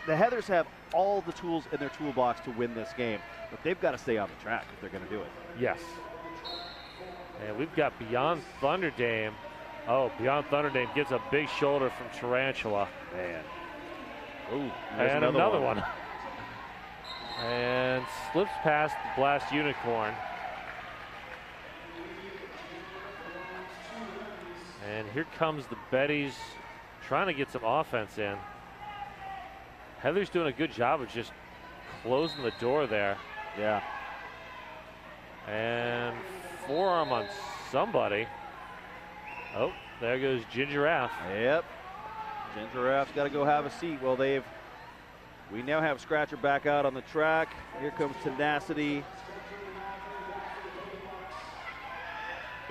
the Heathers have all the tools in their toolbox to win this game, but they've got to stay on the track if they're going to do it. Yes. And we've got Beyond Thunderdame. Oh, Beyond Thunderdame gets a big shoulder from Tarantula. Man. Ooh, and another one. And slips past the Blast Unicorn. And here comes the Betties trying to get some offense in. Heather's doing a good job of just closing the door there. Yeah. And forearm on somebody. Oh, there goes Ginger Aff. Yep. Ginger Aff's got to go have a seat. Well, we now have Scratcher back out on the track. Here comes Tenacity.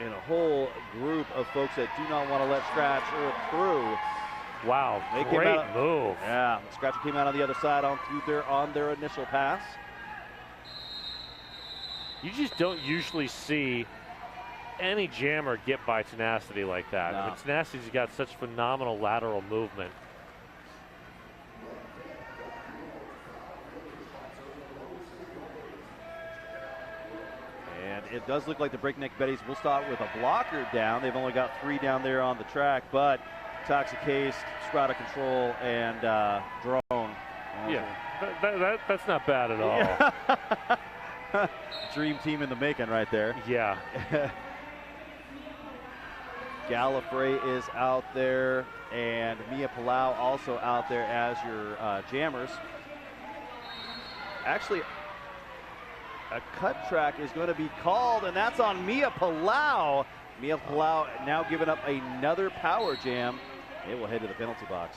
And a whole group of folks that do not want to let Scratcher through. Wow, They great move. Yeah, Scratcher came out on the other side on their initial pass. You just don't usually see any jammer get by Tenacity like that. No. I mean, Tenacity's got such phenomenal lateral movement. And it does look like the Breakneck Betties will start with a blocker down. They've only got 3 down there on the track, but Toxicase, Sprout of Control, and Drone. Yeah, that's not bad at all. Yeah. Dream team in the making right there. Yeah. Gallifrey is out there, and Mia Palau also out there as your jammers. Actually, a cut track is going to be called, and that's on Mia Palau. Mia Palau now giving up another power jam. It will head to the penalty box.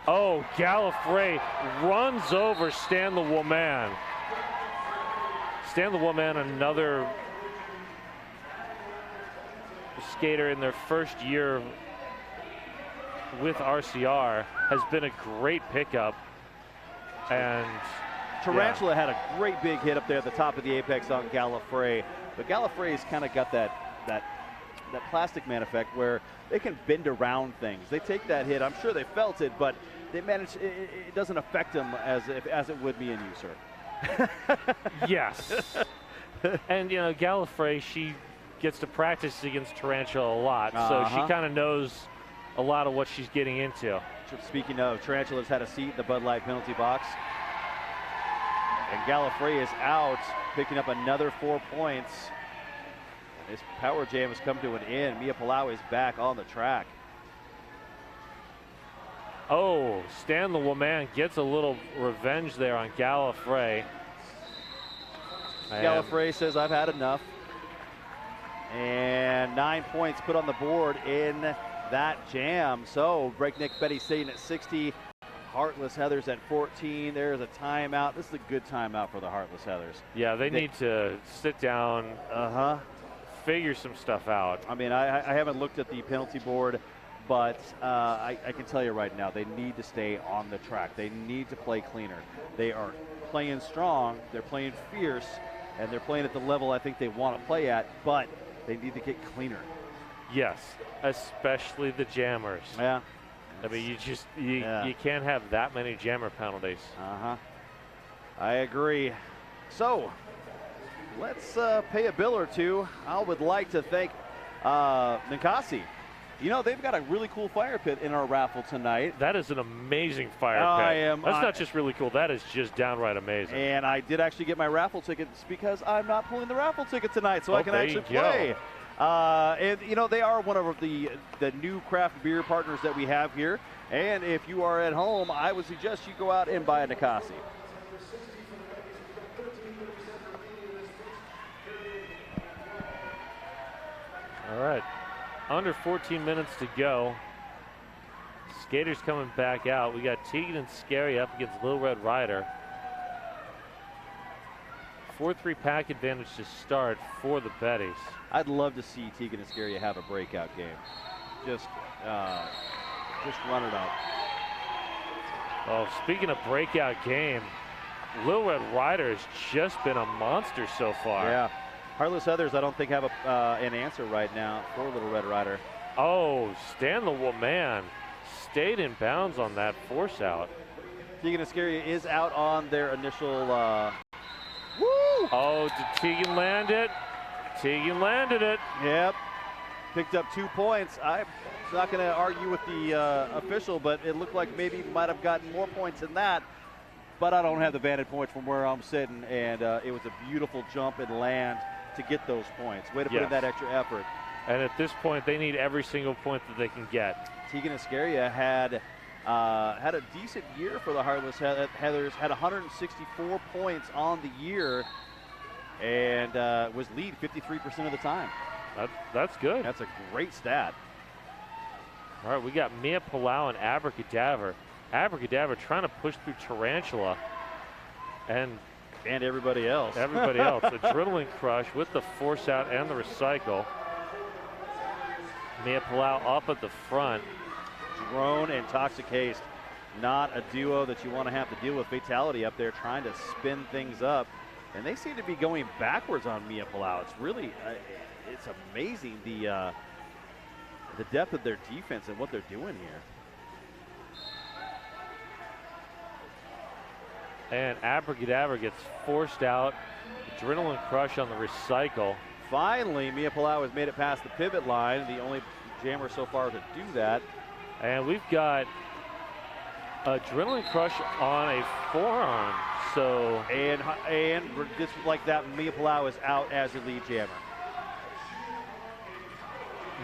Oh, Gallifrey runs over Stan the Woman. Stan the Woman, another skater in their first year with RCR, has been a great pickup. And Tarantula had a great big hit up there at the top of the apex on Gallifrey, but Gallifrey's kind of got that Plastic Man effect where they can bend around things. They take that hit. I'm sure they felt it, but they manage. It doesn't affect them as it would me and you, sir. Yes. And you know, Gallifrey, she gets to practice against Tarantula a lot, so she kind of knows a lot of what she's getting into. Speaking of, Tarantula's had a seat in the Bud Light penalty box. And Gallifrey is out, picking up another 4 points. This power jam has come to an end. Mia Palau is back on the track. Oh, Stan the Woman gets a little revenge there on Gallifrey. Gallifrey says, I've had enough. And 9 points put on the board in that jam. So Breakneck Betty staying at 60. Heartless Heathers at 14. There's a timeout. This is a good timeout for the Heartless Heathers. Yeah, they need to sit down, figure some stuff out. I mean, I haven't looked at the penalty board, but I can tell you right now, they need to stay on the track. They need to play cleaner. They are playing strong, they're playing fierce, and they're playing at the level I think they want to play at, but they need to get cleaner. Yes, especially the jammers. Yeah. I mean, you can't have that many jammer penalties. I agree. So let's pay a bill or two. I would like to thank Ninkasi. You know, they've got a really cool fire pit in our raffle tonight. That is an amazing fire pit. That's not just really cool. That is just downright amazing. And I did actually get my raffle tickets because I'm not pulling the raffle ticket tonight, so I can actually play. And, you know, they are one of the new craft beer partners that we have here. And if you are at home, I would suggest you go out and buy a Ninkasi. All right. Under 14 minutes to go. Skaters coming back out. We got Tegan and Scary up against Little Red Rider. 4-3 pack advantage to start for the Betties. I'd love to see Tegan and Scary have a breakout game. Just run it up. Oh, speaking of breakout game, Little Red Rider has just been a monster so far. Yeah. Heartless Heathers, I don't think have an answer right now for Little Red Rider. Oh, Stan the Woman stayed in bounds on that force out. Tegan Iscaria is out on their initial. Woo! Oh, did Tegan land it? Tegan landed it. Yep. Picked up 2 points. I'm not going to argue with the official, but it looked like maybe might have gotten more points than that. But I don't have the vantage point from where I'm sitting, and it was a beautiful jump and land to get those points. Way to put in that extra effort. And at this point, they need every single point that they can get. Tegan Iscaria had a decent year for the Heartless Heathers, had 164 points on the year, and was lead 53% of the time. That's good. That's a great stat. All right, we got Mia Palau and Abracadabra. Abracadabra trying to push through Tarantula and everybody else. Everybody else. Adrenaline Crush with the force out and the recycle. Mia Palau up at the front. Drone and Toxic Haste, not a duo that you want to have to deal with. Fatality up there trying to spin things up. And they seem to be going backwards on Mia Palau. It's really, it's amazing the depth of their defense and what they're doing here. And Abracadabra gets forced out. Adrenaline Crush on the recycle. Finally, Mia Palau has made it past the pivot line, the only jammer so far to do that. And we've got Adrenaline Crush on a forearm. So and just like that, Mia Palau is out as your lead jammer.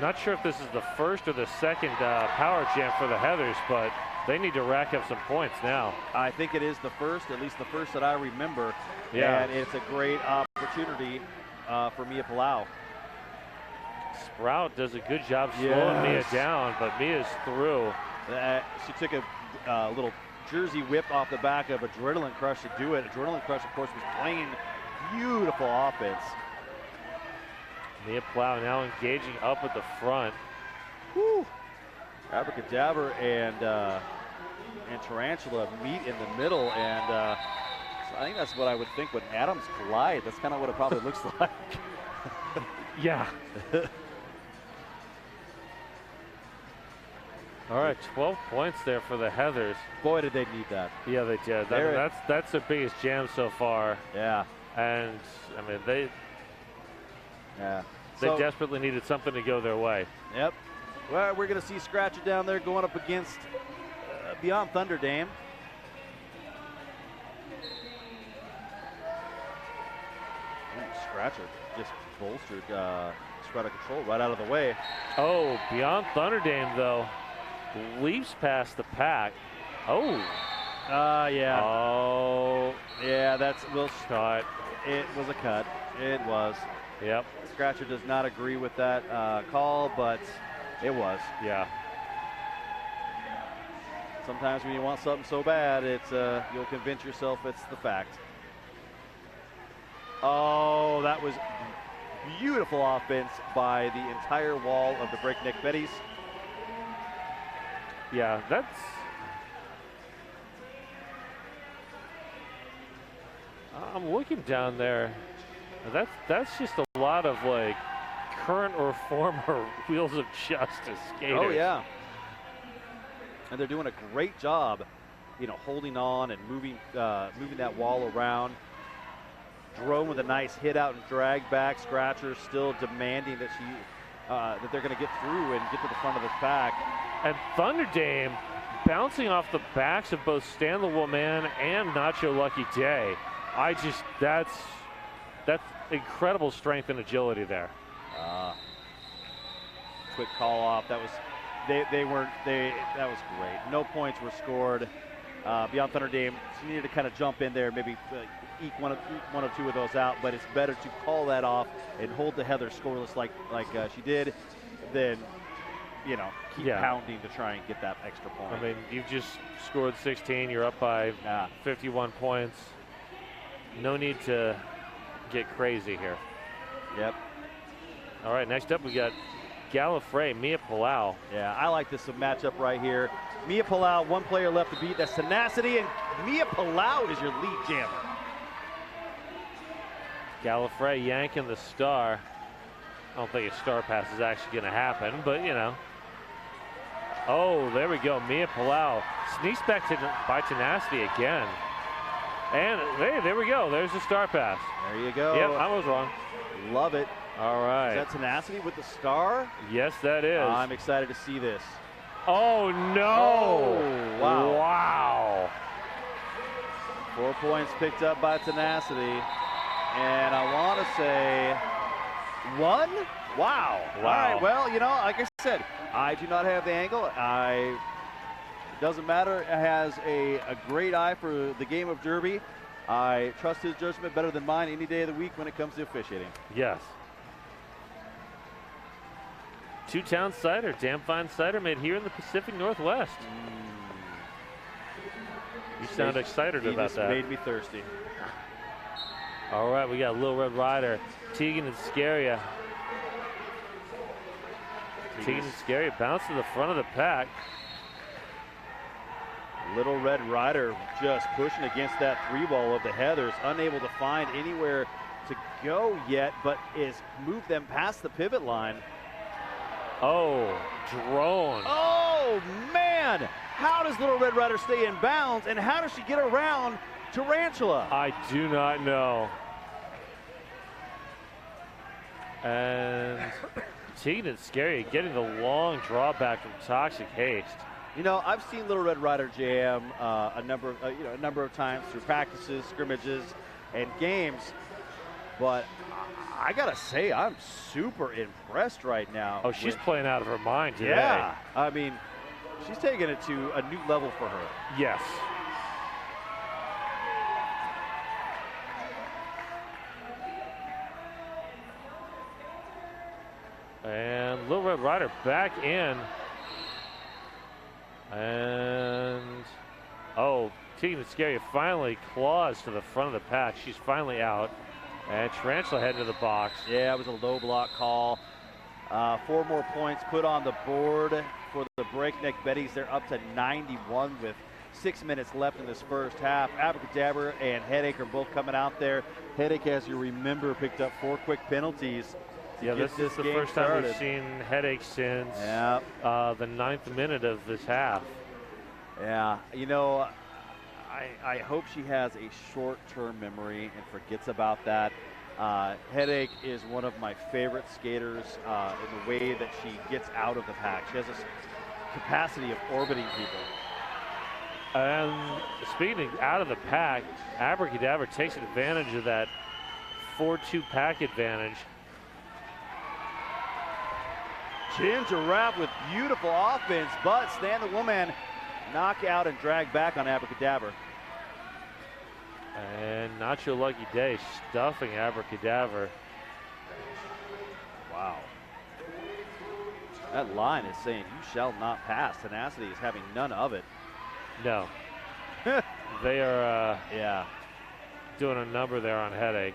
Not sure if this is the first or the second power jam for the Heathers, but they need to rack up some points now. I think it is the first, at least the first that I remember. Yeah. And it's a great opportunity for Mia Palau. Sprout does a good job slowing Mia down, but Mia's through. She took a little Jersey whip off the back of Adrenaline Crush to do it. Adrenaline Crush, of course, was playing beautiful offense. Mia Palau now engaging up at the front. Woo! Abracadabra and Tarantula meet in the middle, and so I think that's what I would think when atoms collide. That's kind of what it probably looks like. Yeah. All right, 12 points there for the Heathers. Boy, did they need that. Yeah, they did. I mean, that's their biggest jam so far. Yeah. And I mean, they desperately needed something to go their way. Yep. Well, we're going to see Scratcher down there going up against Beyond Thunder Dame. Scratcher just bolstered Spread of Control right out of the way. Oh, Beyond Thunder Dame, though, leaps past the pack. Oh. Yeah. Oh. Yeah, that's Will cut. It was a cut. It was. Yep. Scratcher does not agree with that call, but it was. Yeah. Sometimes when you want something so bad, it's you'll convince yourself it's the fact. Oh, that was beautiful offense by the entire wall of the Breakneck Betties. Yeah, that's... I'm looking down there. That's just a lot of like current or former Wheels of Justice skaters. Oh yeah. And they're doing a great job, you know, holding on and moving that wall around. Drone with a nice hit out and drag back. Scratcher still demanding that that they're going to get through and get to the front of the pack. And Thunder Dame bouncing off the backs of both Stan the Woman and Nacho Lucky Day. That's incredible strength and agility there. Quick call off. That was that was great. No points were scored. Beyond Thunder Dame needed to kind of jump in there, maybe eke one or two of those out, but it's better to call that off and hold the Heather scoreless like she did than, you know, keep pounding to try and get that extra point. I mean, you've just scored 16. You're up by 51 points. No need to get crazy here. Yep. All right, next up we got Gallifrey, Mia Palau. Yeah, I like this matchup right here. Mia Palau, one player left to beat. That's Tenacity, and Mia Palau is your lead jammer. Gallifrey yanking the star. I don't think a star pass is actually going to happen, but you know. Oh, there we go. Mia Palau sneaks back by Tenacity again. And hey, there we go. There's the star pass. There you go. Yep, I was wrong. Love it. All right. Is that Tenacity with the star? Yes, that is. I'm excited to see this. Oh, no. Oh, wow. Wow. 4 points picked up by Tenacity. And I want to say 1? Wow. All right, well, you know, like I said, I do not have the angle. It doesn't matter. It has a great eye for the game of Derby. I trust his judgment better than mine any day of the week when it comes to officiating. Yes. Two-town cider, damn fine cider made here in the Pacific Northwest. You sound excited about that. Made me thirsty. All right, we got Little Red Rider, Tegan and Scaria. Tegan and Scaria bounce to the front of the pack. Little Red Rider just pushing against that 3-ball of the Heathers, unable to find anywhere to go yet, but is moved them past the pivot line. Oh, drone. Oh, man! How does Little Red Rider stay in bounds, and how does she get around Tarantula? I do not know. And Tegan and Scaria getting the long drawback from Toxic Haste. You know, I've seen Little Red Rider jam a number of times through practices, scrimmages, and games, but I gotta say, I'm super impressed right now. Oh, she's playing out of her mind today. Yeah, I mean, she's taking it to a new level for her. Yes. And Little Red Rider back in. And, oh, Tegan and Scaria finally claws to the front of the pack. She's finally out. And Tarantula heading to the box. Yeah, it was a low block call. 4 more points put on the board for the Breakneck Betties. They're up to 91 with 6 minutes left in this first half. Abracadabra and Headache are both coming out there. Headache, as you remember, picked up 4 quick penalties. Yeah, this is the first time we've seen Headache since the 9th minute of this half. Yeah, you know, I hope she has a short-term memory and forgets about that. Headache is one of my favorite skaters in the way that she gets out of the pack. She has this capacity of orbiting people. And speaking of out of the pack, Abracadabra takes advantage of that 4-2 pack advantage. Ginger Rapp with beautiful offense, but Stan the Woman knock out and drag back on Abracadabra. And Nacho Lucky Day stuffing Abracadabra. Wow. That line is saying you shall not pass. Tenacity is having none of it. No. They are doing a number there on Headache.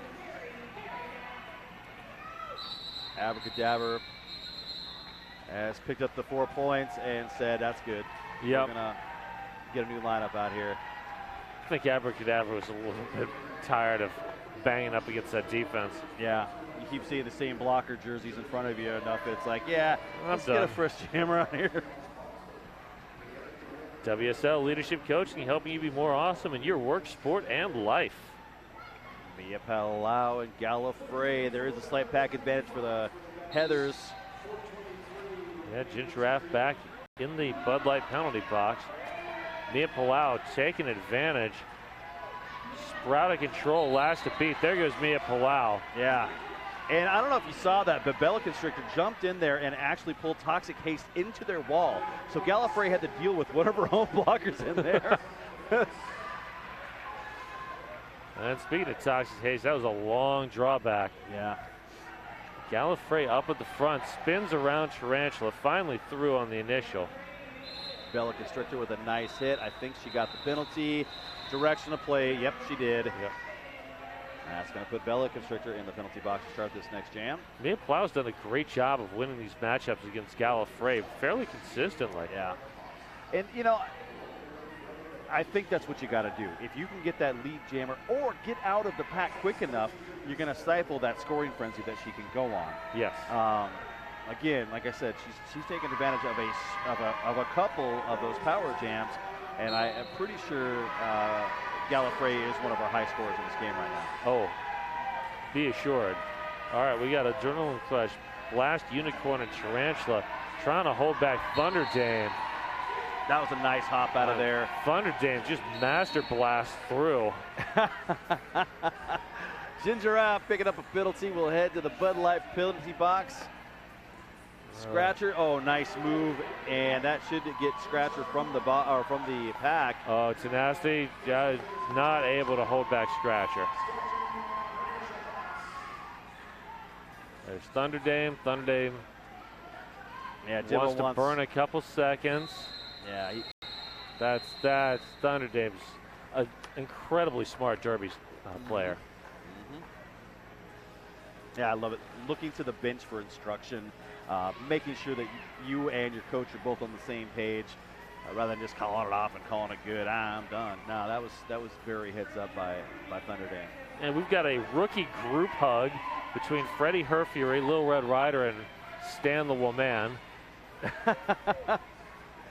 Abracadabra has picked up the 4 points and said, that's good. Yep. We're going to get a new lineup out here. I think Abracadabra was a little bit tired of banging up against that defense. Yeah. You keep seeing the same blocker jerseys in front of you enough. It's like, yeah, let's done. get a first jammer out here. WSL Leadership Coaching, helping you be more awesome in your work, sport, and life. Mia Palau and Gallifrey. There is a slight pack advantage for the Heathers. Yeah, Ginger Raff back in the Bud Light penalty box. Mia Palau taking advantage. Sprout of control, last to beat. There goes Mia Palau. Yeah. And I don't know if you saw that, but Bella Constrictor jumped in there and actually pulled Toxic Haste into their wall. So Gallifrey had to deal with one of her own blockers in there. And speaking of Toxic Haste, that was a long drawback. Yeah. Gallifrey up at the front, spins around Tarantula, finally through on the initial. Bella Constrictor with a nice hit. I think she got the penalty. Direction of play. Yep, she did. Yep. That's going to put Bella Constrictor in the penalty box to start this next jam. Mia Palau's done a great job of winning these matchups against Gallifrey fairly consistently. Yeah. And, you know, I think that's what you got to do. If you can get that lead jammer or get out of the pack quick enough, you're going to stifle that scoring frenzy that she can go on. Yes. again, like I said, she's taking advantage of a couple of those power jams, and I am pretty sure Gallifrey is one of our high scorers in this game right now. Oh, be assured. All right, we got Adrenaline Crush, Blast, Unicorn, and Tarantula trying to hold back Thunder Dame. That was a nice hop out of there. Thunder Dame just master blast through. Ginger Giraffe picking up a penalty. We'll head to the Bud Light penalty box. Scratcher, oh, nice move, and that should get Scratcher from the pack. Oh, Tenacity not able to hold back Scratcher. There's Thunder Dame. Thunder Dame wants to burn a couple seconds. Yeah, that's Thunder Dame's an incredibly smart derby player. Yeah, I love it. Looking to the bench for instruction, making sure that you and your coach are both on the same page, rather than just calling it off and calling it good. I'm done. No, that was very heads up by Thunder Dame. And we've got a rookie group hug between Freddie Herfury, Little Red Rider, and Stan the Woman.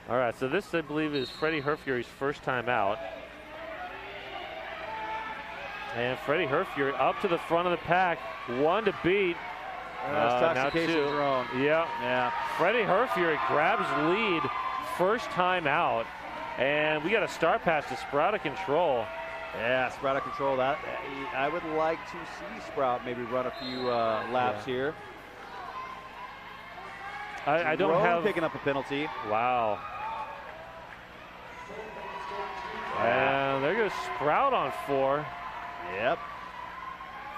All right, so this, I believe, is Freddie Herfury's first time out. And Freddie Herfury up to the front of the pack, one to beat. Now two. Drone. Yeah. Freddie Herfury grabs lead, first time out. And we got a star pass to Sprout of Control. Yeah, Sprout of Control. That I would like to see Sprout maybe run a few laps here. I don't have picking up a penalty. Wow. And there goes Sprout on 4. Yep.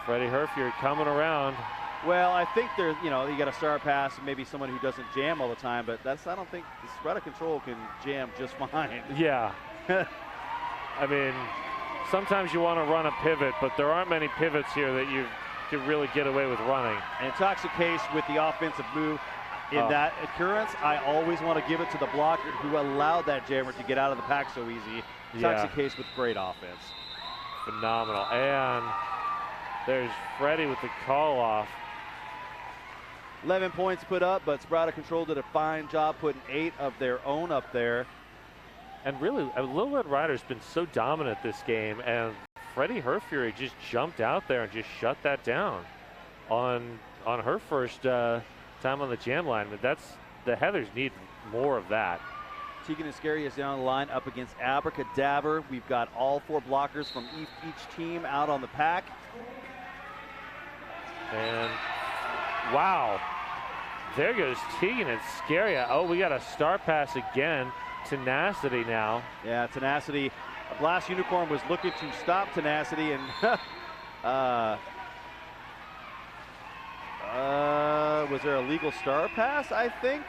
Freddie Herfury coming around. Well, I think there's, you got a star pass, maybe someone who doesn't jam all the time, but I don't think the Sprout of Control can jam just fine. Yeah. I mean, sometimes you want to run a pivot, but there aren't many pivots here that you can really get away with running. And Intoxication with the offensive move. In that occurrence, I always want to give it to the blocker who allowed that jammer to get out of the pack so easy. Intoxication with great offense. Phenomenal. And there's Freddie with the call off. 11 points put up, but Sprout of Control did a fine job putting 8 of their own up there. And really, Little Red Rider's been so dominant this game, and Freddie Herfury just jumped out there and just shut that down on her first time on the jam line. But the Heathers need more of that. Tegan Iscari is down the line up against Abracadabra. We've got all 4 blockers from each team out on the pack. And wow, there goes Tegan and Scaria. Oh, we got a star pass again. Tenacity now. Yeah, Tenacity. Blast Unicorn was looking to stop Tenacity, and was there a legal star pass, I think?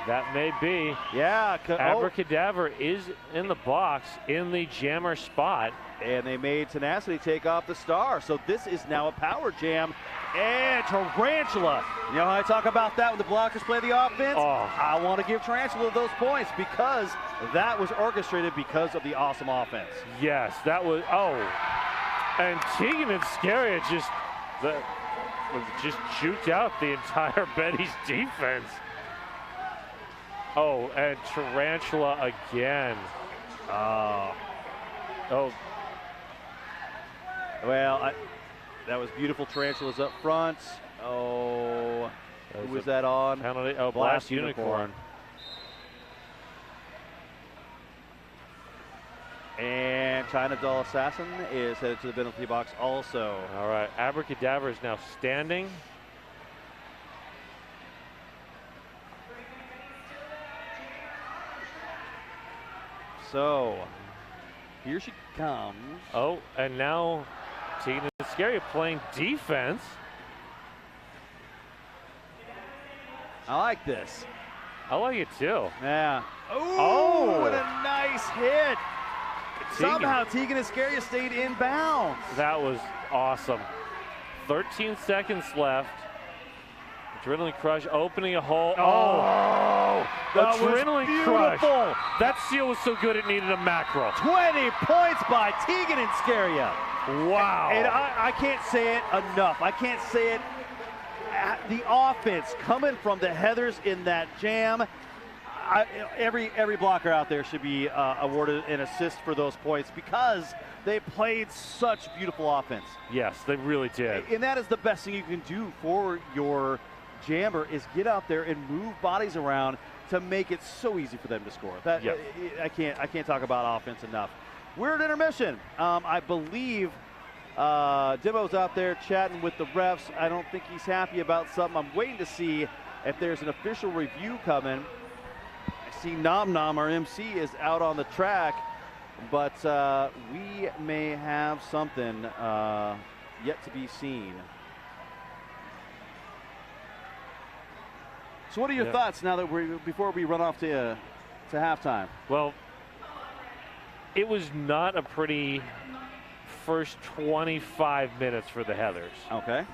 That may be. Yeah. Abracadabra is in the box in the jammer spot. And they made Tenacity take off the star. So this is now a power jam. And Tarantula. You know how I talk about that when the blockers play the offense? Oh. I want to give Tarantula those points because that was orchestrated because of the awesome offense. Yes, that was. Oh. And Tegan and Scaria just juked out the entire Betty's defense. Oh, and Tarantula again. Oh. Well, that was beautiful. Tarantula's up front. Oh, who was that on? Penalty. Oh, Blast Unicorn. And China Doll Assassin is headed to the penalty box also. All right, Abracadabra is now standing. So, here she comes. Oh, and now Tegan and Scaria playing defense. I like this. I like it too. Yeah. Oh, what a nice hit. Tegan. Somehow Tegan and Scaria stayed in bounds. That was awesome. 13 seconds left. Adrenaline Crush opening a hole. Oh, that Adrenaline was Crush. beautiful. That seal was so good it needed a macro. 20 points by Tegan and Scaria. Wow. And I can't say it enough. I can't say it the offense coming from the Heathers in that jam. Every blocker out there should be awarded an assist for those points because they played such beautiful offense. Yes, they really did. And that is the best thing you can do for your jammer is get out there and move bodies around to make it so easy for them to score. That Yep. I can't talk about offense enough. We're at intermission. I believe Dimo's out there chatting with the refs. I don't think he's happy about something. I'm waiting to see if there's an official review coming. I see Nom Nom, our MC, is out on the track, but we may have something yet to be seen. So what are your thoughts now that before we run off to halftime? Well, it was not a pretty first 25 minutes for the Heathers. Okay,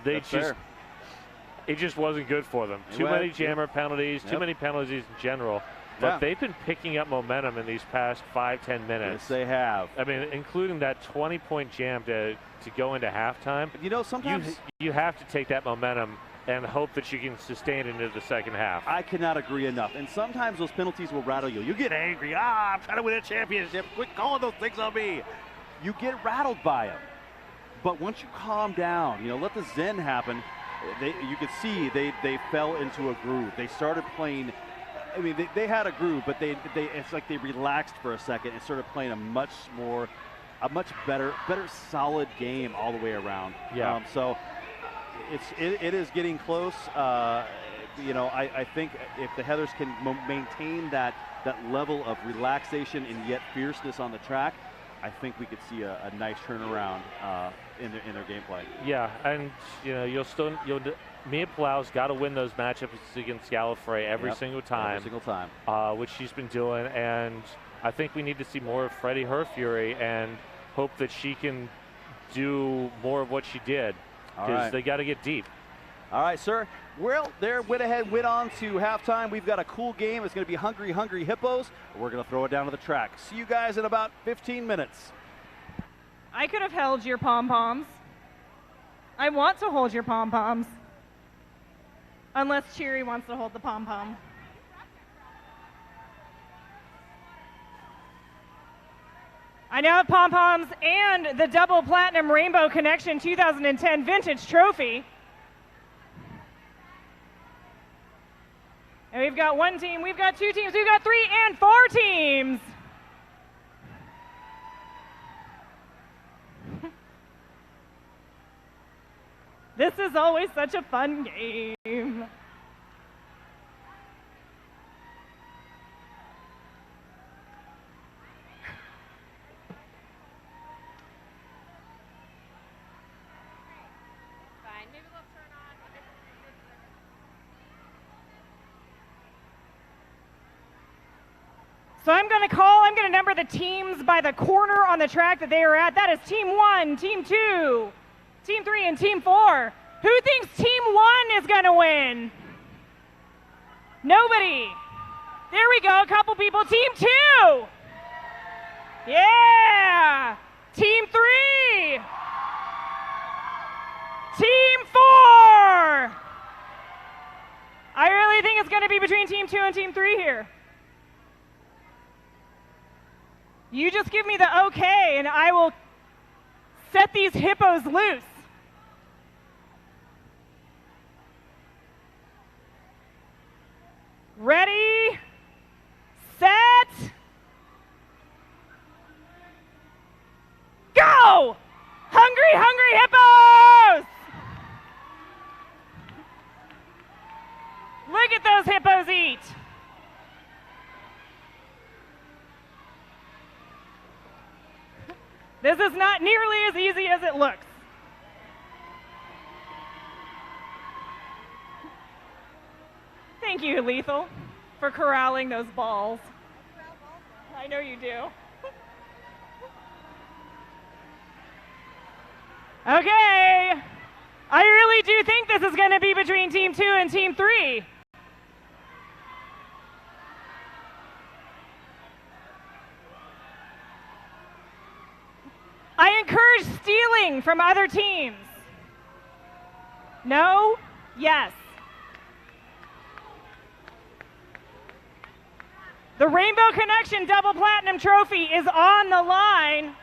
it just wasn't good for them. Too many jammer penalties, too many penalties in general. But they've been picking up momentum in these past 5-10 minutes. Yes, they have. I mean, including that 20-point jam to go into halftime. You know, sometimes you have to take that momentum and hope that you can sustain it into the second half. I cannot agree enough. And sometimes those penalties will rattle you. You get angry. I'm trying to win a championship. Quit calling those things on me. You get rattled by them. But once you calm down, let the zen happen. You could see they fell into a groove. They started playing. I mean, they had a groove, but it's like they relaxed for a second and started playing a much better solid game all the way around. Yeah. So it is getting close. I think if the Heathers can maintain that level of relaxation and yet fierceness on the track, I think we could see a nice turnaround in their gameplay. Yeah, and Mia Palau's got to win those matchups against Gallifrey every single time. Every single time. Which she's been doing, and I think we need to see more of Freddie Her Fury and hope that she can do more of what she did, because they got to get deep. All right, sir. Well, they went on to halftime. We've got a cool game. It's going to be Hungry, Hungry Hippos. We're going to throw it down to the track. See you guys in about 15 minutes. I could have held your pom-poms. I want to hold your pom-poms. Unless Cheery wants to hold the pom-pom. I now have pom-poms and the Double Platinum Rainbow Connection 2010 Vintage Trophy. And we've got one team, we've got two teams, we've got 3 and 4 teams. This is always such a fun game. So I'm going to number the teams by the corner on the track that they are at. That is Team 1, Team 2, Team 3, and Team 4. Who thinks Team 1 is going to win? Nobody. There we go, a couple people. Team 2. Yeah. Team 3. Team 4. I really think it's going to be between Team 2 and Team 3 here. You just give me the okay, and I will set these hippos loose. Ready, set, go! Hungry, hungry hippos! Look at those hippos eat. This is not nearly as easy as it looks. Thank you, Lethal, for corralling those balls. I know you do. Okay. I really do think this is going to be between Team 2 and Team 3. I encourage stealing from other teams. No? Yes. The Rainbow Connection Double Platinum Trophy is on the line.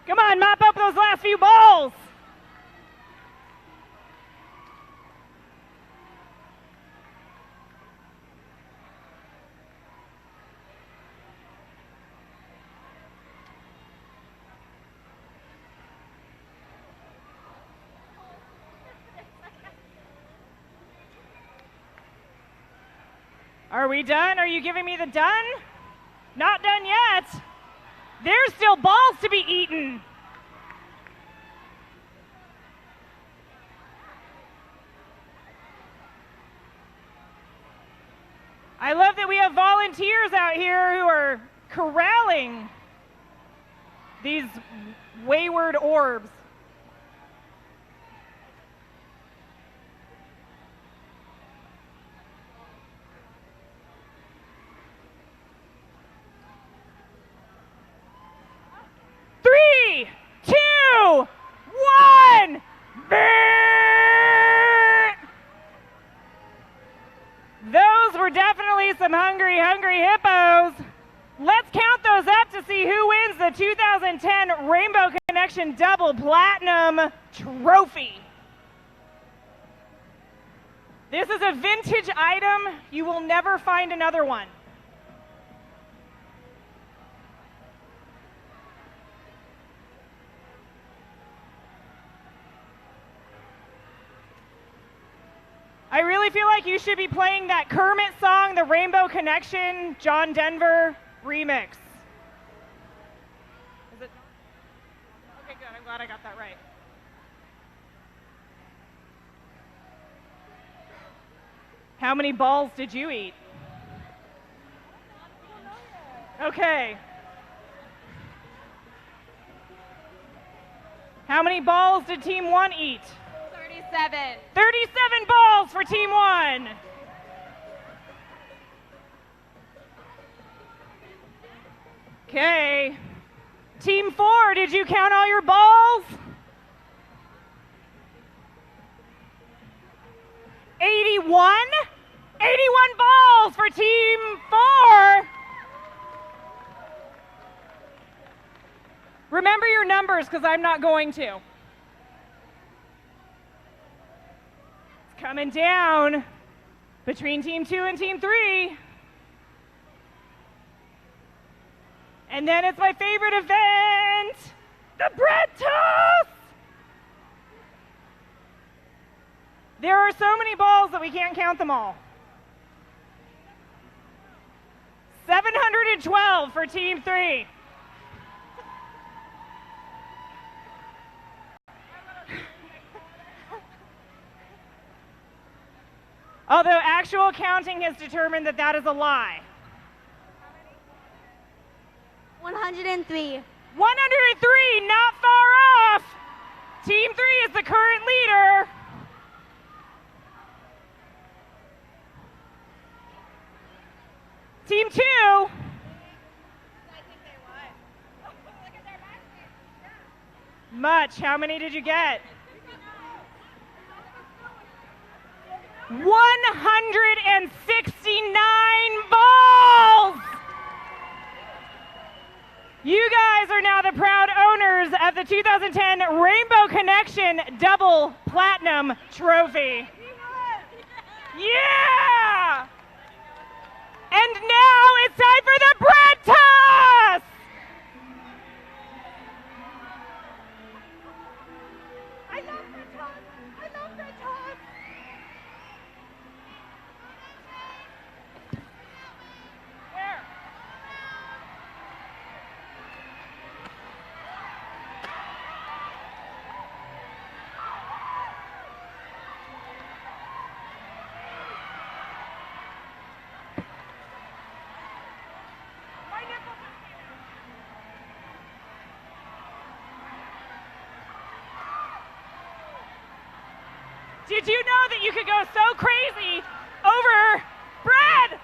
Come on, mop up those last few balls. Are we done? Are you giving me the done? Not done yet. There's still balls to be eaten. I love that we have volunteers out here who are corralling these wayward orbs. Three, two, one. Those were definitely some hungry hippos. Let's count those up to see who wins the 2010 Rainbow Connection Double Platinum Trophy. This is a vintage item. You will never find another one. I really feel like you should be playing that Kermit song, the Rainbow Connection, John Denver remix. Is it? Okay, good. I'm glad I got that right. How many balls did you eat? Okay. How many balls did Team 1 eat? 37. 37 balls for Team 1. Okay. Team 4, did you count all your balls? 81? 81 balls for Team 4. Remember your numbers, because I'm not going to. It's coming down between Team 2 and Team 3. And then it's my favorite event, the bread toss. There are so many balls that we can't count them all. 712 for Team 3. Although actual counting has determined that that is a lie. 103. 103, not far off. Team 3 is the current leader. Team 2. Much. How many did you get? 169 balls. You guys are now the proud owners of the 2010 Rainbow Connection Double Platinum Trophy. Yeah! And now it's time for the bread toss! I love bread toss! I love bread toss! Where? My nipple just came out. Did you know that you could go so crazy over bread?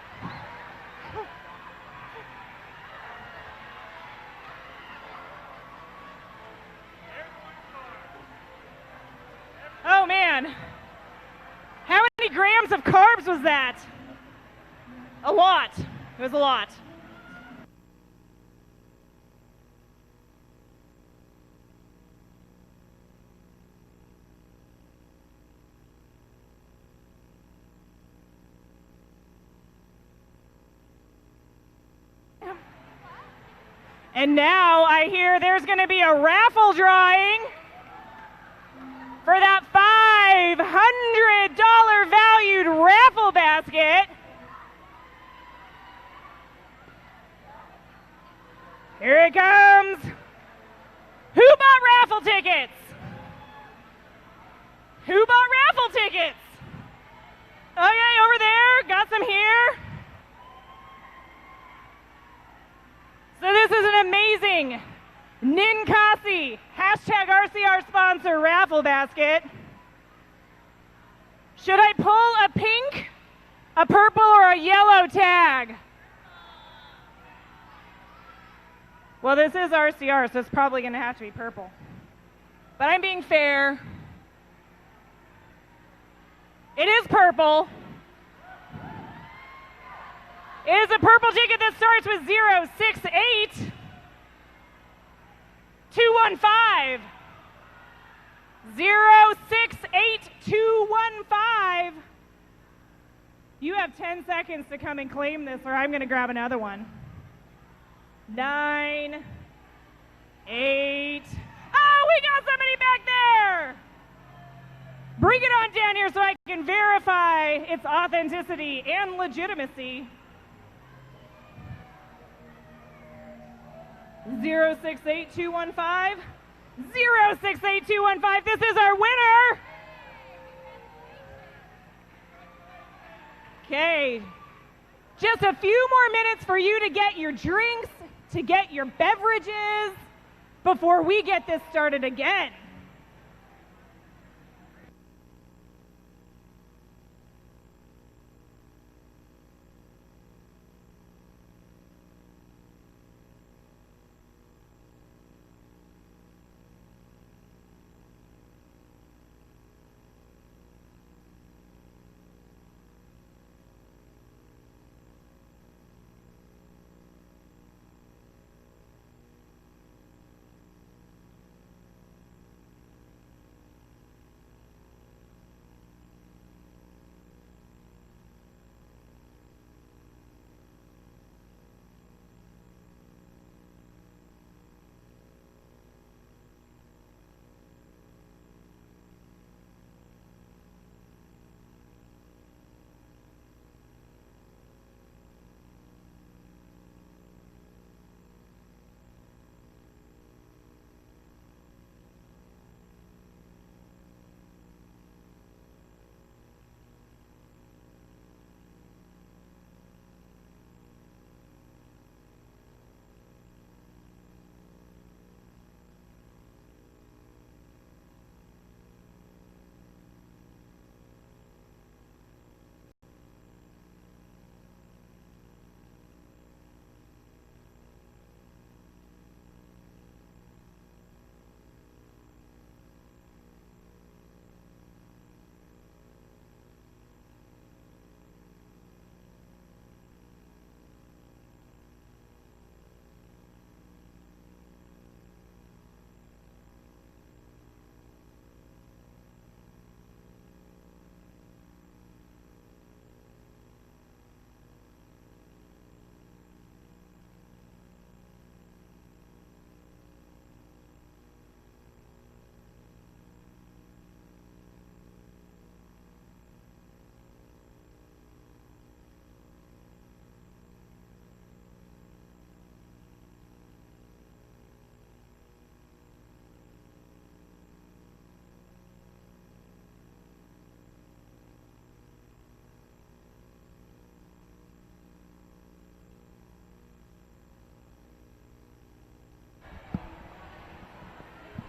that? A lot. It was a lot. And now I hear there's going to be a raffle drawing for that $500 valued raffle basket. Here it comes. Who bought raffle tickets? Who bought raffle tickets? Okay, over there. Got some here. So this is an amazing Ninkasi #RCR sponsor raffle basket. Should I pull a pink, a purple, or a yellow tag? Well, this is RCR, so it's probably going to have to be purple. But I'm being fair. It is purple. It is a purple ticket that starts with 068 215. 068 215. You have 10 seconds to come and claim this, or I'm going to grab another one. 9, 8. Oh, we got somebody back there! Bring it on down here so I can verify its authenticity and legitimacy. 068 215. 068 215. This is our winner. Okay. Just a few more minutes for you to get your drinks, to get your beverages before we get this started again.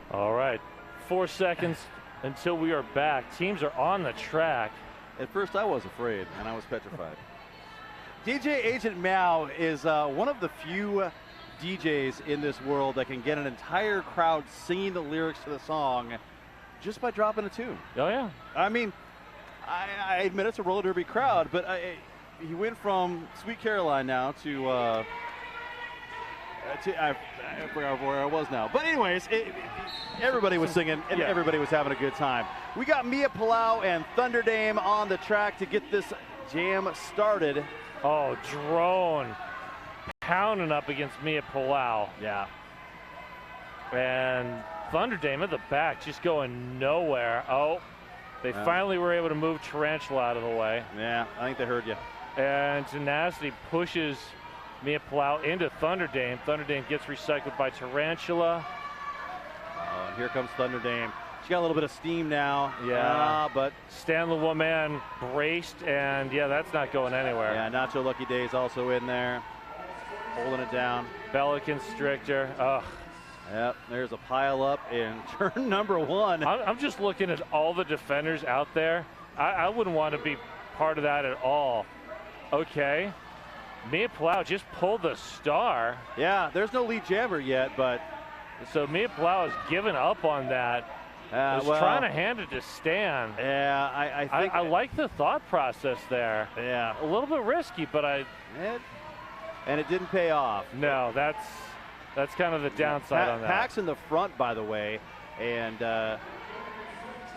All right, 4 seconds until we are back. Teams are on the track. At first I was afraid, and I was petrified. DJ Agent Meow is one of the few DJs in this world that can get an entire crowd singing the lyrics to the song just by dropping a tune. Oh, yeah. I mean, I admit it's a roller derby crowd, but he went from Sweet Caroline now to I forgot where I was now. But anyways, everybody was singing and everybody was having a good time. We got Mia Palau and Thunder Dame on the track to get this jam started. Oh, Drone pounding up against Mia Palau. Yeah. And Thunder Dame at the back just going nowhere. Oh, they finally were able to move Tarantula out of the way. Yeah, I think they heard you. And Tenacity pushes Mia Palau into Thunder Dame. Thunder Dame gets recycled by Tarantula. Oh, and here comes Thunder Dame. She got a little bit of steam now. Yeah. But Stan Woman braced, and yeah, that's not going anywhere. Yeah, Nacho Lucky Day's also in there, holding it down. Bella Constrictor. Ugh. Yep, there's a pile up in turn number 1. I'm just looking at all the defenders out there. I wouldn't want to be part of that at all. Okay. Mia Palau just pulled the star. Yeah, there's no lead jammer yet, but. So Mia Palau has given up on that. Was trying to hand it to Stan. Yeah, I think. I like the thought process there. Yeah. A little bit risky, but and it didn't pay off. No, that's kind of the downside on that. Pack's in the front, by the way, and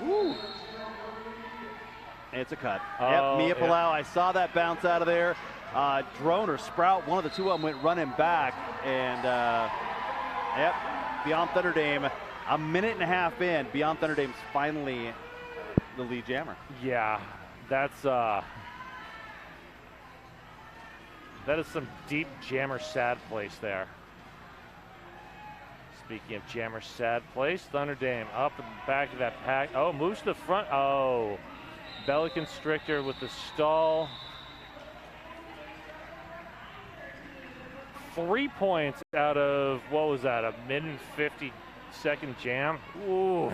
woo. It's a cut. Oh, Mia Palau, I saw that bounce out of there. Drone or Sprout, one of the two of them went running back, and Beyond Thunder Dame, a minute and a half in, Beyond Thunder Dame's finally the lead jammer. Yeah, that is some deep jammer sad place there. Speaking of jammer sad place, Thunder Dame up in the back of that pack. Oh, moves to the front. Oh, Bella Constrictor with the stall. 3 points out of, what was that, a minute and 50-second jam? Ooh,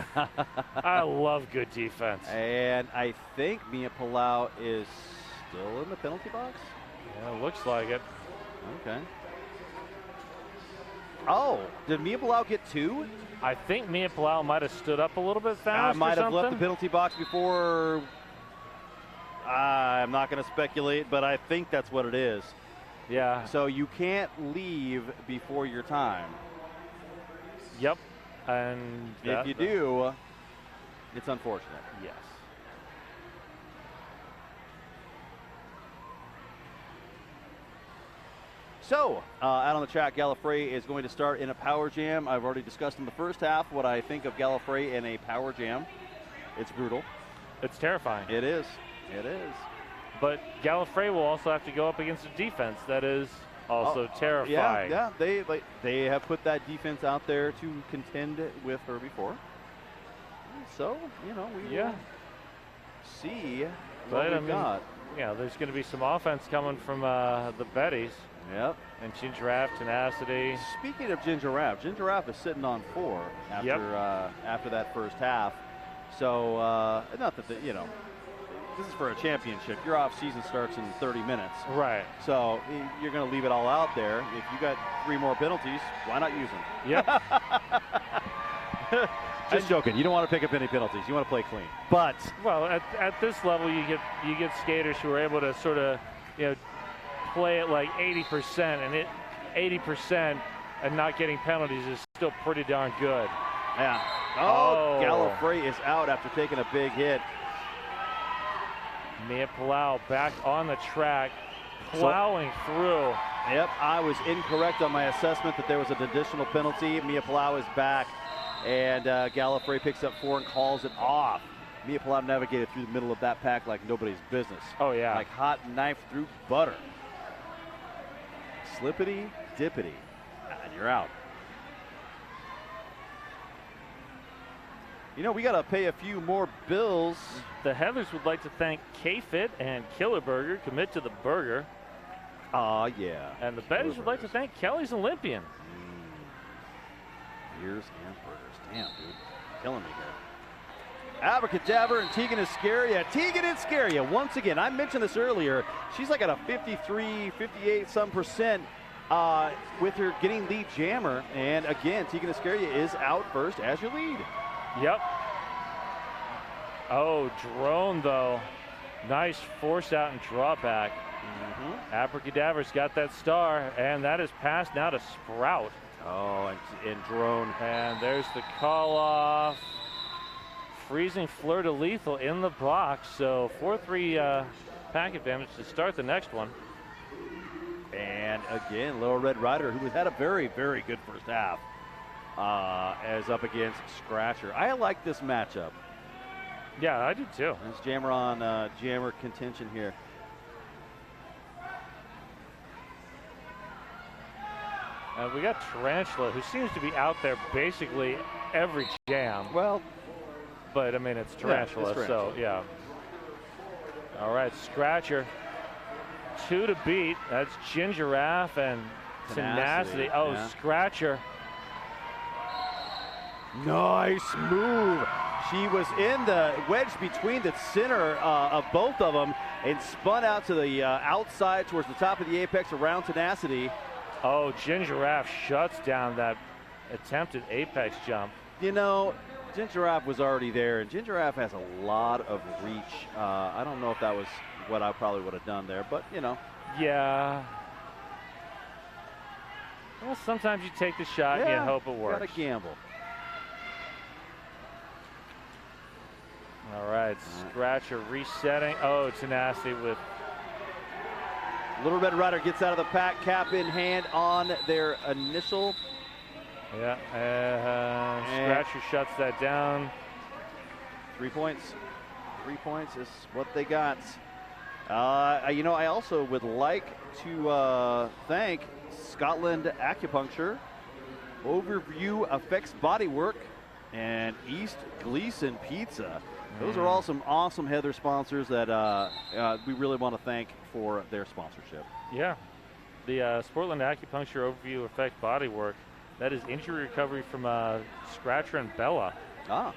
I love good defense. And I think Mia Palau is still in the penalty box? Yeah, looks like it. Okay. Oh, did Mia Palau get 2? I think Mia Palau might have stood up a little bit fast. Might have left the penalty box before. I'm not going to speculate, but I think that's what it is. Yeah. So you can't leave before your time. Yep. And if you do, it's unfortunate. Yes. So, out on the track, Gallifrey is going to start in a power jam. I've already discussed in the first half what I think of Gallifrey in a power jam. It's brutal. It's terrifying. It is. It is. But Gallifrey will also have to go up against a defense that is also terrifying. Yeah, they have put that defense out there to contend with her before. So, we will see what we've got. Yeah, there's going to be some offense coming from the Bettys. Yep. And Ginger Raff, Tenacity. Speaking of Ginger Raff is sitting on 4 after that first half. So, not that, this is for a championship. Your off season starts in 30 minutes. Right. So you're going to leave it all out there. If you got 3 more penalties, why not use them? Yep. Just joking. You don't want to pick up any penalties. You want to play clean. But at this level, you get skaters who are able to sort of play it like 80%, and 80% and not getting penalties is still pretty darn good. Yeah. Oh, Gallifrey is out after taking a big hit. Mia Palau back on the track, plowing through. Yep, I was incorrect on my assessment that there was an additional penalty. Mia Palau is back, and Gallifrey picks up 4 and calls it off. Mia Palau navigated through the middle of that pack like nobody's business. Oh, yeah. Like hot knife through butter. Slippity, dippity, and you're out. We got to pay a few more bills. The Heathers would like to thank K-Fit and Killer Burger, commit to the burger. Yeah. And the Bettys would like to thank Kelly's Olympian. Beers and burgers. Damn, dude. Killing me here. Abracadabra and Tegan Iscaria. Tegan Iscaria, once again, I mentioned this earlier. She's like at a 53, 58 some percent with her getting lead jammer. And again, Tegan Iscaria is out first as your lead. Yep. Oh, Drone, though. Nice force out and drawback. Abracadabra's got that star, and that is passed now to Sprout. Oh, and drone. And there's the call off. Freezing Fleur de Lethal in the box. So 4-3 packet damage to start the next one. And again, Little Red Rider, who has had a very, very good first half, is up against Scratcher. I like this matchup. Yeah, I do too. There's Jammer on Jammer contention here. We got Tarantula, who seems to be out there basically every jam. Well, but I mean, it's Tarantula, so yeah. All right, Scratcher. 2 to beat. That's Gingiraffe and Tenacity. Oh, yeah. Scratcher. Nice move. She was in the wedge between the center of both of them and spun out to the outside towards the top of the apex around Tenacity. Oh, Gingiraffe shuts down that attempted apex jump. You know, Gingiraffe was already there, and Gingiraffe has a lot of reach. I don't know if that was what I probably would have done there, but, you know. Yeah. Well, sometimes you take the shot and you hope it works. Gotta gamble. All right, Scratcher resetting. Oh, Tenacity with... Little Red Rider gets out of the pack, cap in hand on their initial. Yeah, Scratcher shuts that down. 3 points. 3 points is what they got. You know, I also would like to thank Scotland Acupuncture, Overview Effects Bodywork, and East Gleason Pizza. Those are all some awesome Heather sponsors that we really want to thank for their sponsorship. Yeah. The Sportland Acupuncture Overview Effect Bodywork, that is injury recovery from Scratcher and Bella. Ah.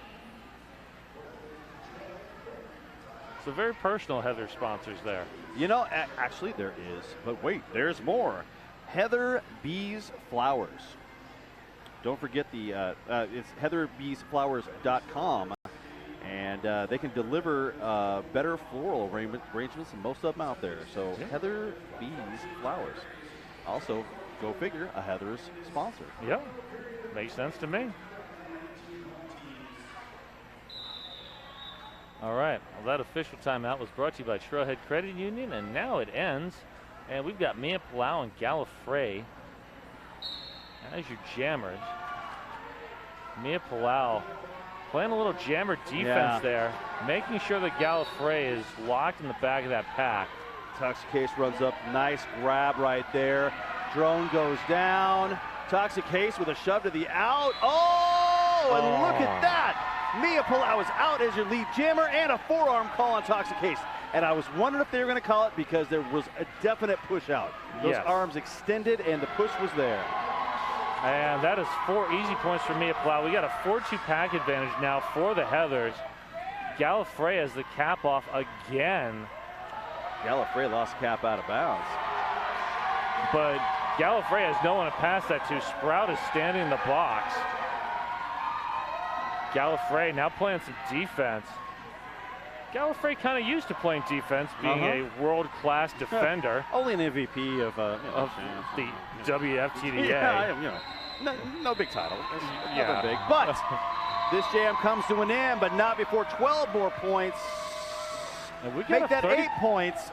So very personal Heather sponsors there. You know, actually there is, but wait, there's more. Heather Bees Flowers. Don't forget it's heatherbeesflowers.com. And they can deliver better floral arrangements than most of them out there. So Heather Bees Flowers. Also, go figure, a Heather's sponsor. Yeah, makes sense to me. All right, well, that official timeout was brought to you by Trailhead Credit Union, and now it ends. And we've got Mia Palau and Gallifrey as your jammers. Mia Palau playing a little jammer defense there, making sure that Gallifrey is locked in the back of that pack. Toxic Case runs up, nice grab right there. Drone goes down. Toxic Case with a shove to the out. Oh, and look at that. Mia Palau is out as your lead jammer, and a forearm call on Toxic Case. And I was wondering if they were going to call it because there was a definite push out. Those arms extended and the push was there. And that is 4 easy points for Mia Palau. We got a 4-2 pack advantage now for the Heathers. Gallifrey has the cap off again. Gallifrey lost cap out of bounds. But Gallifrey has no one to pass that to. Sprout is standing in the box. Gallifrey now playing some defense. Gallifrey kind of used to playing defense, being a world-class defender. Only an MVP of the WFTDA. Yeah, no big title. Nothing big. But this jam comes to an end, but not before 12 more points. And we make that 8 points,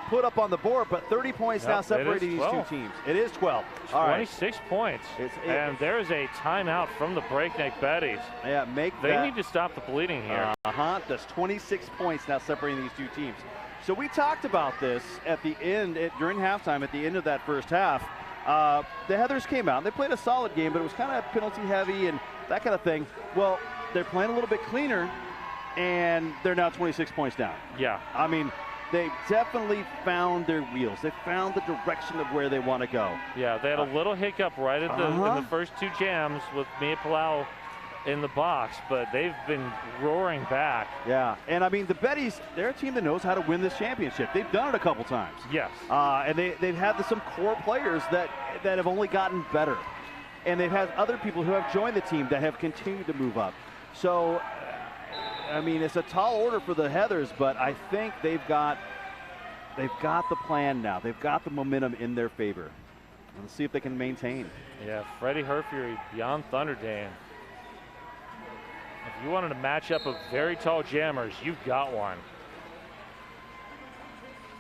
put up on the board, but 30 points now separating these two teams. It is 12. 26 points. And there's a timeout from the Breakneck Betties. Yeah, they need to stop the bleeding here. That's 26 points now separating these two teams. So we talked about this at the end, during halftime, at the end of that first half. The Heathers came out, and they played a solid game, but it was kind of penalty heavy and that kind of thing. Well, they're playing a little bit cleaner, and they're now 26 points down. Yeah. I mean, they definitely found their wheels. They found the direction of where they want to go. Yeah, they had a little hiccup right at in the first two jams with Mia Palau in the box, but they've been roaring back. Yeah, and I mean, the Betties, they're a team that knows how to win this championship. They've done it a couple times. Yes. And they've had some core players that have only gotten better. And they've had other people who have joined the team that have continued to move up. So I mean, it's a tall order for the Heathers, but I think they've got the plan now. They've got the momentum in their favor. Let's see if they can maintain. Yeah, Freddie Herfury beyond Thunderdame. If you wanted to match up of very tall jammers, you've got one.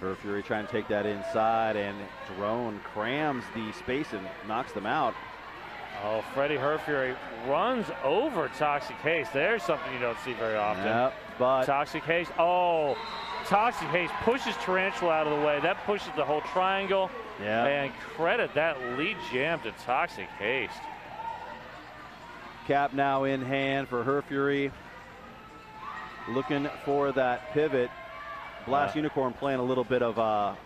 Herfury trying to take that inside, and Drone crams the space and knocks them out. Oh, Freddie Herfury runs over Toxic Haste. There's something you don't see very often. Yep, but Toxic Haste, oh, Toxic Haste pushes Tarantula out of the way. That pushes the whole triangle. yeah. And credit that lead jam to Toxic Haste. Cap now in hand for Herfury. Looking for that pivot. Blast Unicorn playing a little bit of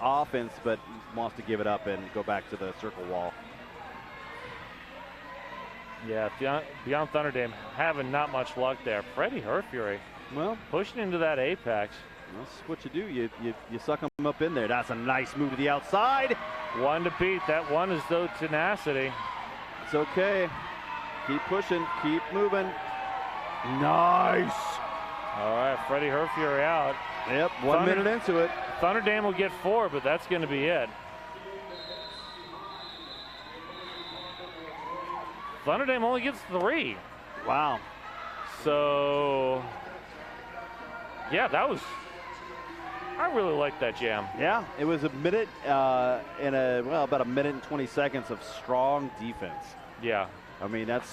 offense, but wants to give it up and go back to the circle wall. Yeah, beyond Thunderdame having not much luck there. Freddie Herfury, well, pushing into that apex. That's what you do. You suck them up in there. That's a nice move to the outside. One to beat. That one is though tenacity. It's okay. Keep pushing. Keep moving. Nice. All right, Freddie Herfury out. Yep, 1 minute into it. Thunderdame will get 4, but that's going to be it. Thunderdame only gets 3. Wow. So, yeah, I really like that jam. Yeah, it was a minute about a minute and 20 seconds of strong defense. Yeah. I mean, that's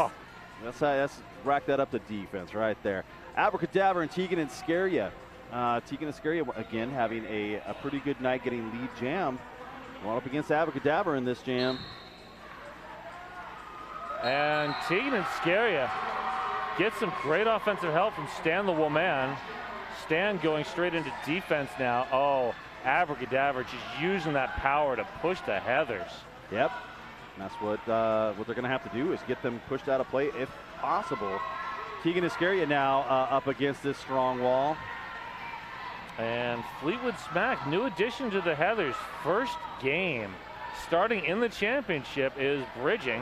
rack that up to defense right there. Abracadabra and Tegan and Scaria. Tegan and Scaria, again, having a pretty good night getting lead jam. Going up against Abracadabra in this jam. And Tegan and Scaria get some great offensive help from Stan the Woman. Stan going straight into defense now. Oh, Abracadabra just using that power to push the Heathers. Yep. And that's what they're going to have to do is get them pushed out of play if possible. Tegan and Scaria now up against this strong wall. And Fleetwood Smack, new addition to the Heathers. First game starting in the championship is bridging.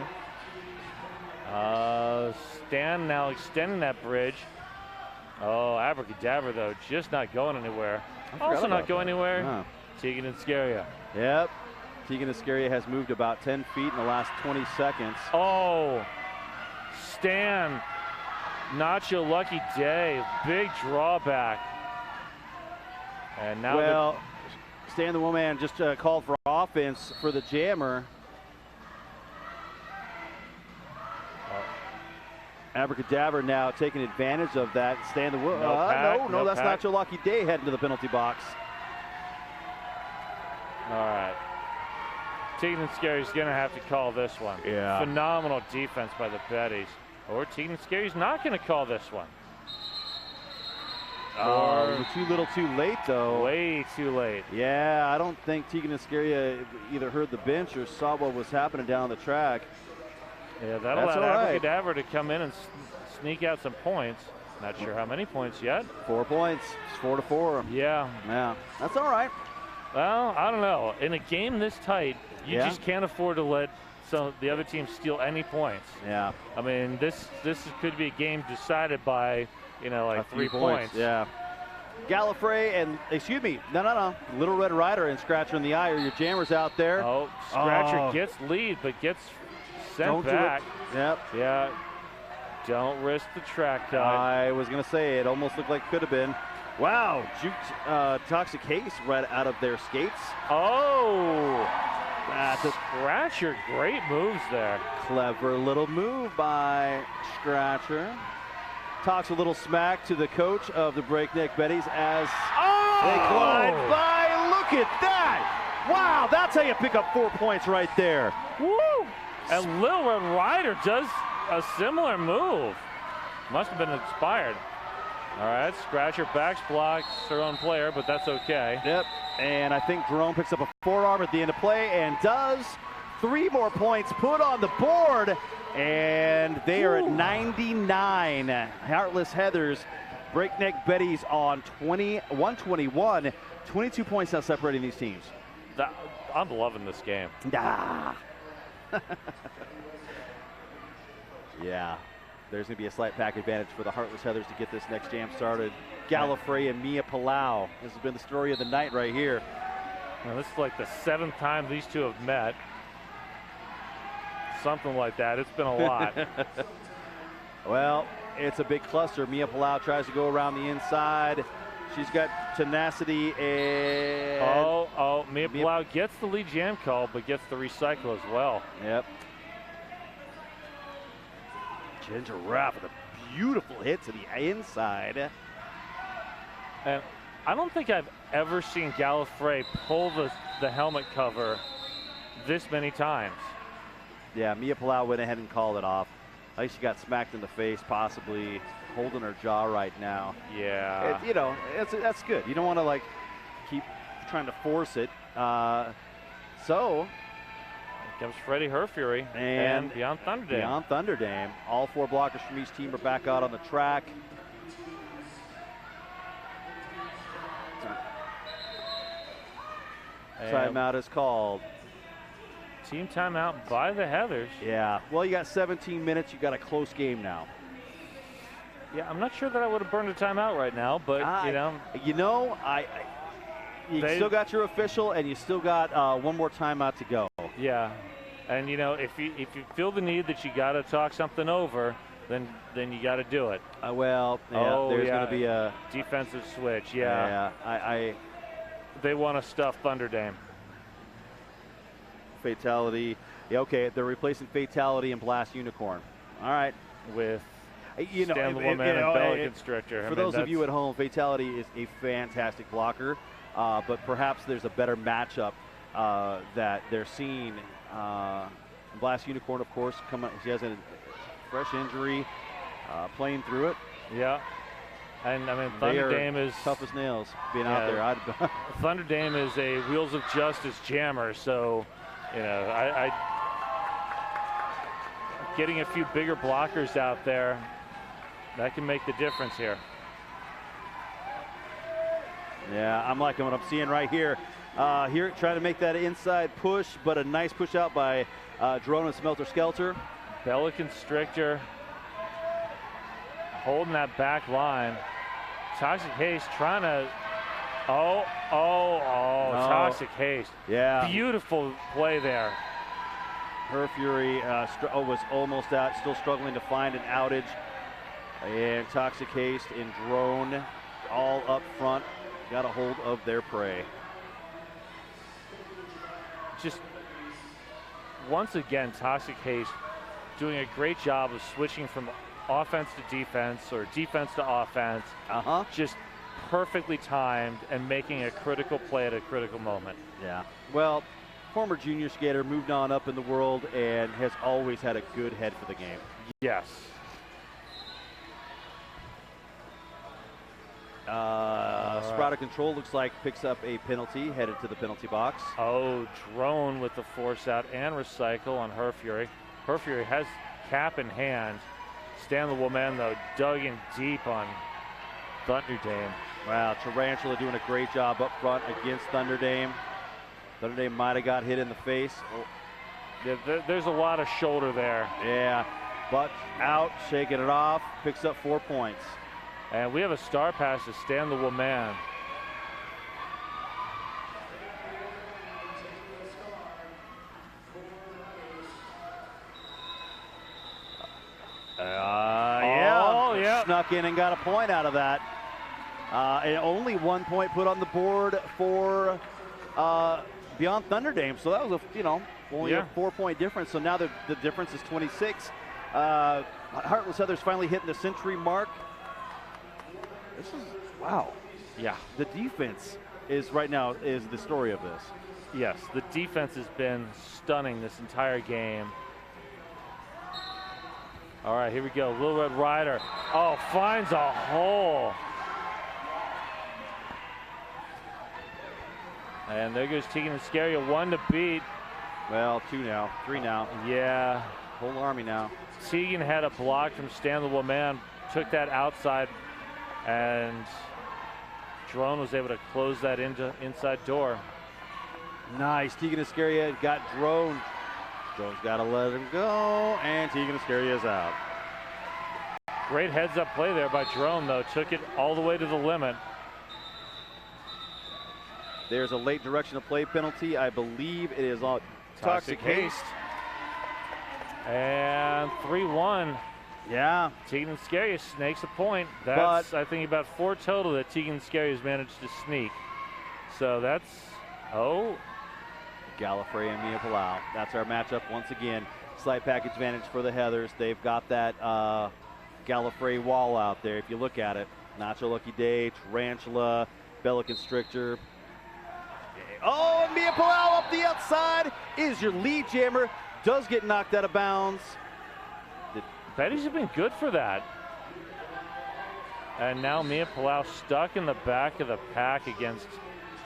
Stan now extending that bridge. Oh, Abracadabra, though, just not going anywhere. Also not going anywhere. No. Tegan and Scaria. Yep. Tegan and Scaria has moved about 10 feet in the last 20 seconds. Oh, Stan, not your lucky day. Big drawback. And now, well, Stan the Woman just called for offense for the jammer. Abracadabra now taking advantage of that. Stan the Woman. No, that's not your lucky day heading to the penalty box. All right. Tegan and Scary's going to have to call this one. Yeah. Phenomenal defense by the Betties. Or Tegan and Scary's not going to call this one. Too little too late, though. Way too late. Yeah, I don't think Tegan and Scaria either heard the bench or saw what was happening down the track. Yeah, that'll allow Abracadabra to come in and sneak out some points. Not sure how many points yet. 4 points. It's 4-4. Yeah. Yeah, that's all right. Well, I don't know. In a game this tight, you just can't afford to let the other team steal any points. Yeah. I mean, this could be a game decided by, like 3 points. Yeah. Gallifrey and, no. Little Red Rider and Scratcher in the eye. Are your jammers out there? Oh, Scratcher gets lead, but gets sent back. Yep. Yeah. Don't risk the track cut. I was going to say, it almost looked like it could have been. Wow, juked Toxic Haste right out of their skates. Oh, that's a Scratcher. Great moves there. Clever little move by Scratcher. Talks a little smack to the coach of the Breakneck Betties as they glide by. Look at that. Wow, that's how you pick up 4 points right there. Woo! And Little Red Rider does a similar move. Must have been inspired. All right, Scratcher backs blocks her own player, but that's okay. Yep, and I think Jerome picks up a forearm at the end of play and does. 3 more points put on the board, and they are at 99. Heartless Heathers, Breakneck Betties on 121. 22 points now separating these teams. I'm loving this game. Yeah. there's going to be a slight pack advantage for the Heartless Heathers to get this next jam started. Gallifrey and Mia Palau. This has been the story of the night right here. Now, this is like the 7th time these two have met. Something like that. It's been a lot. Well, it's a big cluster. Mia Palau tries to go around the inside. She's got tenacity and... Mia Palau gets the lead jam call, but gets the recycle as well. Yep. Ginger Raff with a beautiful hit to the inside. And I don't think I've ever seen Gallifrey pull the helmet cover this many times. Yeah, Mia Palau went ahead and called it off. I think she got smacked in the face, possibly holding her jaw right now. Yeah. That's good. You don't want to like keep trying to force it. So comes Freddie Herfury and Beyond Thunderdame. Beyond Thunderdame. All 4 blockers from each team are back out on the track. Timeout is called. Team timeout by the Heathers. Yeah. Well, you got 17 minutes. You got a close game now. Yeah, I'm not sure that I would have burned a timeout right now, but you still got your official, and you still got one more timeout to go. Yeah, and if you feel the need that you got to talk something over, then you got to do it. There's going to be a defensive switch. Yeah. They want to stuff Thunderdame. Fatality. Yeah, okay. They're replacing Fatality and Blast Unicorn. All right. With Stand the Woman and Bella Constrictor. For those of you at home, Fatality is a fantastic blocker, but perhaps there's a better matchup that they're seeing. Blast Unicorn, of course, she has a fresh injury, playing through it. Yeah. And I mean, Thunderdame is tough as nails being out there. Thunderdame is a Wheels of Justice jammer, so getting a few bigger blockers out there, that can make the difference here. Yeah, I'm liking what I'm seeing right here. Here, trying to make that inside push, but a nice push out by Drone and Smelter Skelter. Bella Constrictor holding that back line. Toxic Haste trying to, Toxic Haste. Yeah. Beautiful play there. Herfury was almost out, still struggling to find an outage. And Toxic Haste and Drone all up front, got a hold of their prey. Just once again, Toxic Haste doing a great job of switching from offense to defense or defense to offense. Just perfectly timed and making a critical play at a critical moment. Yeah. Well, former junior skater, moved on up in the world and has always had a good head for the game. Yes. Sprout of Control looks like picks up a penalty, headed to the penalty box. Drone with the force out and recycle on Herfury. Herfury has cap in hand. Stand the Woman, though, dug in deep on Thunderdame. Wow, Tarantula doing a great job up front against Thunderdame. Thunderdame might have got hit in the face. Yeah, there's a lot of shoulder there. Yeah, but out, shaking it off, picks up 4 points. And we have a star pass to Stand the Woman. Snuck in and got a point out of that. And only 1 point put on the board for Beyond Thunderdame. So that was only a 4 point difference. So now the difference is 26. Heartless Heathers finally hitting the century mark. This is, wow. Yeah. The defense is right now is the story of this. Yes, the defense has been stunning this entire game. All right, here we go. Little Red Rider. Finds a hole. And there goes Tegan and Scary, 1 to beat. Well, 2 now, 3 now. Yeah. Whole army now. Tegan had a block from Stand the Woman, took that outside, and Drone was able to close that inside door. Nice. Tegan Iscaria got Drone. Drone's got to let him go, and Tegan Iscaria is out. Great heads-up play there by Drone, though. Took it all the way to the limit. There's a late direction of play penalty. I believe it is on Toxic Haste. And 3-1. Yeah. Tegan Scary snakes a point. That's, I think, about 4 total that Tegan Scary has managed to sneak. So that's, Gallifrey and Mia Palau. That's our matchup once again. Slight package advantage for the Heathers. They've got that Gallifrey wall out there. If you look at it, Nacho Lucky Day, Tarantula, Bella Constrictor. Oh, and Mia Palau up the outside is your lead jammer. Does get knocked out of bounds. Betty's have been good for that. And now Mia Palau stuck in the back of the pack against,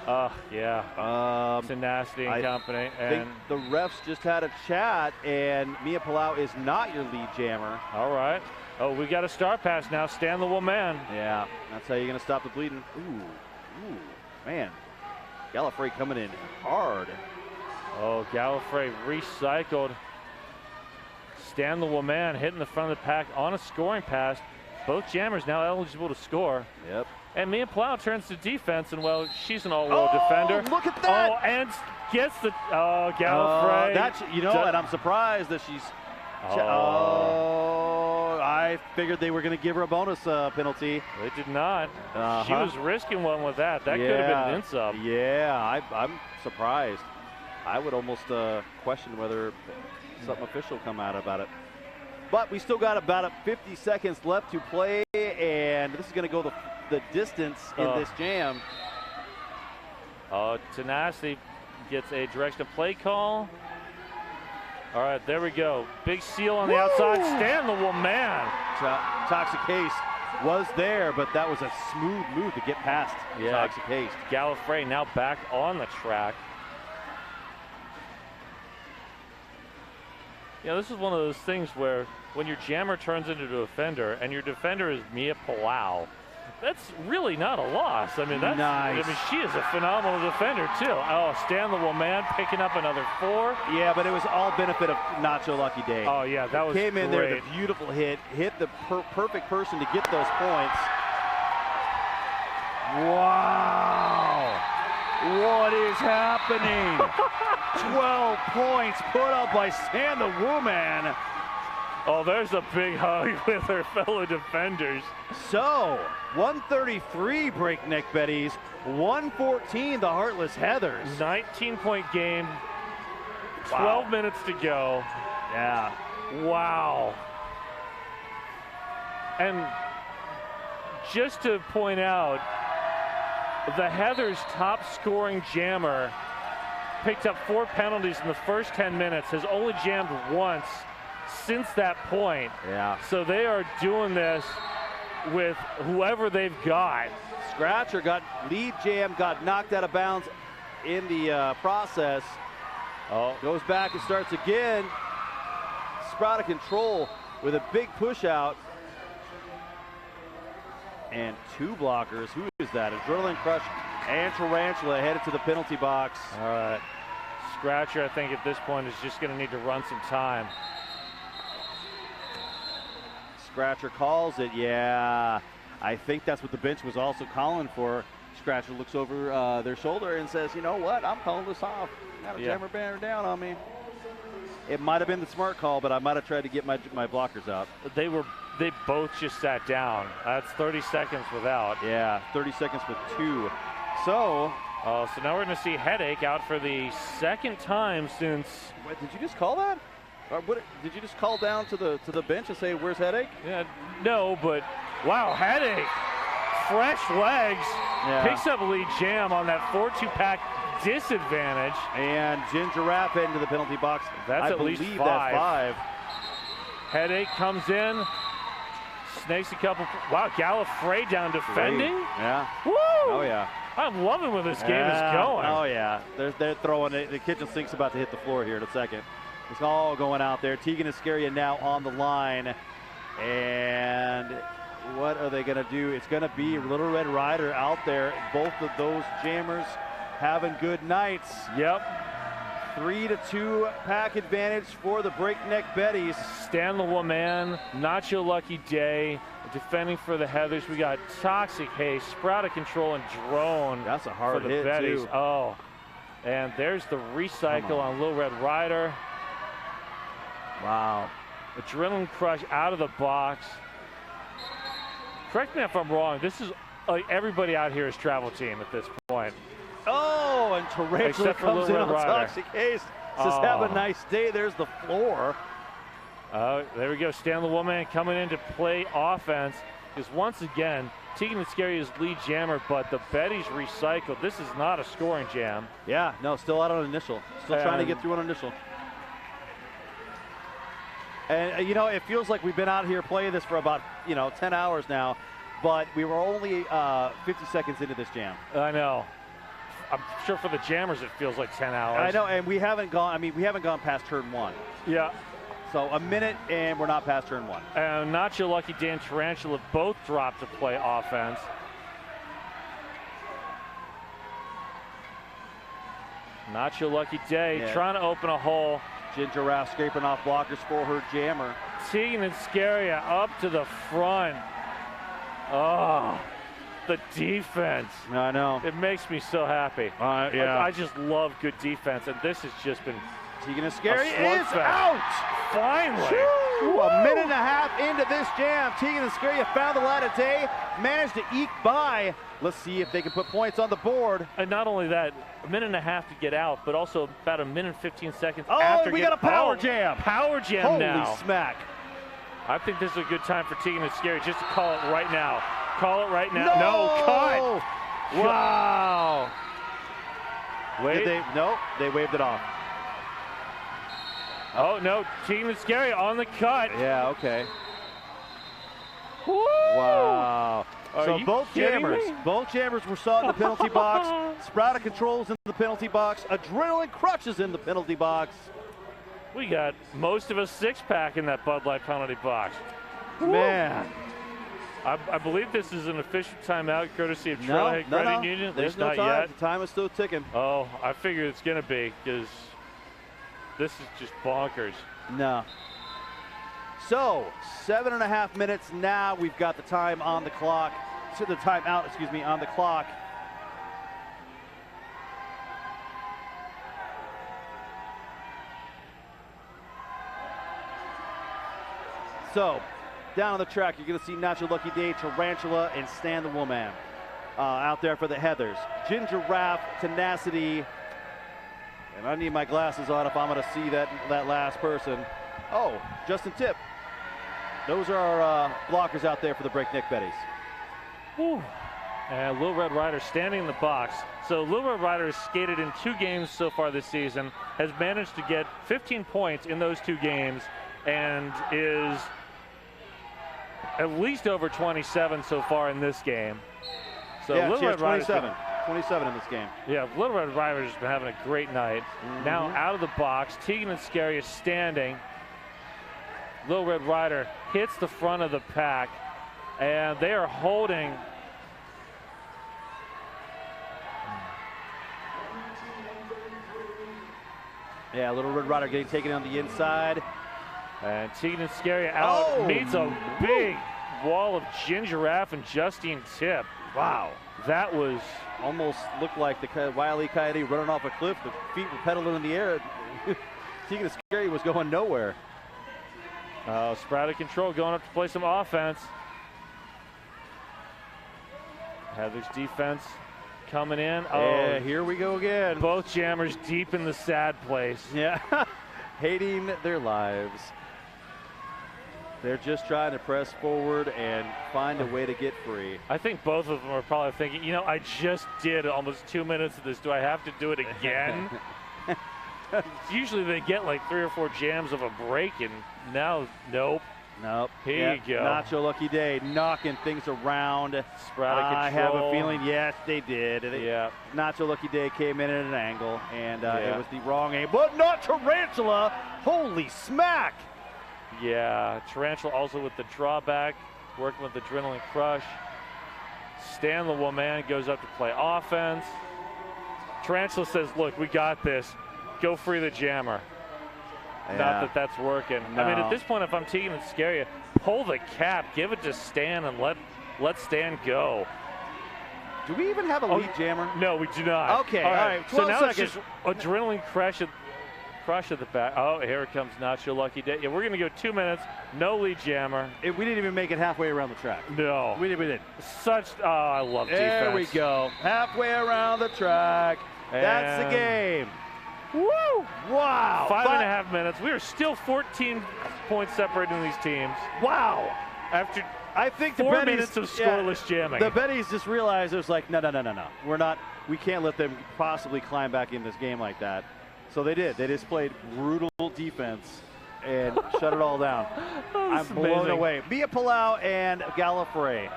Tenacity and company. I think the refs just had a chat, and Mia Palau is not your lead jammer. All right. Oh, we got a star pass now. Stan the Woman. Yeah, that's how you're going to stop the bleeding. Ooh, man. Gallifrey coming in hard. Oh, Gallifrey recycled. Stan the Woman hitting the front of the pack on a scoring pass. Both jammers now eligible to score. Yep. And Mia Palau turns to defense, and well, she's an all-world defender. Look at that! Oh, and gets the Gallifrey. And I'm surprised that she's. I figured they were going to give her a bonus penalty. They did not. She was risking one with that. That could have been an in-sub. Yeah, I'm surprised. I would almost question whether something official come out about it. But we still got about 50 seconds left to play, and this is going to go the distance in this jam. Tenacity gets a direction of play call. All right, there we go. Big seal on the outside. Stan the Woman. Toxic Haste was there, but that was a smooth move to get past Toxic Haste. Gallifrey now back on the track. This is one of those things where when your jammer turns into a defender and your defender is Mia Palau, that's really not a loss. I mean, that's nice. I mean, she is a phenomenal defender too. Oh, Stan the Woman picking up another 4. Yeah, but it was all benefit of Nacho Lucky Day. Oh yeah, that was came in great. there, the beautiful hit the perfect person to get those points. Wow, what is happening? 12 points put up by Stan the Woman. Oh, there's a big hug with her fellow defenders. So, 133 Breakneck Betties, 114 the Heartless Heathers. 19-point game, 12 minutes to go. Yeah. Wow. And just to point out, the Heathers' top scoring jammer picked up 4 penalties in the first 10 minutes, has only jammed once since that point. Yeah. So they are doing this with whoever they've got. Scratcher got lead jam, got knocked out of bounds in the process. Goes back and starts again. Sprout of control with a big push out. And 2 blockers. Who is that? Adrenaline Crush and Tarantula headed to the penalty box. All right. Scratcher, I think at this point, is just going to need to run some time. Scratcher calls it. Yeah, I think that's what the bench was also calling for. Scratcher looks over their shoulder and says, you know what, I'm calling this off. Got a jammer banner down on me. It might have been the smart call, but I might have tried to get my blockers out. They both just sat down. That's 30 seconds without. Yeah, 30 seconds with 2. So now we're going to see Headache out for the second time since. Wait, did you just call that? What, did you just call down to the bench and say, where's Headache? Yeah, no, but wow, Headache, fresh legs, picks up lead jam on that 4-2 pack disadvantage. And Jen Giraffe heading to the penalty box. That's at least 5. That's 5. Headache comes in, snakes a couple. Wow, Gallifrey down defending. Yeah. Woo! Oh yeah. I'm loving where this game is going. Oh yeah. They're throwing it. The kitchen sink's about to hit the floor here in a second. It's all going out there. Tegan Iscaria now on the line. And what are they going to do? It's going to be Little Red Rider out there. Both of those jammers having good nights. Yep. 3-2 pack advantage for the Breakneck Betties. Stan the Woman, Nacho Lucky Day, defending for the Heathers. We got Toxic Haze, Sprout of Control, and Drone. That's a hard for the hit, Betties. too. Oh, and there's the recycle on Little Red Rider. Wow. Adrenaline Crush out of the box. Correct me if I'm wrong. This is like everybody out here is travel team at this point. Oh, and Tarantula Except for comes in Little on Red Rider. Toxic Haze. Says, have a nice day. There's the floor. There we go. Stan the Woman coming in to play offense. Because once again, Tegan and Scary is lead jammer, but the Betties recycled. This is not a scoring jam. Yeah, no, still out on initial. Still trying to get through on initial. And, you know, it feels like we've been out here playing this for about, 10 hours now, but we were only 50 seconds into this jam. I know. I'm sure for the jammers it feels like 10 hours. I know, and we haven't gone past turn 1. Yeah. So a minute, and we're not past turn 1. And Nacho Lucky Day and Tarantula both dropped to play offense. Nacho Lucky Day trying to open a hole. Ginger Raff scraping off blockers for her jammer. Tegan and Scary up to the front. Oh, the defense. I know. It makes me so happy. Yeah. I just love good defense, and this has just been Tegan and Scary is slugfest. out. Finally. Woo! A minute and a half into this jam. Tegan and Scary have found the light of day, managed to eke by. Let's see if they can put points on the board. And not only that, a minute and a half to get out, but also about a minute and 15 seconds Oh, after. we got a power jam. Power jam Holy now. smack. I think this is a good time for Tegan and Scary just to call it right now. Call it right now. No, Cut. Wow. Wait. They waved it off. Oh, no. Tegan and Scary on the cut. Yeah, okay. Woo! Wow. So you both kidding jammers were saw in the penalty box. Sprout of Control's in the penalty box. Adrenaline Crush is in the penalty box. We got most of a six-pack in that Bud Light penalty box. Man. I believe this is an official timeout courtesy of Trailhead Credit Union. There's no not time. yet. The time is still ticking. Oh, I figure it's going to be because this is just bonkers. No. So, 7.5 minutes now. We've got the time on the clock. The timeout, on the clock. So, down on the track, you're going to see Nacho Lucky Day, Tarantula, and Stan the Woman out there for the Heathers. Ginger Raff, Tenacity, and I need my glasses on if I'm going to see that last person. Oh, Justin Tipp. Those are our blockers out there for the Breakneck Betties. Whew. And Little Red Rider standing in the box. So Little Red Rider has skated in 2 games so far this season, has managed to get 15 points in those 2 games, and is at least over 27 so far in this game. So yeah, Little Red Rider's 27 in this game. Yeah, Little Red Rider's been having a great night. Now out of the box, Tegan and Scary is standing. Little Red Rider hits the front of the pack, and they are holding. Yeah, Little Red Rider getting taken on the inside. And Tegan and Scary out, meets a big wall of Ginger Raff and Justine Tipp. Wow. That was almost looked like the Wile E. Coyote running off a cliff. The feet were pedaling in the air. Tegan and Scary was going nowhere. Sprout of Control going up to play some offense. Heather's defense coming in. Yeah, here we go again. Both jammers deep in the sad place. Yeah, hating their lives. They're just trying to press forward and find a way to get free. I think both of them are probably thinking, I just did almost 2 minutes of this. Do I have to do it again? Usually they get like 3 or 4 jams of a break, and now, nope. Nope. Here you go. Nacho Lucky Day knocking things around. Sprout of Control. I have a feeling, yes, they did. Yeah. Nacho Lucky Day came in at an angle, and it was the wrong angle. But not Tarantula. Holy smack. Yeah, Tarantula also with the drawback, working with the Adrenaline Crush. Stan the Woman goes up to play offense. Tarantula says, look, we got this. go free the jammer. Yeah. Not that that's working. No. I mean, at this point, if I'm Tegan and Scaria, pull the cap, give it to Stan, and let Stan go. Do we even have a lead jammer? No, we do not. Okay, all right. 12 So now seconds. it's just adrenaline crush at the back. Oh, here it comes Nacho Lucky Day. Yeah, we're going to go 2 minutes. No lead jammer. We didn't even make it halfway around the track. No. We did. I love defense. There we go. Halfway around the track. That's the game. Woo! Wow. 5.5 minutes. We are still 14 points separating these teams. Wow. After I think the 4 Betties, minutes of scoreless jamming. The Betties just realized it was like, no. We can't let them possibly climb back in this game like that. So they did. They just played brutal defense and shut it all down. I'm blown amazing. away. Mia Palau and Gallifrey.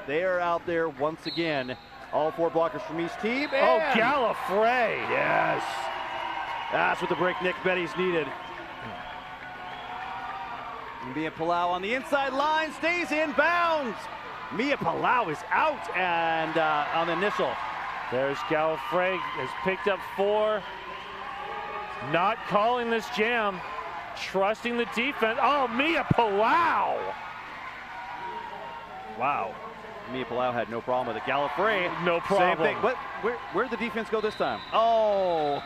They are out there once again. All 4 blockers from each team. Oh, And Gallifrey. yes. That's what the Breakneck Betties needed. Mia Palau on the inside line, stays in bounds. Mia Palau is out and on the initial. There's Gallifrey, has picked up 4. Not calling this jam, trusting the defense. Oh, Mia Palau. Wow. Mia Palau had no problem with it. Gallifrey, No problem. same thing. Where'd the defense go this time? Oh,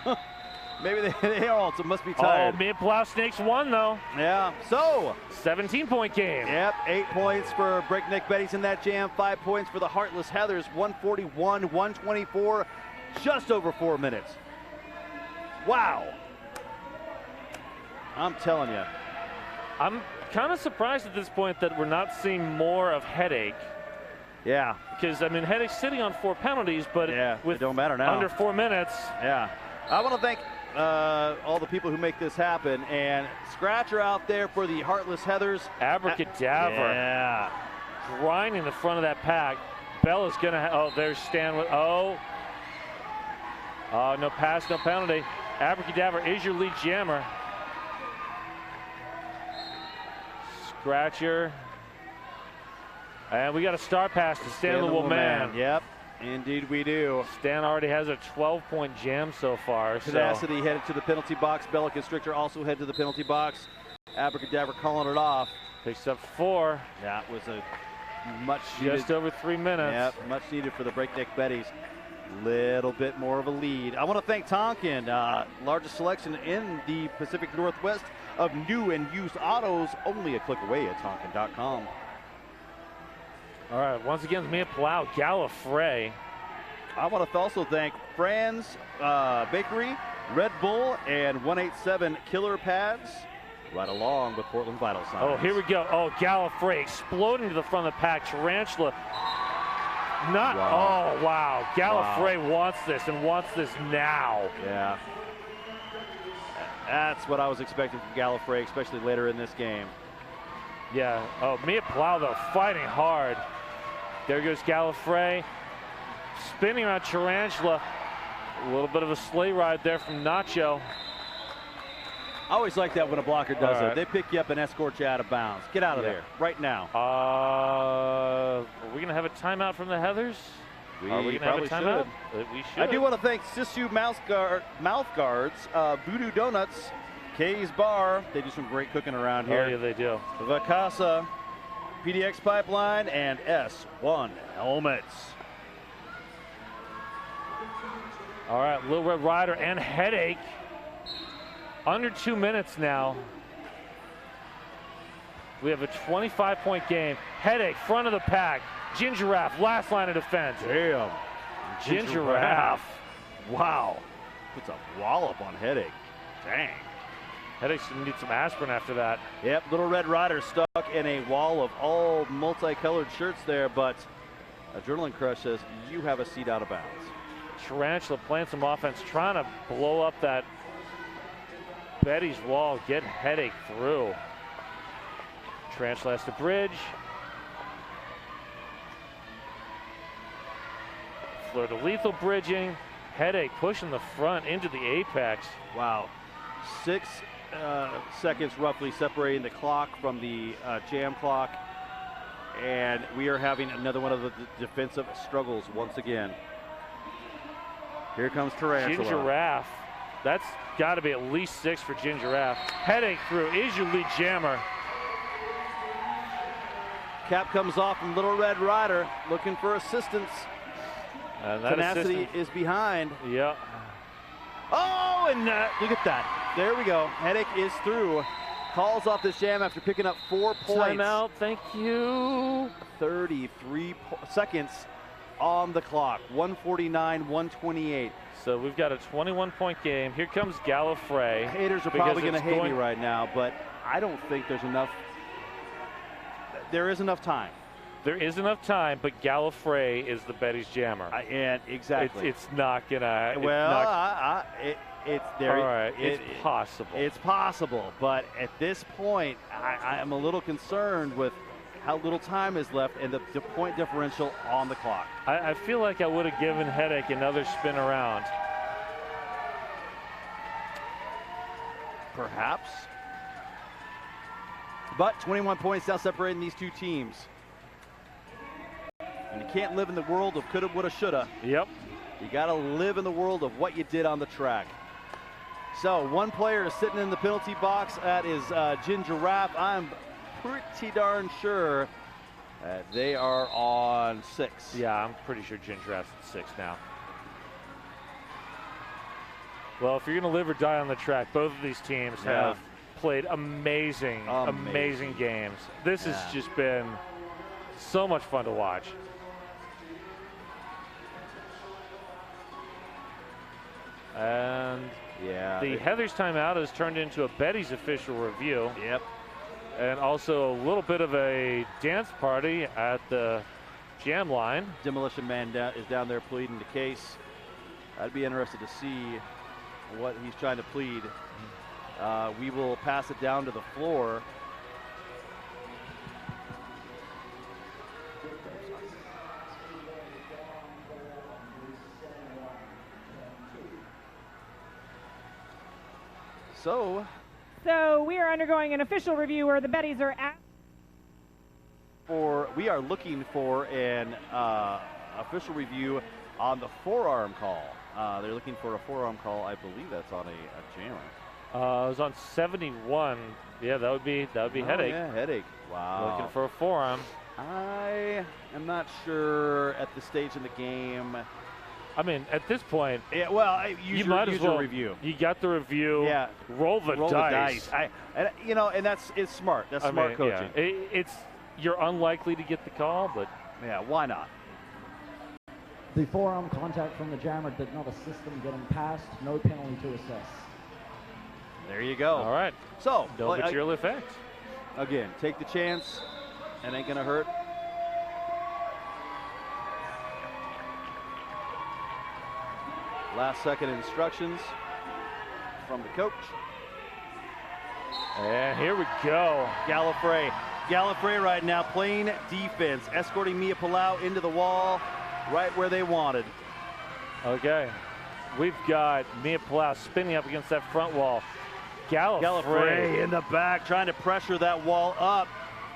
maybe they also must be tired. Oh, Mia Palau snakes 1 though. Yeah, so 17-point game. yep, 8 points for Breakneck Betties in that jam, 5 points for the Heartless Heathers, 141-124, just over 4 minutes. Wow. I'm telling you. I'm kind of surprised at this point that we're not seeing more of Headache. Yeah. Because, I mean, Headache's sitting on 4 penalties, but Yeah, with it don't matter now. under 4 minutes. Yeah. I want to thank all the people who make this happen. And Scratcher out there for the Heartless Heathers. Abracadabra. Yeah. Grinding the front of that pack. Bella's going to, oh, there's Stan with, oh, no pass, no penalty. Abracadabra is your lead jammer. Scratcher. And we got a star pass to Stan the Woman. Yep, indeed we do. Stan already has a 12-point jam so far. Tenacity headed to the penalty box. Bella Constrictor also headed to the penalty box. Abracadabra calling it off. Picks up 4. That was a much needed. Just over 3 minutes. Yep, much needed for the Breakneck Betties. Little bit more of a lead. I want to thank Tonkin, largest selection in the Pacific Northwest of new and used autos, only a click away at Tonkin.com. All right, once again, Mia Palau, Gallifrey. I want to also thank Fran's Bakery, Red Bull, and 187 Killer Pads, right along with Portland Vital Signs. Oh, here we go. Oh, Gallifrey exploding to the front of the pack. Tarantula. Wow. Oh, wow. Gallifrey wants this and wants this now. Yeah. That's what I was expecting from Gallifrey, especially later in this game. Yeah. Oh, Mia Palau, though, fighting hard. There goes Gallifrey. Spinning around Tarantula. A little bit of a sleigh ride there from Nacho. I always like that when a blocker does All it. right. They pick you up and escort you out of bounds. Get out of there right now. Are we going to have a timeout from the Heathers? Are we going to have a timeout? We should. I do want to thank Sisu mouth guards, Voodoo Donuts, Kay's Bar. They do some great cooking around here. Oh, yeah, they do. Vacasa, PDX Pipeline, and S1 Helmets. All right, Little Red Rider and Headache. Under 2 minutes now. We have a 25-point game. Headache, front of the pack. Gingeraf, last line of defense. Damn. Gingeraf. Wow. Puts a wallop on Headache. Dang. Headache's gonna need some aspirin after that. Yep, Little Red Rider stuck in a wall of all multicolored shirts there, but Adrenaline Crush says you have a seat out of bounds. Tarantula playing some offense, trying to blow up that Betty's wall, get Headache through. Tarantula has to bridge. Fleur de lethal bridging. Headache pushing the front into the apex. Wow. 6 seconds roughly separating the clock from the jam clock. And we are having another one of the defensive struggles once again. Here comes Tarantula. Gingeraf. That's got to be at least 6 for Ginger Raff. Headache through is your lead jammer. Cap comes off from Little Red Rider, looking for assistance. And that Tenacity is behind. Yeah. Oh, and look at that. There we go. Headache is through. Calls off this jam after picking up 4 points. Timeout, thank you. 33 seconds on the clock. 149, 128. So we've got a 21-point game. Here comes Gallifrey. Haters are probably going to hate me right now, but I don't think there's enough. There is enough time. There is enough time, but Gallifrey is the Betty's jammer. And exactly. It's not gonna. Well, it's there. All right, it's possible. It's possible, but at this point, I am a little concerned with how little time is left and the point differential on the clock. I feel like I would have given Headache another spin around. Perhaps. But 21 points now separating these two teams. And you can't live in the world of coulda, woulda, shoulda. Yep. You got to live in the world of what you did on the track. So one player is sitting in the penalty box. That is Ginger Raff. I'm pretty darn sure they are on 6. Yeah, I'm pretty sure Ginger Raff's at 6 now. Well, if you're going to live or die on the track, both of these teams have played amazing games. This has just been so much fun to watch. And the Heather's timeout has turned into a Betty's official review. Yep. And also a little bit of a dance party at the jam line. Demolition Man is down there pleading the case. I'd be interested to see what he's trying to plead. We will pass it down to the floor. So we are undergoing an official review where the Betties are at. We are looking for an official review on the forearm call. They're looking for a forearm call. I believe that's on a jammer. It was on 71. Yeah, that would be Headache. Yeah, Headache. Wow. Looking for a forearm. I am not sure at this stage in the game. I mean, at this point, you might as well review. You got the review. Yeah, roll the dice. And it's smart. That's smart coaching. Yeah. You're unlikely to get the call, but yeah, why not? The forearm contact from the jammer did not assist them getting past. No penalty to assess. There you go. All right. So no material effect. Again, take the chance. It ain't gonna hurt. Last second instructions from the coach. And here we go. Gallifrey right now playing defense, escorting Mia Palau into the wall right where they wanted. Okay. We've got Mia Palau spinning up against that front wall. Gallifrey in the back trying to pressure that wall up.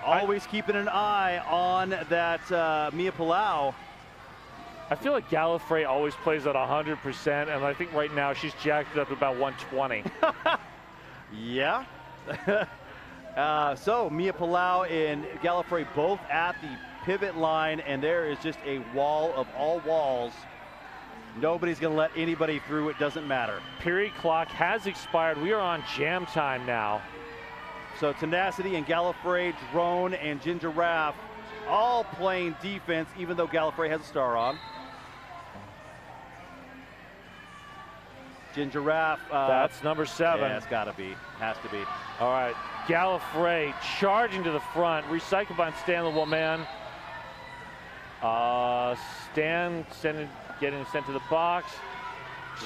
Always keeping an eye on that Mia Palau. I feel like Gallifrey always plays at 100%, and I think right now she's jacked up to about 120. Yeah. So Mia Palau and Gallifrey both at the pivot line, and there is just a wall of all walls. Nobody's going to let anybody through. It doesn't matter. Period clock has expired. We are on jam time now. So Tenacity and Gallifrey, Drone and Ginger Raff all playing defense, even though Gallifrey has a star on. Ginger Raff. That's number 7. Yeah, it's got to be. Has to be. All right. Gallifrey charging to the front. Recycled by Stan the Woman. Stan getting sent to the box.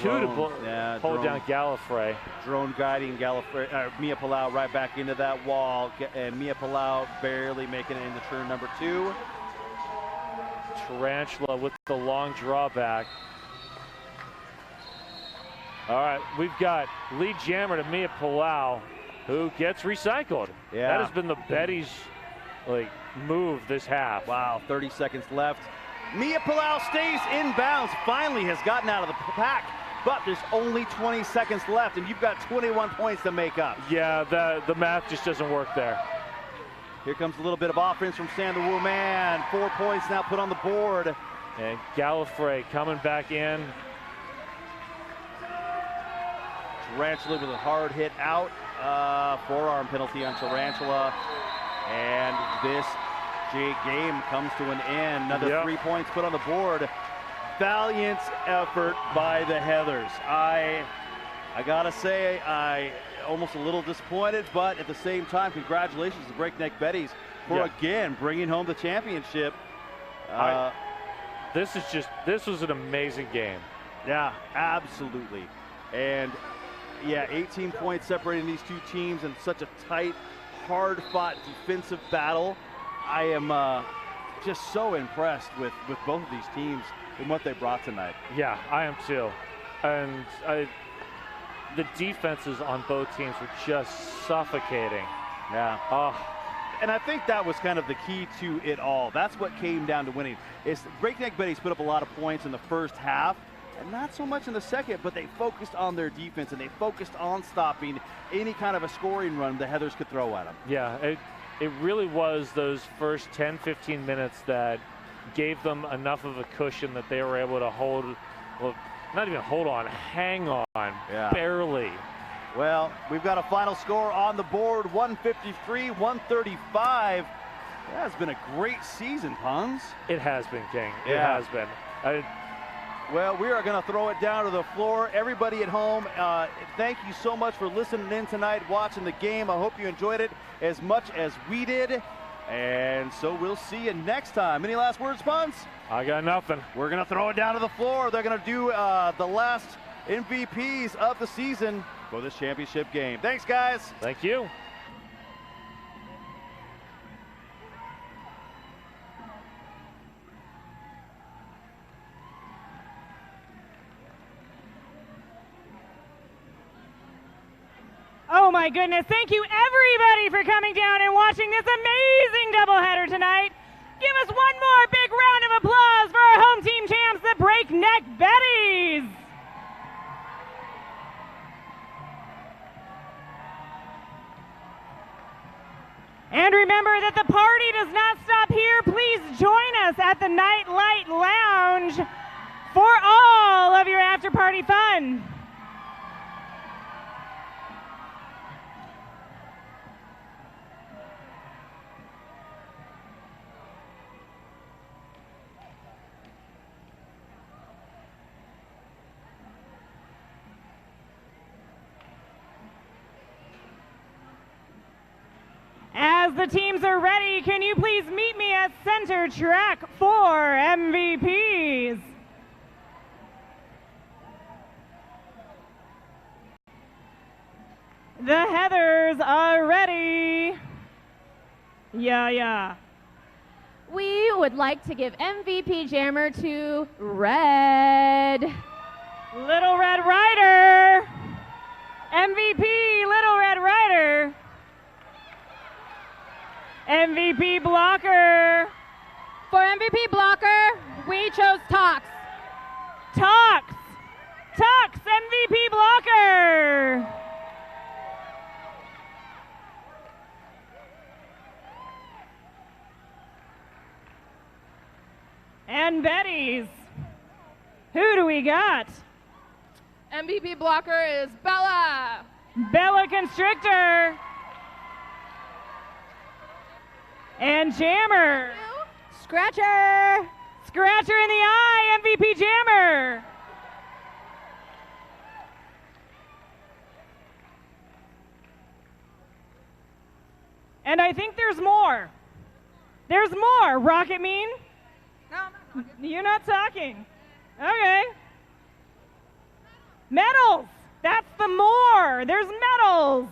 Drone, to hold down Gallifrey. Drone guiding Mia Palau right back into that wall. And Mia Palau barely making it into turn number 2. Tarantula with the long drawback. All right, we've got lead jammer to Mia Palau, who gets recycled. Yeah. That has been the Betty's move this half. Wow, 30 seconds left. Mia Palau stays in bounds. Finally has gotten out of the pack. but there's only 20 seconds left, and you've got 21 points to make up. Yeah, the math just doesn't work there. Here comes a little bit of offense from Sam the Woo Man. 4 points now put on the board. And Gallifrey coming back in. Tarantula with a hard hit out. Forearm penalty on Tarantula. And this game comes to an end. Another 3 points put on the board. Valiant effort by the Heathers. I gotta say, I almost a little disappointed, but at the same time, congratulations to Breakneck Betties for again bringing home the championship. This was an amazing game. Yeah, absolutely. And yeah, 18 points separating these two teams in such a tight, hard-fought defensive battle. I am just so impressed with both of these teams and what they brought tonight. Yeah, I am too. And the defenses on both teams were just suffocating. Yeah. And I think that was kind of the key to it all. That's what came down to winning. Is Breakneck Betties put up a lot of points in the first half, and not so much in the second, but they focused on their defense, and they focused on stopping any kind of a scoring run the Heathers could throw at them. Yeah, it really was those first 10, 15 minutes that gave them enough of a cushion that they were able to hold, well, not even hold on, hang on, barely. Well, we've got a final score on the board, 153-135. That has been a great season, Puns. It has been, King. It has been. Well, we are going to throw it down to the floor. Everybody at home, thank you so much for listening in tonight, watching the game. I hope you enjoyed it as much as we did. And so we'll see you next time. Any last words, Puns? I got nothing. We're going to throw it down to the floor. They're going to do the last MVPs of the season for this championship game. Thanks, guys. Thank you. Oh my goodness, thank you everybody for coming down and watching this amazing doubleheader tonight. Give us one more big round of applause for our home team champs, the Breakneck Betties. And remember that the party does not stop here. Please join us at the Night Light Lounge for all of your after party fun. As the teams are ready, can you please meet me at center track for MVPs? The Heathers are ready. Yeah. We would like to give MVP Jammer to Red. Little Red Rider. MVP Little Red Rider. MVP Blocker. For MVP Blocker, we chose Tox. Tox, MVP Blocker. And Betties. Who do we got? MVP Blocker is Bella. Bella Constrictor. And Jammer. Scratcher. Scratcher in the eye, MVP Jammer. And I think there's more. There's more. Rocket Mean? No, I'm not talking. You're not talking. Okay. Medals. That's the more. There's medals.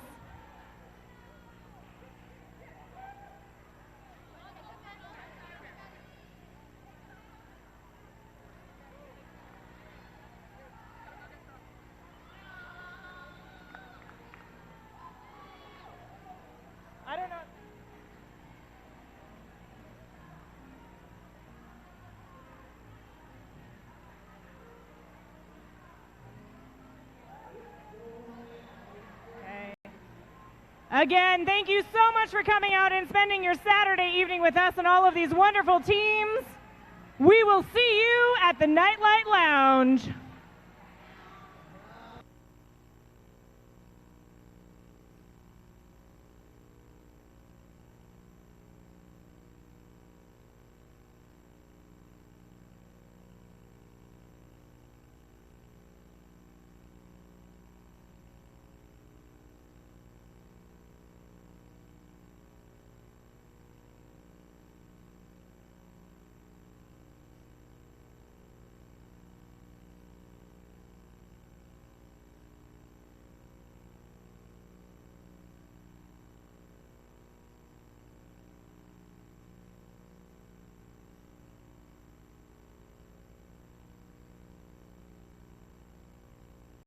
I don't know. Again, thank you so much for coming out and spending your Saturday evening with us and all of these wonderful teams. We will see you at the Nightlight Lounge.